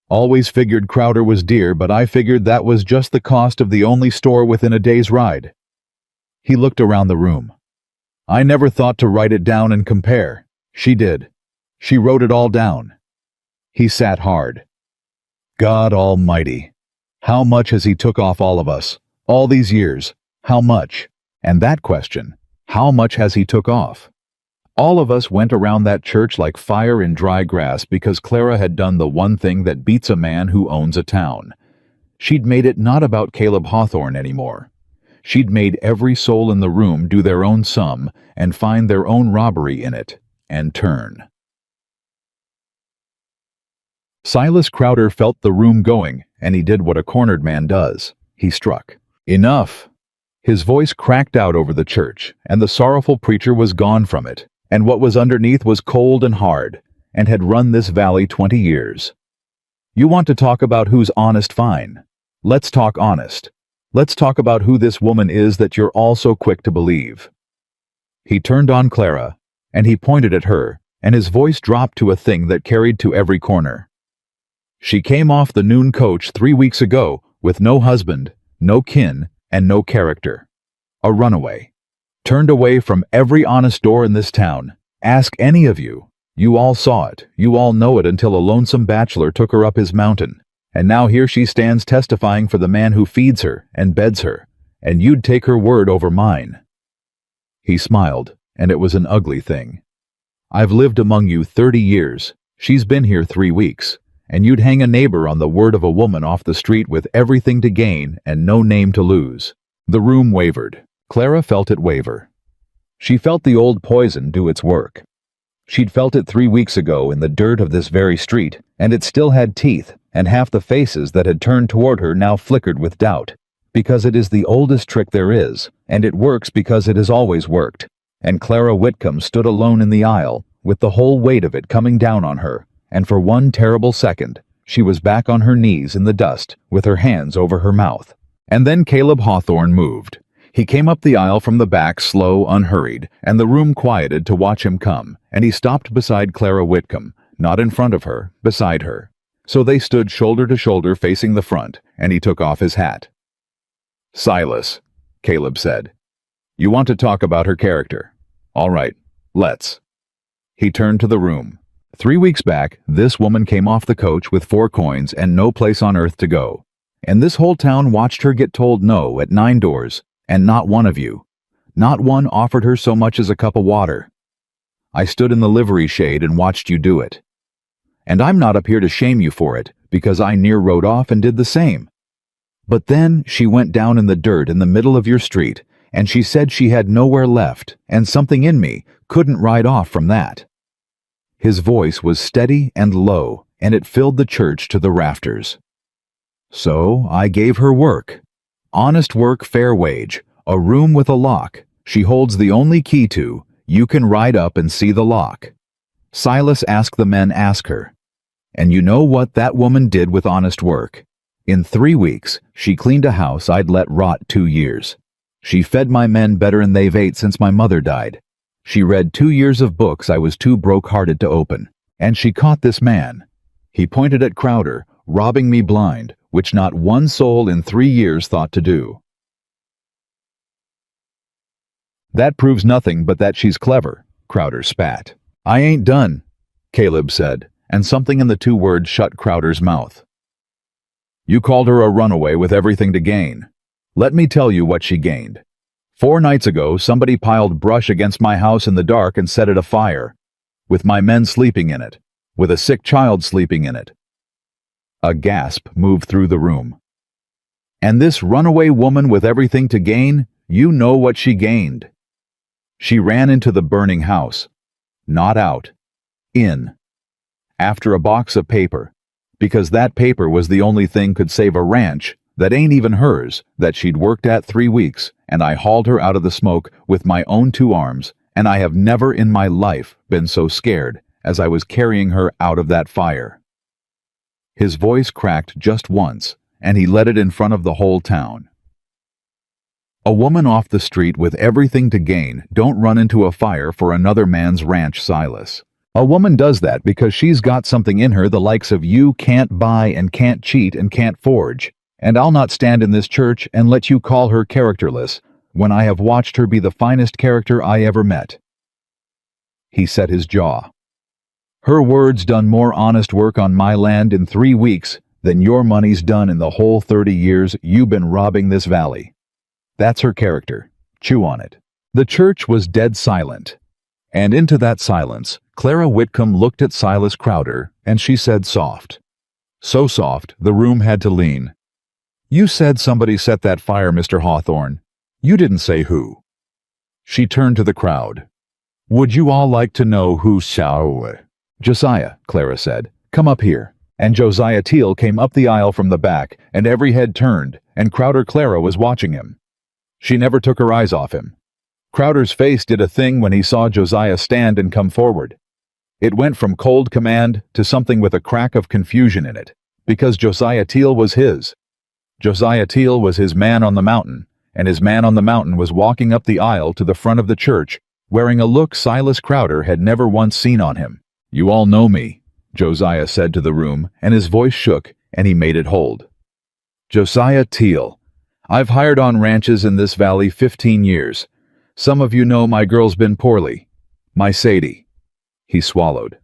Always figured Crowder was dear, but I figured that was just the cost of the only store within a day's ride. He looked around the room. I never thought to write it down and compare. She did. She wrote it all down. He sat hard. God Almighty. How much has he took off all of us? All these years. How much? And that question, how much has he took off? All of us went around that church like fire in dry grass because Clara had done the one thing that beats a man who owns a town. She'd made it not about Caleb Hawthorne anymore. She'd made every soul in the room do their own sum and find their own robbery in it, and turn. Silas Crowder felt the room going, and he did what a cornered man does. He struck. Enough! His voice cracked out over the church, and the sorrowful preacher was gone from it, and what was underneath was cold and hard, and had run this valley 20 years. You want to talk about who's honest, fine. Let's talk honest. Let's talk about who this woman is that you're all so quick to believe. He turned on Clara, and he pointed at her, and his voice dropped to a thing that carried to every corner. She came off the noon coach 3 weeks ago with no husband, no kin, and no character. A runaway. Turned away from every honest door in this town. Ask any of you. You all saw it. You all know it until a lonesome bachelor took her up his mountain. And now here she stands testifying for the man who feeds her and beds her. And you'd take her word over mine. He smiled, and it was an ugly thing. I've lived among you 30 years. She's been here 3 weeks. And you'd hang a neighbor on the word of a woman off the street with everything to gain and no name to lose. The room wavered. Clara felt it waver. She felt the old poison do its work. She'd felt it 3 weeks ago in the dirt of this very street, and it still had teeth, and half the faces that had turned toward her now flickered with doubt, because it is the oldest trick there is, and it works because it has always worked. And Clara Whitcomb stood alone in the aisle, with the whole weight of it coming down on her, and for one terrible second, she was back on her knees in the dust, with her hands over her mouth. And then Caleb Hawthorne moved. He came up the aisle from the back, slow, unhurried, and the room quieted to watch him come, and he stopped beside Clara Whitcomb, not in front of her, beside her. So they stood shoulder to shoulder facing the front, and he took off his hat. Silas, Caleb said, you want to talk about her character? All right, let's. He turned to the room. 3 weeks back, this woman came off the coach with 4 coins and no place on earth to go. And this whole town watched her get told no at 9 doors, and not one of you, not one offered her so much as a cup of water. I stood in the livery shade and watched you do it. And I'm not up here to shame you for it, because I near rode off and did the same. But then she went down in the dirt in the middle of your street, and she said she had nowhere left, and something in me couldn't ride off from that." His voice was steady and low, and it filled the church to the rafters. "So I gave her work. Honest work, fair wage, a room with a lock. She holds the only key to, you can ride up and see the lock." Silas asked the men ask her. And you know what that woman did with honest work? In 3 weeks, she cleaned a house I'd let rot 2 years. She fed my men better'n they've ate since my mother died. She read 2 years of books I was too broke-hearted to open. And she caught this man. He pointed at Crowder, robbing me blind, which not one soul in 3 years thought to do. "That proves nothing but that she's clever," Crowder spat. "I ain't done," Caleb said, and something in the 2 words shut Crowder's mouth. "You called her a runaway with everything to gain. Let me tell you what she gained. 4 nights ago, somebody piled brush against my house in the dark and set it afire, with my men sleeping in it, with a sick child sleeping in it." A gasp moved through the room. "And this runaway woman with everything to gain, you know what she gained. She ran into the burning house. Not out. In. After a box of paper, because that paper was the only thing could save a ranch that ain't even hers, that she'd worked at 3 weeks, and I hauled her out of the smoke with my own 2 arms, and I have never in my life been so scared as I was carrying her out of that fire." His voice cracked just once, and he let it in front of the whole town. A woman off the street with everything to gain don't run into a fire for another man's ranch, Silas. A woman does that because she's got something in her the likes of you can't buy and can't cheat and can't forge. And I'll not stand in this church and let you call her characterless when I have watched her be the finest character I ever met. He set his jaw. "Her words done more honest work on my land in 3 weeks than your money's done in the whole 30 years you've been robbing this valley. That's her character. Chew on it." The church was dead silent. And into that silence, Clara Whitcomb looked at Silas Crowder, and she said soft. So soft, the room had to lean. "You said somebody set that fire, Mr. Hawthorne. You didn't say who." She turned to the crowd. "Would you all like to know who shall?" "Josiah," Clara said. "Come up here." And Josiah Teal came up the aisle from the back, and every head turned, and Crowder Clara was watching him. She never took her eyes off him. Crowder's face did a thing when he saw Josiah stand and come forward. It went from cold command to something with a crack of confusion in it, because Josiah Teal was his. Josiah Teal was his man on the mountain, and his man on the mountain was walking up the aisle to the front of the church, wearing a look Silas Crowder had never once seen on him. "You all know me," Josiah said to the room, and his voice shook, and he made it hold. "Josiah Teal. I've hired on ranches in this valley 15 years. Some of you know my girl's been poorly. My Sadie." He swallowed.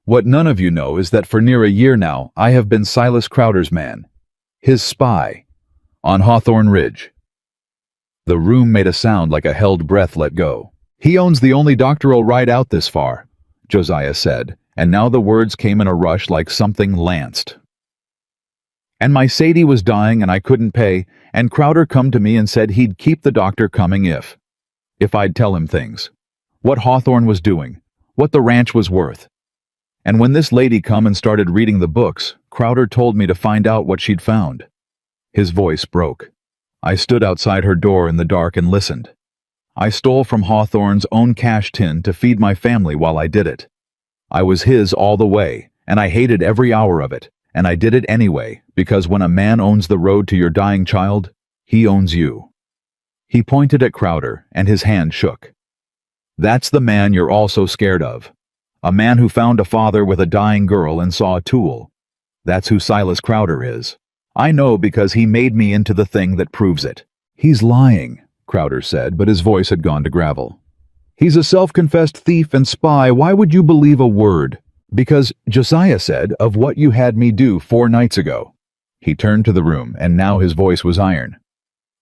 "What none of you know is that for near a year now I have been Silas Crowder's man. His spy. On Hawthorne Ridge." The room made a sound like a held breath let go. "He owns the only doctoral ride out this far," Josiah said, and now the words came in a rush like something lanced. "And my Sadie was dying and I couldn't pay, and Crowder come to me and said he'd keep the doctor coming if I'd tell him things. What Hawthorne was doing, what the ranch was worth. And when this lady come and started reading the books, Crowder told me to find out what she'd found." His voice broke. "I stood outside her door in the dark and listened. I stole from Hawthorne's own cash tin to feed my family while I did it. I was his all the way, and I hated every hour of it, and I did it anyway, because when a man owns the road to your dying child, he owns you." He pointed at Crowder, and his hand shook. "That's the man you're all so scared of. A man who found a father with a dying girl and saw a tool. That's who Silas Crowder is. I know because he made me into the thing that proves it." "He's lying," Crowder said, but his voice had gone to gravel. "He's a self-confessed thief and spy. Why would you believe a word?" "Because Josiah said of what you had me do 4 nights ago." He turned to the room, and now his voice was iron.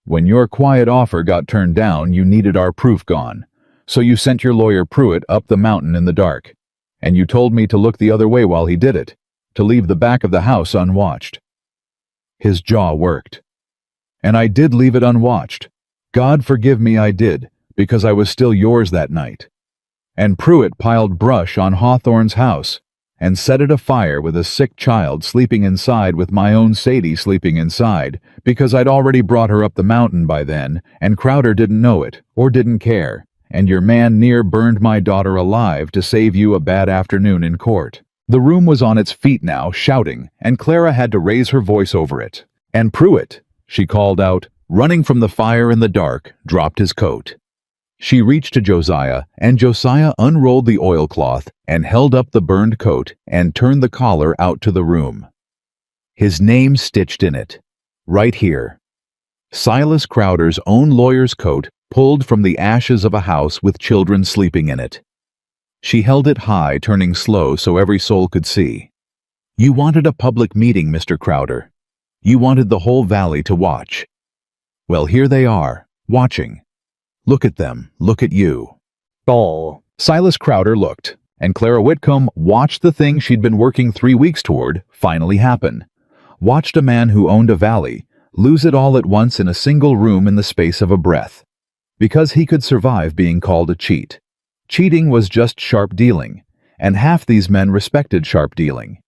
"When your quiet offer got turned down, you needed our proof gone. So you sent your lawyer Pruitt up the mountain in the dark. And you told me to look the other way while he did it, to leave the back of the house unwatched." His jaw worked. "And I did leave it unwatched. God forgive me, I did, because I was still yours that night. And Pruitt piled brush on Hawthorne's house and set it afire with a sick child sleeping inside with my own Sadie sleeping inside, because I'd already brought her up the mountain by then, and Crowder didn't know it, or didn't care, and your man near burned my daughter alive to save you a bad afternoon in court." The room was on its feet now, shouting, and Clara had to raise her voice over it. "And Pruitt," she called out, running from the fire in the dark, dropped his coat. She reached to Josiah, and Josiah unrolled the oilcloth and held up the burned coat and turned the collar out to the room. His name stitched in it, right here. Silas Crowder's own lawyer's coat, pulled from the ashes of a house with children sleeping in it. She held it high, turning slow so every soul could see. "You wanted a public meeting, Mr. Crowder. You wanted the whole valley to watch. Well, here they are, watching. Look at them, look at you." Oh. Silas Crowder looked, and Clara Whitcomb watched the thing she'd been working 3 weeks toward finally happen. Watched a man who owned a valley lose it all at once in a single room in the space of a breath. Because he could survive being called a cheat. Cheating was just sharp dealing, and half these men respected sharp dealing.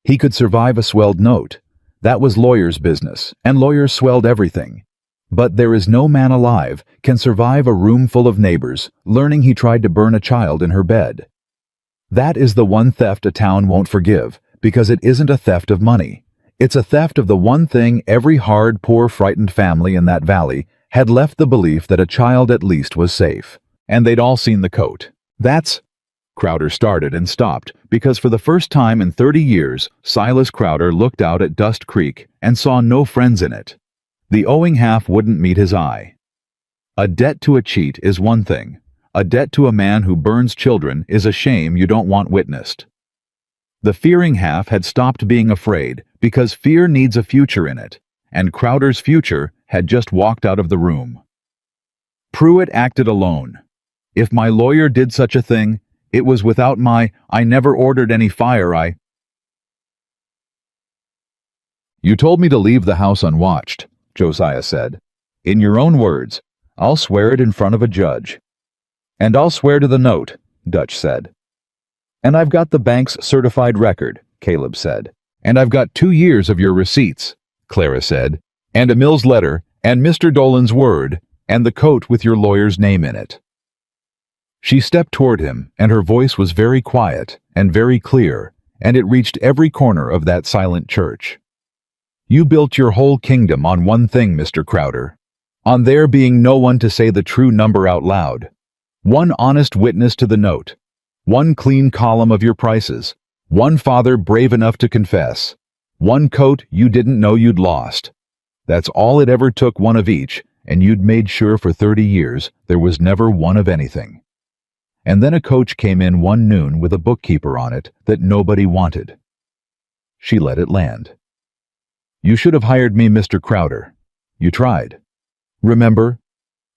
He could survive a swelled note. That was lawyers' business, and lawyers swelled everything. But there is no man alive can survive a room full of neighbors learning he tried to burn a child in her bed. That is the one theft a town won't forgive, because it isn't a theft of money. It's a theft of the one thing every hard, poor, frightened family in that valley had left, the belief that a child at least was safe. And they'd all seen the coat. That's... Crowder started and stopped, because for the first time in 30 years, Silas Crowder looked out at Dust Creek and saw no friends in it. The owing half wouldn't meet his eye. A debt to a cheat is one thing. A debt to a man who burns children is a shame you don't want witnessed. The fearing half had stopped being afraid because fear needs a future in it, and Crowder's future had just walked out of the room. Pruitt acted alone. If my lawyer did such a thing, it was without I never ordered any fire, "You told me to leave the house unwatched," Josiah said. "In your own words, I'll swear it in front of a judge." "And I'll swear to the note," Dutch said. "And I've got the bank's certified record," Caleb said. "And I've got 2 years of your receipts," Clara said. "And a Mills letter, and Mr. Dolan's word, and the coat with your lawyer's name in it." She stepped toward him, and her voice was very quiet and very clear, and it reached every corner of that silent church. "You built your whole kingdom on one thing, Mr. Crowder. On there being no one to say the true number out loud. One honest witness to the note. One clean column of your prices. One father brave enough to confess. One coat you didn't know you'd lost. That's all it ever took, one of each, and you'd made sure for 30 years there was never one of anything. And then a coach came in one noon with a bookkeeper on it that nobody wanted." She let it land. "You should have hired me, Mr. Crowder. You tried. Remember?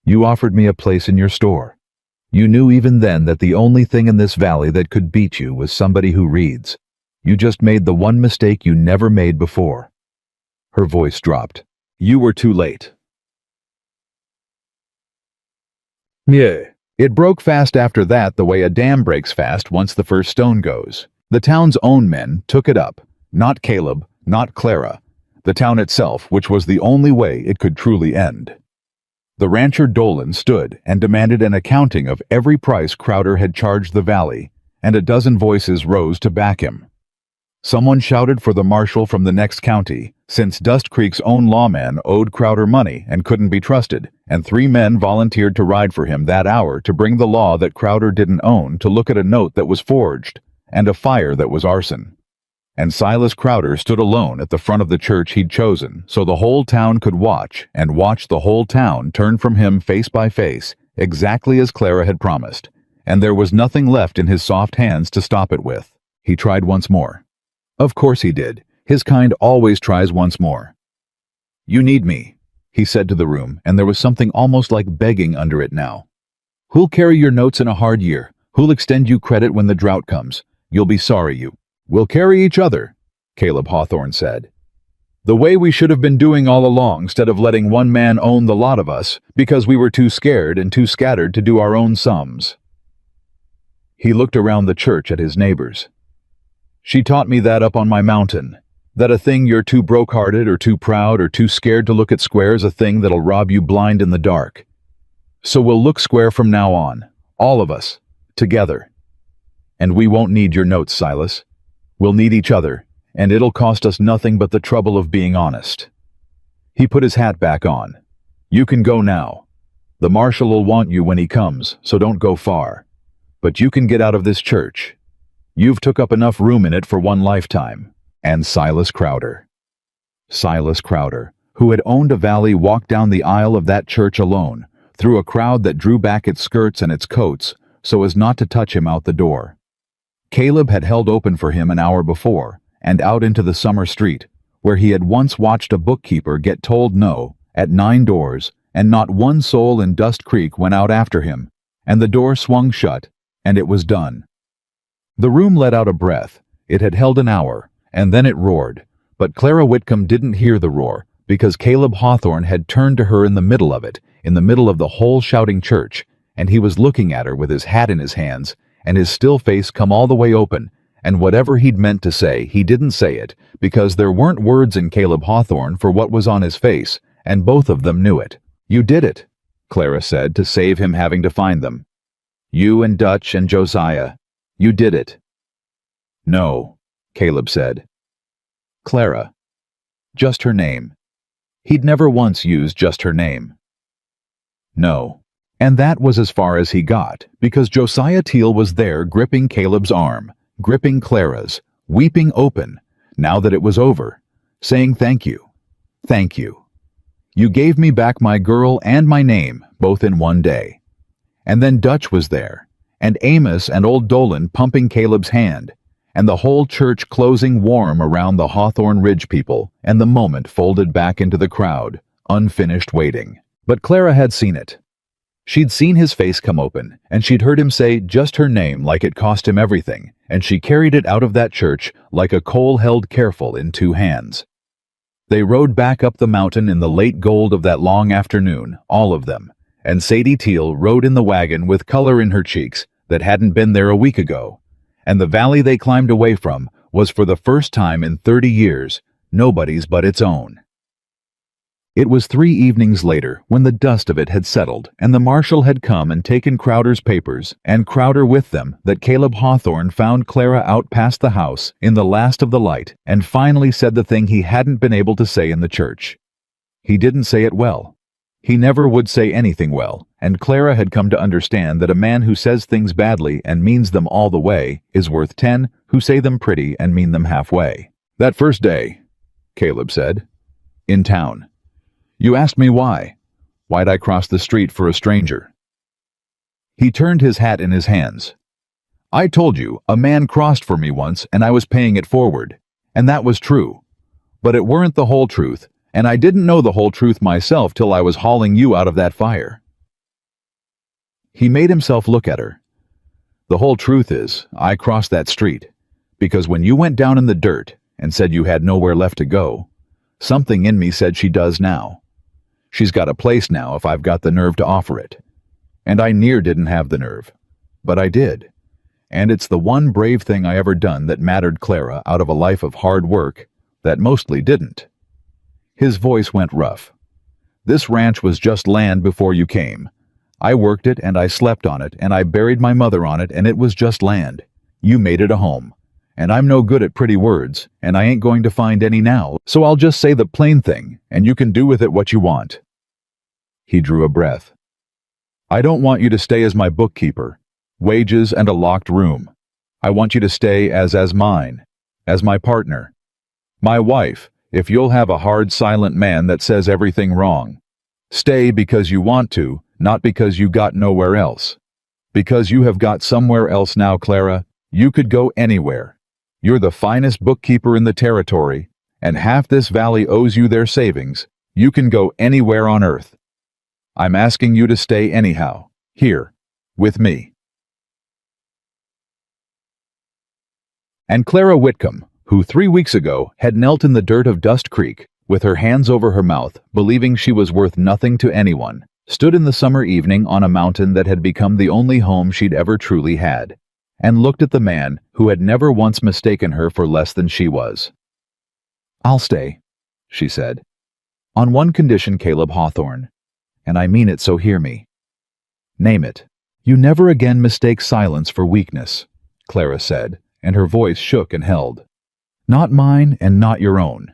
You offered me a place in your store. You knew even then that the only thing in this valley that could beat you was somebody who reads. You just made the one mistake you never made before." Her voice dropped. "You were too late." Yeah. It broke fast after that, the way a dam breaks fast once the first stone goes. The town's own men took it up. Not Caleb, not Clara. The town itself, which was the only way it could truly end. The rancher Dolan stood and demanded an accounting of every price Crowder had charged the valley, and a dozen voices rose to back him. Someone shouted for the marshal from the next county, since Dust Creek's own lawman owed Crowder money and couldn't be trusted, and 3 men volunteered to ride for him that hour to bring the law that Crowder didn't own to look at a note that was forged, and a fire that was arson. And Silas Crowder stood alone at the front of the church he'd chosen, so the whole town could watch, and watch the whole town turn from him face by face, exactly as Clara had promised, and there was nothing left in his soft hands to stop it with. He tried once more. Of course he did. His kind always tries once more. "You need me," he said to the room, and there was something almost like begging under it now. "Who'll carry your notes in a hard year? Who'll extend you credit when the drought comes? You'll be sorry you. We'll carry each other, Caleb Hawthorne said. The way we should have been doing all along, instead of letting one man own the lot of us, because we were too scared and too scattered to do our own sums. He looked around the church at his neighbors. She taught me that up on my mountain, that a thing you're too broke-hearted or too proud or too scared to look at square's a thing that'll rob you blind in the dark. So we'll look square from now on, all of us, together. And we won't need your notes, Silas. We'll need each other, and it'll cost us nothing but the trouble of being honest. He put his hat back on. You can go now. The marshal'll want you when he comes, so don't go far. But you can get out of this church. You've took up enough room in it for one lifetime. And Silas Crowder. Silas Crowder, who had owned a valley, walked down the aisle of that church alone, through a crowd that drew back its skirts and its coats so as not to touch him out the door. Caleb had held open for him an hour before, and out into the summer street, where he had once watched a bookkeeper get told no at 9 doors, and not one soul in Dust Creek went out after him, and the door swung shut, and it was done. The room let out a breath. It had held an hour, and then it roared, but Clara Whitcomb didn't hear the roar, because Caleb Hawthorne had turned to her in the middle of it, in the middle of the whole shouting church, and he was looking at her with his hat in his hands, and his still face come all the way open, and whatever he'd meant to say, he didn't say it, because there weren't words in Caleb Hawthorne for what was on his face, and both of them knew it. You did it, Clara said, to save him having to find them. You and Dutch and Josiah. You did it. No, Caleb said. Clara. Just her name. He'd never once used just her name. No. And that was as far as he got, because Josiah Teal was there gripping Caleb's arm, gripping Clara's, weeping open, now that it was over, saying thank you. Thank you. You gave me back my girl and my name, both in one day. And then Dutch was there, and Amos and old Dolan pumping Caleb's hand, and the whole church closing warm around the Hawthorne Ridge people, and the moment folded back into the crowd, unfinished waiting. But Clara had seen it. She'd seen his face come open, and she'd heard him say just her name like it cost him everything, and she carried it out of that church like a coal held careful in 2 hands. They rode back up the mountain in the late gold of that long afternoon, all of them, and Sadie Teal rode in the wagon with color in her cheeks that hadn't been there a week ago, and the valley they climbed away from was for the first time in 30 years nobody's but its own. It was 3 evenings later, when the dust of it had settled and the marshal had come and taken Crowder's papers, and Crowder with them, that Caleb Hawthorne found Clara out past the house in the last of the light and finally said the thing he hadn't been able to say in the church. He didn't say it well. He never would say anything well, and Clara had come to understand that a man who says things badly and means them all the way is worth 10 who say them pretty and mean them halfway. That first day, Caleb said, in town. You asked me why. Why'd I cross the street for a stranger? He turned his hat in his hands. I told you, a man crossed for me once and I was paying it forward. And that was true. But it weren't the whole truth, and I didn't know the whole truth myself till I was hauling you out of that fire. He made himself look at her. The whole truth is, I crossed that street, because when you went down in the dirt and said you had nowhere left to go, something in me said she does now. She's got a place now if I've got the nerve to offer it. And I near didn't have the nerve. But I did. And it's the one brave thing I ever done that mattered Clara out of a life of hard work that mostly didn't. His voice went rough. This ranch was just land before you came. I worked it and I slept on it and I buried my mother on it and it was just land. You made it a home. And I'm no good at pretty words, and I ain't going to find any now, so I'll just say the plain thing, and you can do with it what you want. He drew a breath. I don't want you to stay as my bookkeeper, wages and a locked room. I want you to stay as mine, as my partner. My wife, if you'll have a hard, silent man that says everything wrong. Stay because you want to, not because you got nowhere else. Because you have got somewhere else now, Clara, you could go anywhere. You're the finest bookkeeper in the territory, and half this valley owes you their savings. You can go anywhere on earth. I'm asking you to stay anyhow, here, with me. And Clara Whitcomb, who 3 weeks ago had knelt in the dirt of Dust Creek, with her hands over her mouth, believing she was worth nothing to anyone, stood in the summer evening on a mountain that had become the only home she'd ever truly had, and looked at the man who had never once mistaken her for less than she was. "I'll stay," she said. "On one condition, Caleb Hawthorne, and I mean it, so hear me." "Name it." "You never again mistake silence for weakness," Clara said, and her voice shook and held. "Not mine and not your own.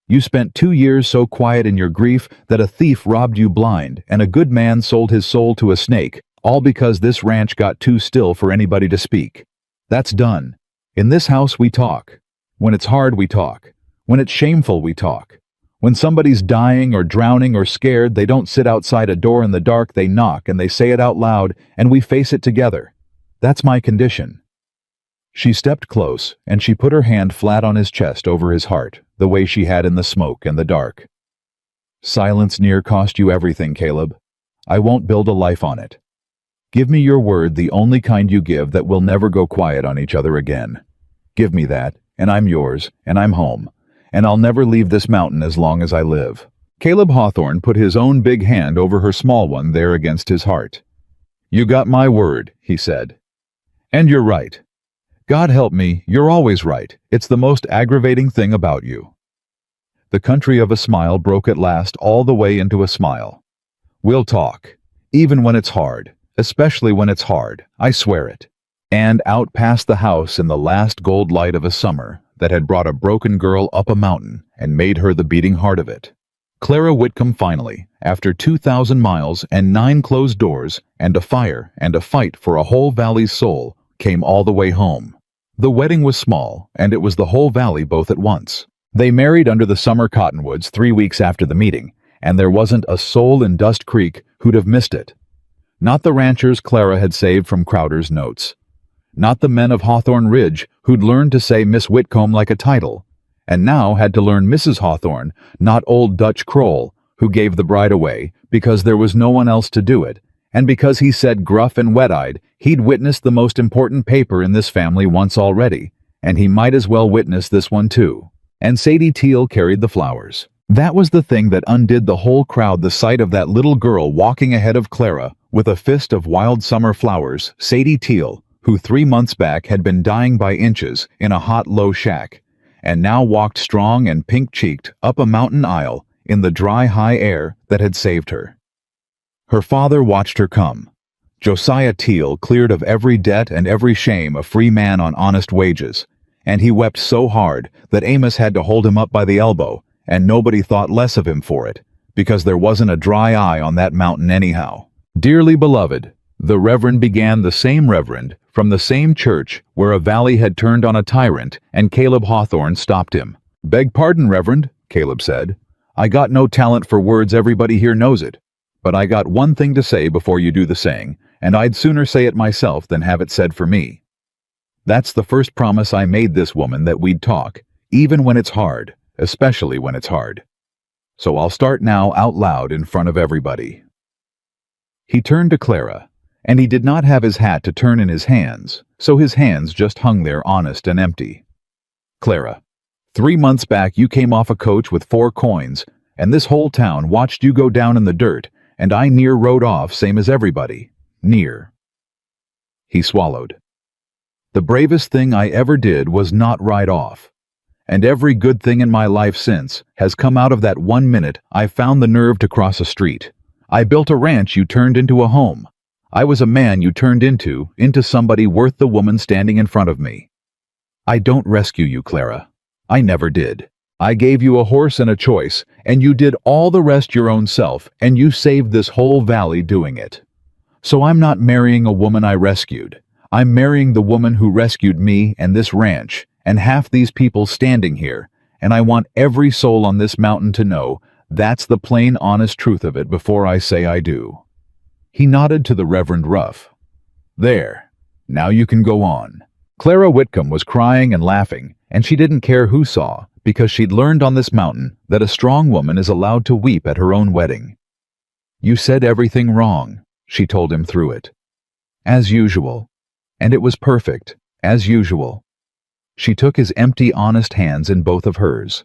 You spent 2 years so quiet in your grief that a thief robbed you blind and a good man sold his soul to a snake, all because this ranch got too still for anybody to speak. That's done. In this house we talk. When it's hard we talk. When it's shameful we talk. When somebody's dying or drowning or scared, they don't sit outside a door in the dark, they knock and they say it out loud, and we face it together. That's my condition." She stepped close, and she put her hand flat on his chest over his heart, the way she had in the smoke and the dark. "Silence near cost you everything, Caleb. I won't build a life on it. Give me your word, the only kind you give, that we'll never go quiet on each other again. Give me that, and I'm yours, and I'm home, and I'll never leave this mountain as long as I live." Caleb Hawthorne put his own big hand over her small one there against his heart. "You got my word," he said. "And you're right. God help me, you're always right. It's the most aggravating thing about you." The country of a smile broke at last all the way into a smile. "We'll talk, even when it's hard, especially when it's hard, I swear it." And out past the house in the last gold light of a summer that had brought a broken girl up a mountain and made her the beating heart of it, Clara Whitcomb finally, after 2,000 miles and 9 closed doors and a fire and a fight for a whole valley's soul, came all the way home. The wedding was small, and it was the whole valley both at once. They married under the summer cottonwoods 3 weeks after the meeting, and there wasn't a soul in Dust Creek who'd have missed it. Not the ranchers Clara had saved from Crowder's notes. Not the men of Hawthorne Ridge who'd learned to say Miss Whitcomb like a title, and now had to learn Mrs. Hawthorne, not old Dutch Kroll, who gave the bride away because there was no one else to do it, and because he said gruff and wet-eyed he'd witnessed the most important paper in this family once already, and he might as well witness this one too. And Sadie Teal carried the flowers. That was the thing that undid the whole crowd, the sight of that little girl walking ahead of Clara with a fist of wild summer flowers, Sadie Teal, who 3 months back had been dying by inches in a hot, low shack, and now walked strong and pink-cheeked up a mountain aisle in the dry, high air that had saved her. Her father watched her come. Josiah Teal, cleared of every debt and every shame, a free man on honest wages, and he wept so hard that Amos had to hold him up by the elbow, and nobody thought less of him for it, because there wasn't a dry eye on that mountain anyhow. Dearly beloved, the Reverend began, the same Reverend, from the same church where a valley had turned on a tyrant, and Caleb Hawthorne stopped him. "Beg pardon, Reverend," Caleb said. "I got no talent for words, everybody here knows it. But I got one thing to say before you do the saying, and I'd sooner say it myself than have it said for me. That's the first promise I made this woman, that we'd talk, even when it's hard, especially when it's hard. So I'll start now out loud in front of everybody." He turned to Clara, and he did not have his hat to turn in his hands, so his hands just hung there honest and empty. "Clara, 3 months back you came off a coach with 4 coins, and this whole town watched you go down in the dirt, and I near rode off same as everybody. Near." He swallowed. "The bravest thing I ever did was not ride off. And every good thing in my life since has come out of that 1 minute I found the nerve to cross a street. I built a ranch you turned into a home. I was a man you turned into somebody worth the woman standing in front of me. I don't rescue you, Clara. I never did. I gave you a horse and a choice, and you did all the rest your own self, and you saved this whole valley doing it. So I'm not marrying a woman I rescued. I'm marrying the woman who rescued me and this ranch, and half these people standing here, and I want every soul on this mountain to know that's the plain, honest truth of it before I say I do." He nodded to the Reverend Ruff. "There. Now you can go on." Clara Whitcomb was crying and laughing, and she didn't care who saw, because she'd learned on this mountain that a strong woman is allowed to weep at her own wedding. "You said everything wrong," she told him through it. "As usual. And it was perfect, as usual. She took his empty, honest hands in both of hers.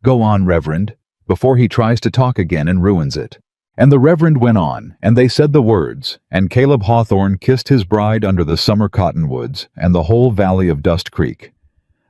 "Go on, Reverend, before he tries to talk again and ruins it." And the Reverend went on, and they said the words, and Caleb Hawthorne kissed his bride under the summer cottonwoods and the whole valley of Dust Creek.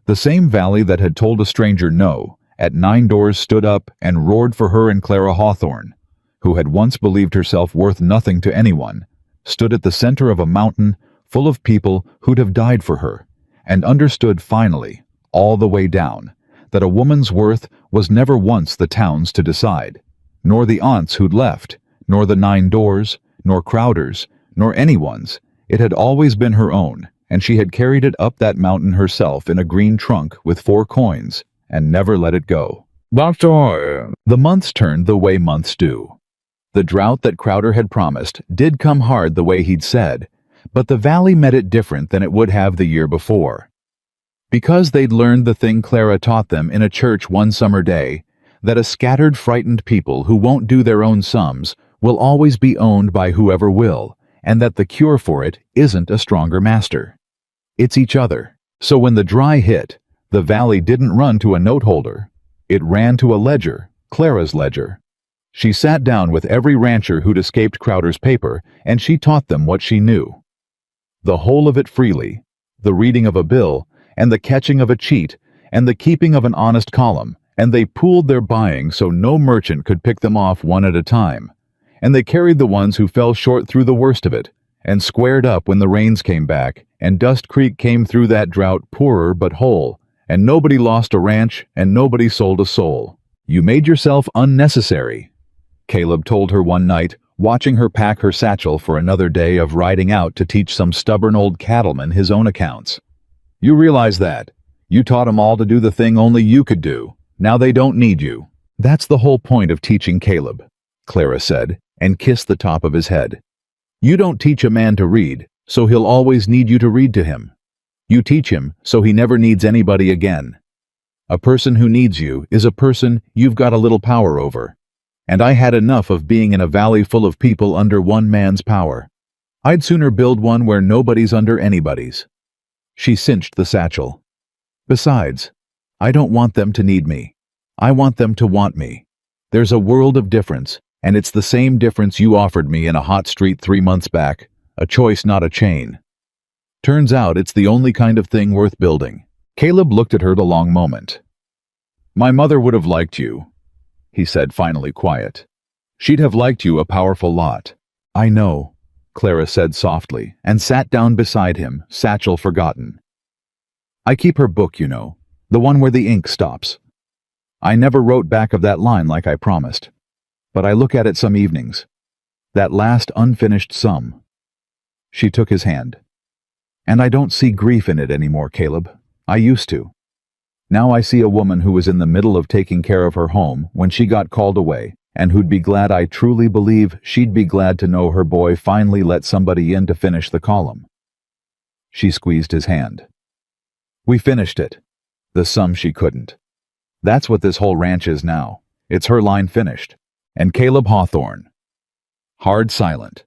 The same valley that had told a stranger no, at 9 doors stood up and roared for her and Clara Hawthorne, who had once believed herself worth nothing to anyone, stood at the center of a mountain full of people who'd have died for her, and understood finally, all the way down, that a woman's worth was never once the town's to decide, nor the aunt's who'd left, nor the 9 doors, nor Crowder's, nor anyone's. It had always been her own, and she had carried it up that mountain herself in a green trunk with 4 coins, and never let it go. Doctor! The months turned the way months do. The drought that Crowder had promised did come hard the way he'd said, but the valley met it different than it would have the year before. Because they'd learned the thing Clara taught them in a church one summer day, that a scattered, frightened people who won't do their own sums will always be owned by whoever will, and that the cure for it isn't a stronger master. It's each other. So when the dry hit, the valley didn't run to a note holder. It ran to a ledger, Clara's ledger. She sat down with every rancher who'd escaped Crowder's paper, and she taught them what she knew. The whole of it freely, the reading of a bill, and the catching of a cheat, and the keeping of an honest column, and they pooled their buying so no merchant could pick them off one at a time. And they carried the ones who fell short through the worst of it, and squared up when the rains came back, and Dust Creek came through that drought poorer but whole, and nobody lost a ranch, and nobody sold a soul. You made yourself unnecessary, Caleb told her one night, watching her pack her satchel for another day of riding out to teach some stubborn old cattleman his own accounts. You realize that. You taught 'em all to do the thing only you could do. Now they don't need you. That's the whole point of teaching Caleb, Clara said, and kissed the top of his head. You don't teach a man to read, so he'll always need you to read to him. You teach him so he never needs anybody again. A person who needs you is a person you've got a little power over. And I had enough of being in a valley full of people under one man's power. I'd sooner build one where nobody's under anybody's. She cinched the satchel. Besides, I don't want them to need me. I want them to want me. There's a world of difference, and it's the same difference you offered me in a hot street 3 months back, a choice not a chain. Turns out it's the only kind of thing worth building. Caleb looked at her the long moment. My mother would have liked you, he said, finally quiet. She'd have liked you a powerful lot. I know, Clara said softly, and sat down beside him, satchel forgotten. I keep her book, you know, the one where the ink stops. I never wrote back of that line like I promised, but I look at it some evenings. That last unfinished sum. She took his hand. And I don't see grief in it anymore, Caleb. I used to. Now I see a woman who was in the middle of taking care of her home when she got called away, and who'd be glad, I truly believe she'd be glad to know her boy finally let somebody in to finish the column. She squeezed his hand. We finished it. The sum she couldn't. That's what this whole ranch is now. It's her line finished. And Caleb Hawthorne. Hard silent.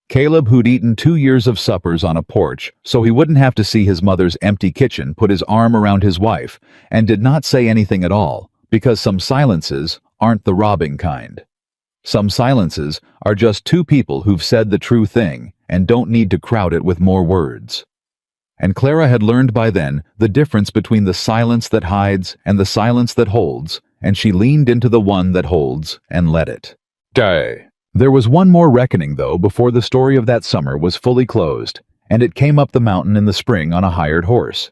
Caleb, who'd eaten 2 years of suppers on a porch so he wouldn't have to see his mother's empty kitchen, put his arm around his wife and did not say anything at all, because some silences aren't the robbing kind. Some silences are just 2 people who've said the true thing and don't need to crowd it with more words. And Clara had learned by then the difference between the silence that hides and the silence that holds, and she leaned into the one that holds and let it. Day. There was one more reckoning, though, before the story of that summer was fully closed, and it came up the mountain in the spring on a hired horse.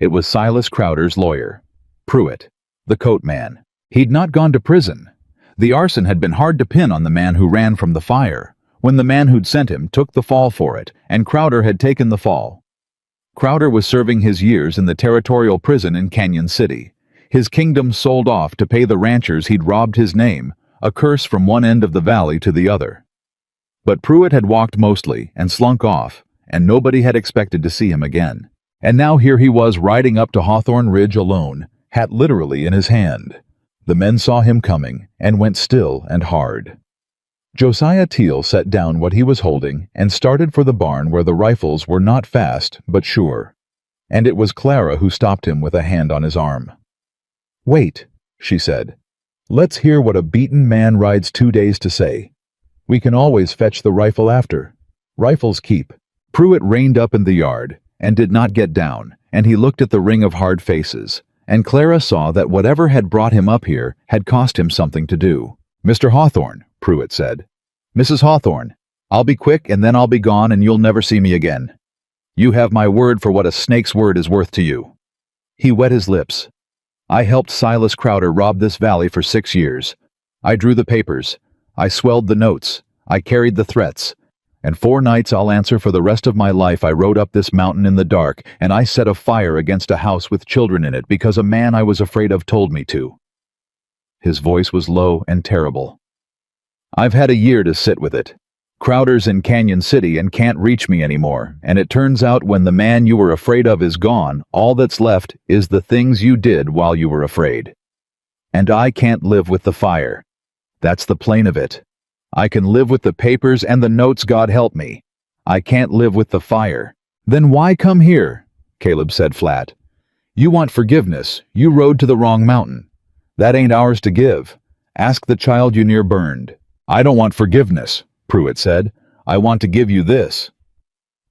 It was Silas Crowder's lawyer, Pruitt, the coat man. He'd not gone to prison. The arson had been hard to pin on the man who ran from the fire, when the man who'd sent him took the fall for it, and Crowder had taken the fall. Crowder was serving his years in the territorial prison in Canyon City, his kingdom sold off to pay the ranchers he'd robbed his name, a curse from one end of the valley to the other. But Pruitt had walked mostly and slunk off, and nobody had expected to see him again. And now here he was riding up to Hawthorne Ridge alone, hat literally in his hand. The men saw him coming and went still and hard. Josiah Teal set down what he was holding and started for the barn where the rifles were not fast but sure. and it was Clara who stopped him with a hand on his arm. "Wait," she said. "Let's hear what a beaten man rides 2 days to say. We can always fetch the rifle after. Rifles keep." Pruitt reined up in the yard, and did not get down, and he looked at the ring of hard faces, and Clara saw that whatever had brought him up here had cost him something to do. "Mr. Hawthorne," Pruitt said. "Mrs. Hawthorne, I'll be quick and then I'll be gone and you'll never see me again. You have my word for what a snake's word is worth to you." He wet his lips. "I helped Silas Crowder rob this valley for 6 years. I drew the papers. I swelled the notes. I carried the threats. And 4 nights I'll answer for the rest of my life. I rode up this mountain in the dark, and I set a fire against a house with children in it because a man I was afraid of told me to." His voice was low and terrible. "I've had a year to sit with it. Crowder's in Canyon City and can't reach me anymore, and it turns out when the man you were afraid of is gone, all that's left is the things you did while you were afraid. And I can't live with the fire. That's the plain of it. I can live with the papers and the notes, God help me. I can't live with the fire." "Then why come here?" Caleb said flat. "You want forgiveness. You rode to the wrong mountain. That ain't ours to give. Ask the child you near burned." "I don't want forgiveness," Pruitt said. "I want to give you this."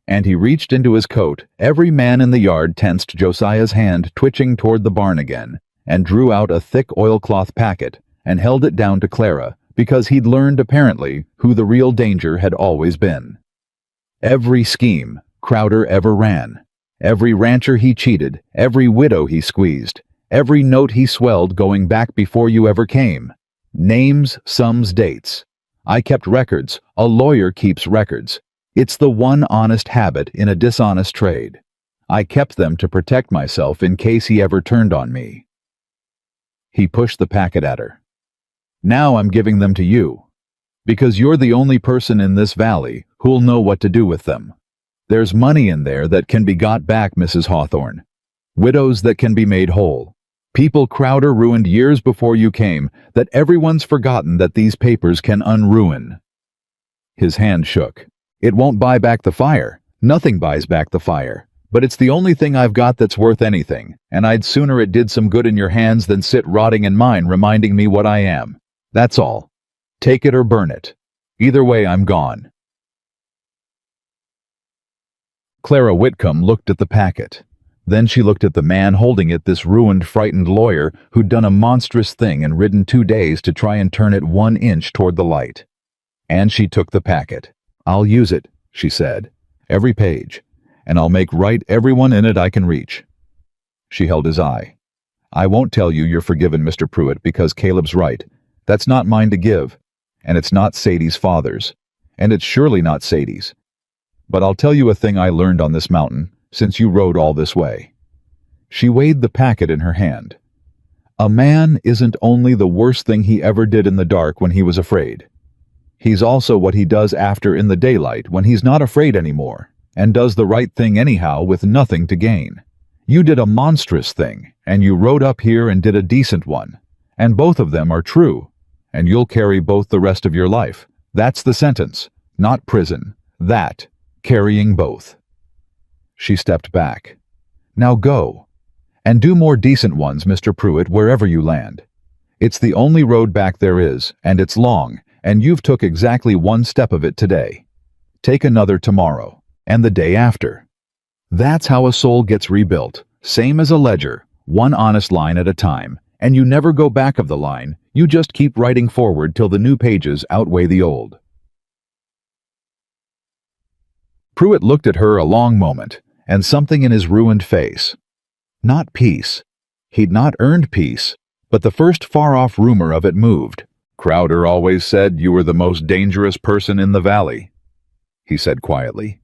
And he reached into his coat. Every man in the yard tensed, Josiah's hand twitching toward the barn again, and drew out a thick oilcloth packet and held it down to Clara, because he'd learned apparently who the real danger had always been. Every scheme Crowder ever ran, every rancher he cheated, every widow he squeezed, every note he swelled going back before you ever came. Names, sums, dates. I kept records. A lawyer keeps records. It's the one honest habit in a dishonest trade. I kept them to protect myself in case he ever turned on me." He pushed the packet at her. "Now I'm giving them to you, because you're the only person in this valley who'll know what to do with them. There's money in there that can be got back, Mrs. Hawthorne. Widows that can be made whole. People Crowder ruined years before you came, that everyone's forgotten that these papers can unruin." His hand shook. "It won't buy back the fire. Nothing buys back the fire. But it's the only thing I've got that's worth anything, and I'd sooner it did some good in your hands than sit rotting in mine reminding me what I am. That's all. Take it or burn it. Either way, I'm gone." Clara Whitcomb looked at the packet. Then she looked at the man holding it, this ruined, frightened lawyer who'd done a monstrous thing and ridden 2 days to try and turn it 1 inch toward the light. And she took the packet. "I'll use it," she said. "Every page. And I'll make right everyone in it I can reach." She held his eye. "I won't tell you you're forgiven, Mr. Pruitt, because Caleb's right. That's not mine to give, and it's not Sadie's father's, and it's surely not Sadie's. But I'll tell you a thing I learned on this mountain, since you rode all this way." She weighed the packet in her hand. "A man isn't only the worst thing he ever did in the dark when he was afraid. He's also what he does after in the daylight when he's not afraid anymore, and does the right thing anyhow with nothing to gain. You did a monstrous thing, and you rode up here and did a decent one, and both of them are true, and you'll carry both the rest of your life. That's the sentence, not prison. That, carrying both." She stepped back. "Now go, and do more decent ones, Mr. Pruitt, wherever you land. It's the only road back there is, and it's long, and you've took exactly 1 step of it today. Take another tomorrow, and the day after. That's how a soul gets rebuilt, same as a ledger, 1 honest line at a time, and you never go back of the line, you just keep writing forward till the new pages outweigh the old." Pruitt looked at her a long moment, and something in his ruined face. Not peace. He'd not earned peace, but the first far-off rumor of it moved. "Crowder always said you were the most dangerous person in the valley," he said quietly.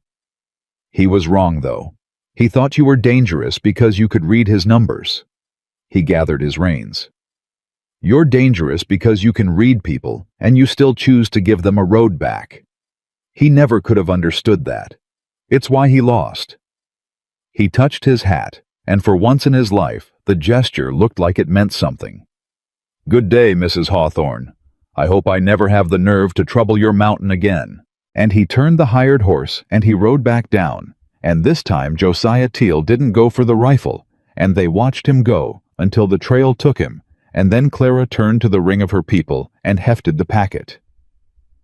"He was wrong, though. He thought you were dangerous because you could read his numbers." He gathered his reins. "You're dangerous because you can read people, and you still choose to give them a road back. He never could have understood that. It's why he lost." He touched his hat, and for once in his life, the gesture looked like it meant something. "Good day, Mrs. Hawthorne. I hope I never have the nerve to trouble your mountain again." And he turned the hired horse, and he rode back down, And this time Josiah Teal didn't go for the rifle, and they watched him go until the trail took him, and then Clara turned to the ring of her people and hefted the packet.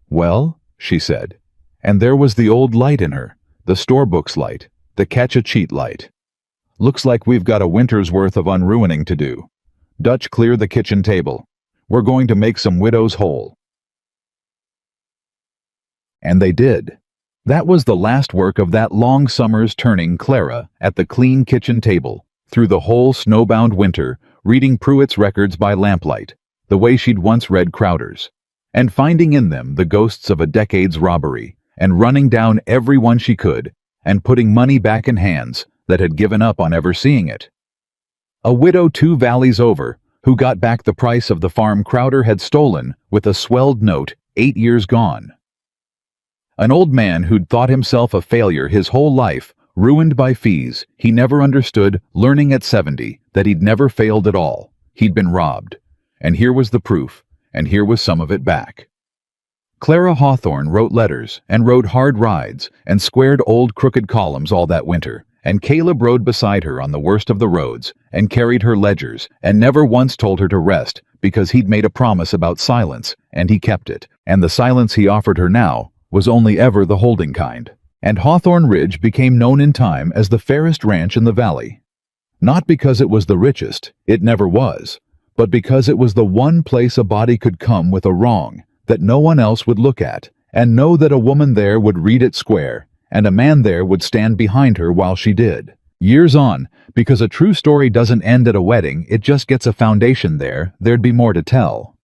"Well," she said, and there was the old light in her, the storebook's light, the catch-a-cheat light. "Looks like we've got a winter's worth of unruining to do. Dutch, clear the kitchen table. We're going to make some widows whole." And they did. That was the last work of that long summer's turning Clara at the clean kitchen table, through the whole snowbound winter, reading Pruitt's records by lamplight, the way she'd once read Crowder's, and finding in them the ghosts of a decade's robbery, and running down every one she could, and putting money back in hands that had given up on ever seeing it. A widow 2 valleys over, who got back the price of the farm Crowder had stolen with a swelled note 8 years gone. An old man who'd thought himself a failure his whole life, ruined by fees he never understood, learning at 70 that he'd never failed at all. He'd been robbed. And here was the proof, and here was some of it back. Clara Hawthorne wrote letters and rode hard rides and squared old crooked columns all that winter, and Caleb rode beside her on the worst of the roads and carried her ledgers and never once told her to rest because he'd made a promise about silence, and he kept it, and the silence he offered her now was only ever the holding kind. And Hawthorne Ridge became known in time as the fairest ranch in the valley. Not because it was the richest, it never was, but because it was the one place a body could come with a wrong that no one else would look at, and know that a woman there would read it square, and a man there would stand behind her while she did. Years on, because a true story doesn't end at a wedding, it just gets a foundation there, there'd be more to tell.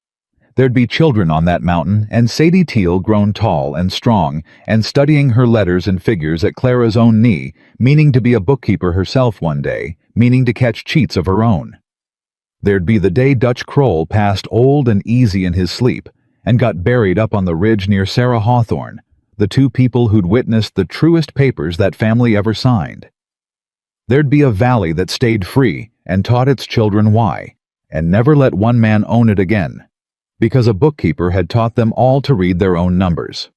There'd be children on that mountain, and Sadie Teal grown tall and strong, and studying her letters and figures at Clara's own knee, meaning to be a bookkeeper herself one day, meaning to catch cheats of her own. There'd be the day Dutch Kroll passed old and easy in his sleep, and got buried up on the ridge near Sarah Hawthorne, the 2 people who'd witnessed the truest papers that family ever signed. There'd be a valley that stayed free and taught its children why, and never let one man own it again, because a bookkeeper had taught them all to read their own numbers.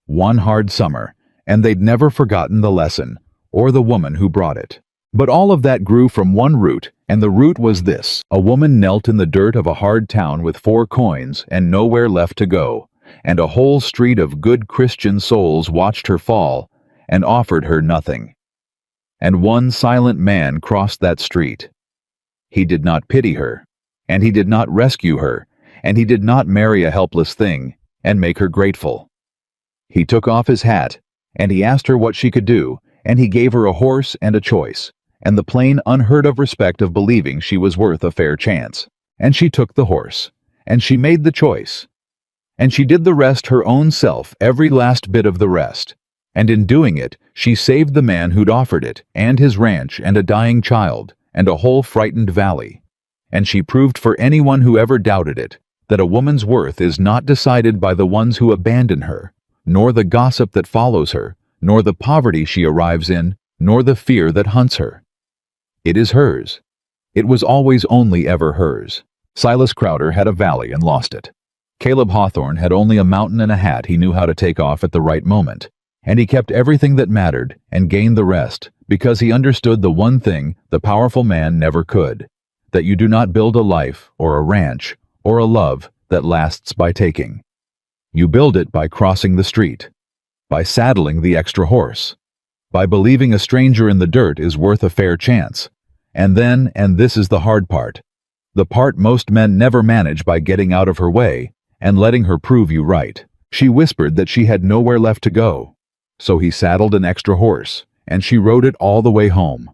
One hard summer, and they'd never forgotten the lesson, or the woman who brought it. But all of that grew from one root, and the root was this: a woman knelt in the dirt of a hard town with 4 coins and nowhere left to go, and a whole street of good Christian souls watched her fall and offered her nothing. And one silent man crossed that street. He did not pity her, and he did not rescue her, and he did not marry a helpless thing and make her grateful. He took off his hat, and he asked her what she could do, and he gave her a horse and a choice, and the plain unheard-of respect of believing she was worth a fair chance. And she took the horse, and she made the choice, and she did the rest her own self, every last bit of the rest. And in doing it, she saved the man who'd offered it, and his ranch, and a dying child, and a whole frightened valley. And she proved for anyone who ever doubted it, that a woman's worth is not decided by the ones who abandon her, nor the gossip that follows her, nor the poverty she arrives in, nor the fear that hunts her. It is hers. It was always only ever hers. Silas Crowder had a valley and lost it. Caleb Hawthorne had only a mountain and a hat he knew how to take off at the right moment, and he kept everything that mattered and gained the rest because he understood the one thing the powerful man never could, that you do not build a life or a ranch or a love that lasts by taking. You build it by crossing the street, by saddling the extra horse, by believing a stranger in the dirt is worth a fair chance, and then, and this is the hard part, the part most men never manage, by getting out of her way and letting her prove you right. She whispered that she had nowhere left to go, so he saddled an extra horse, and she rode it all the way home.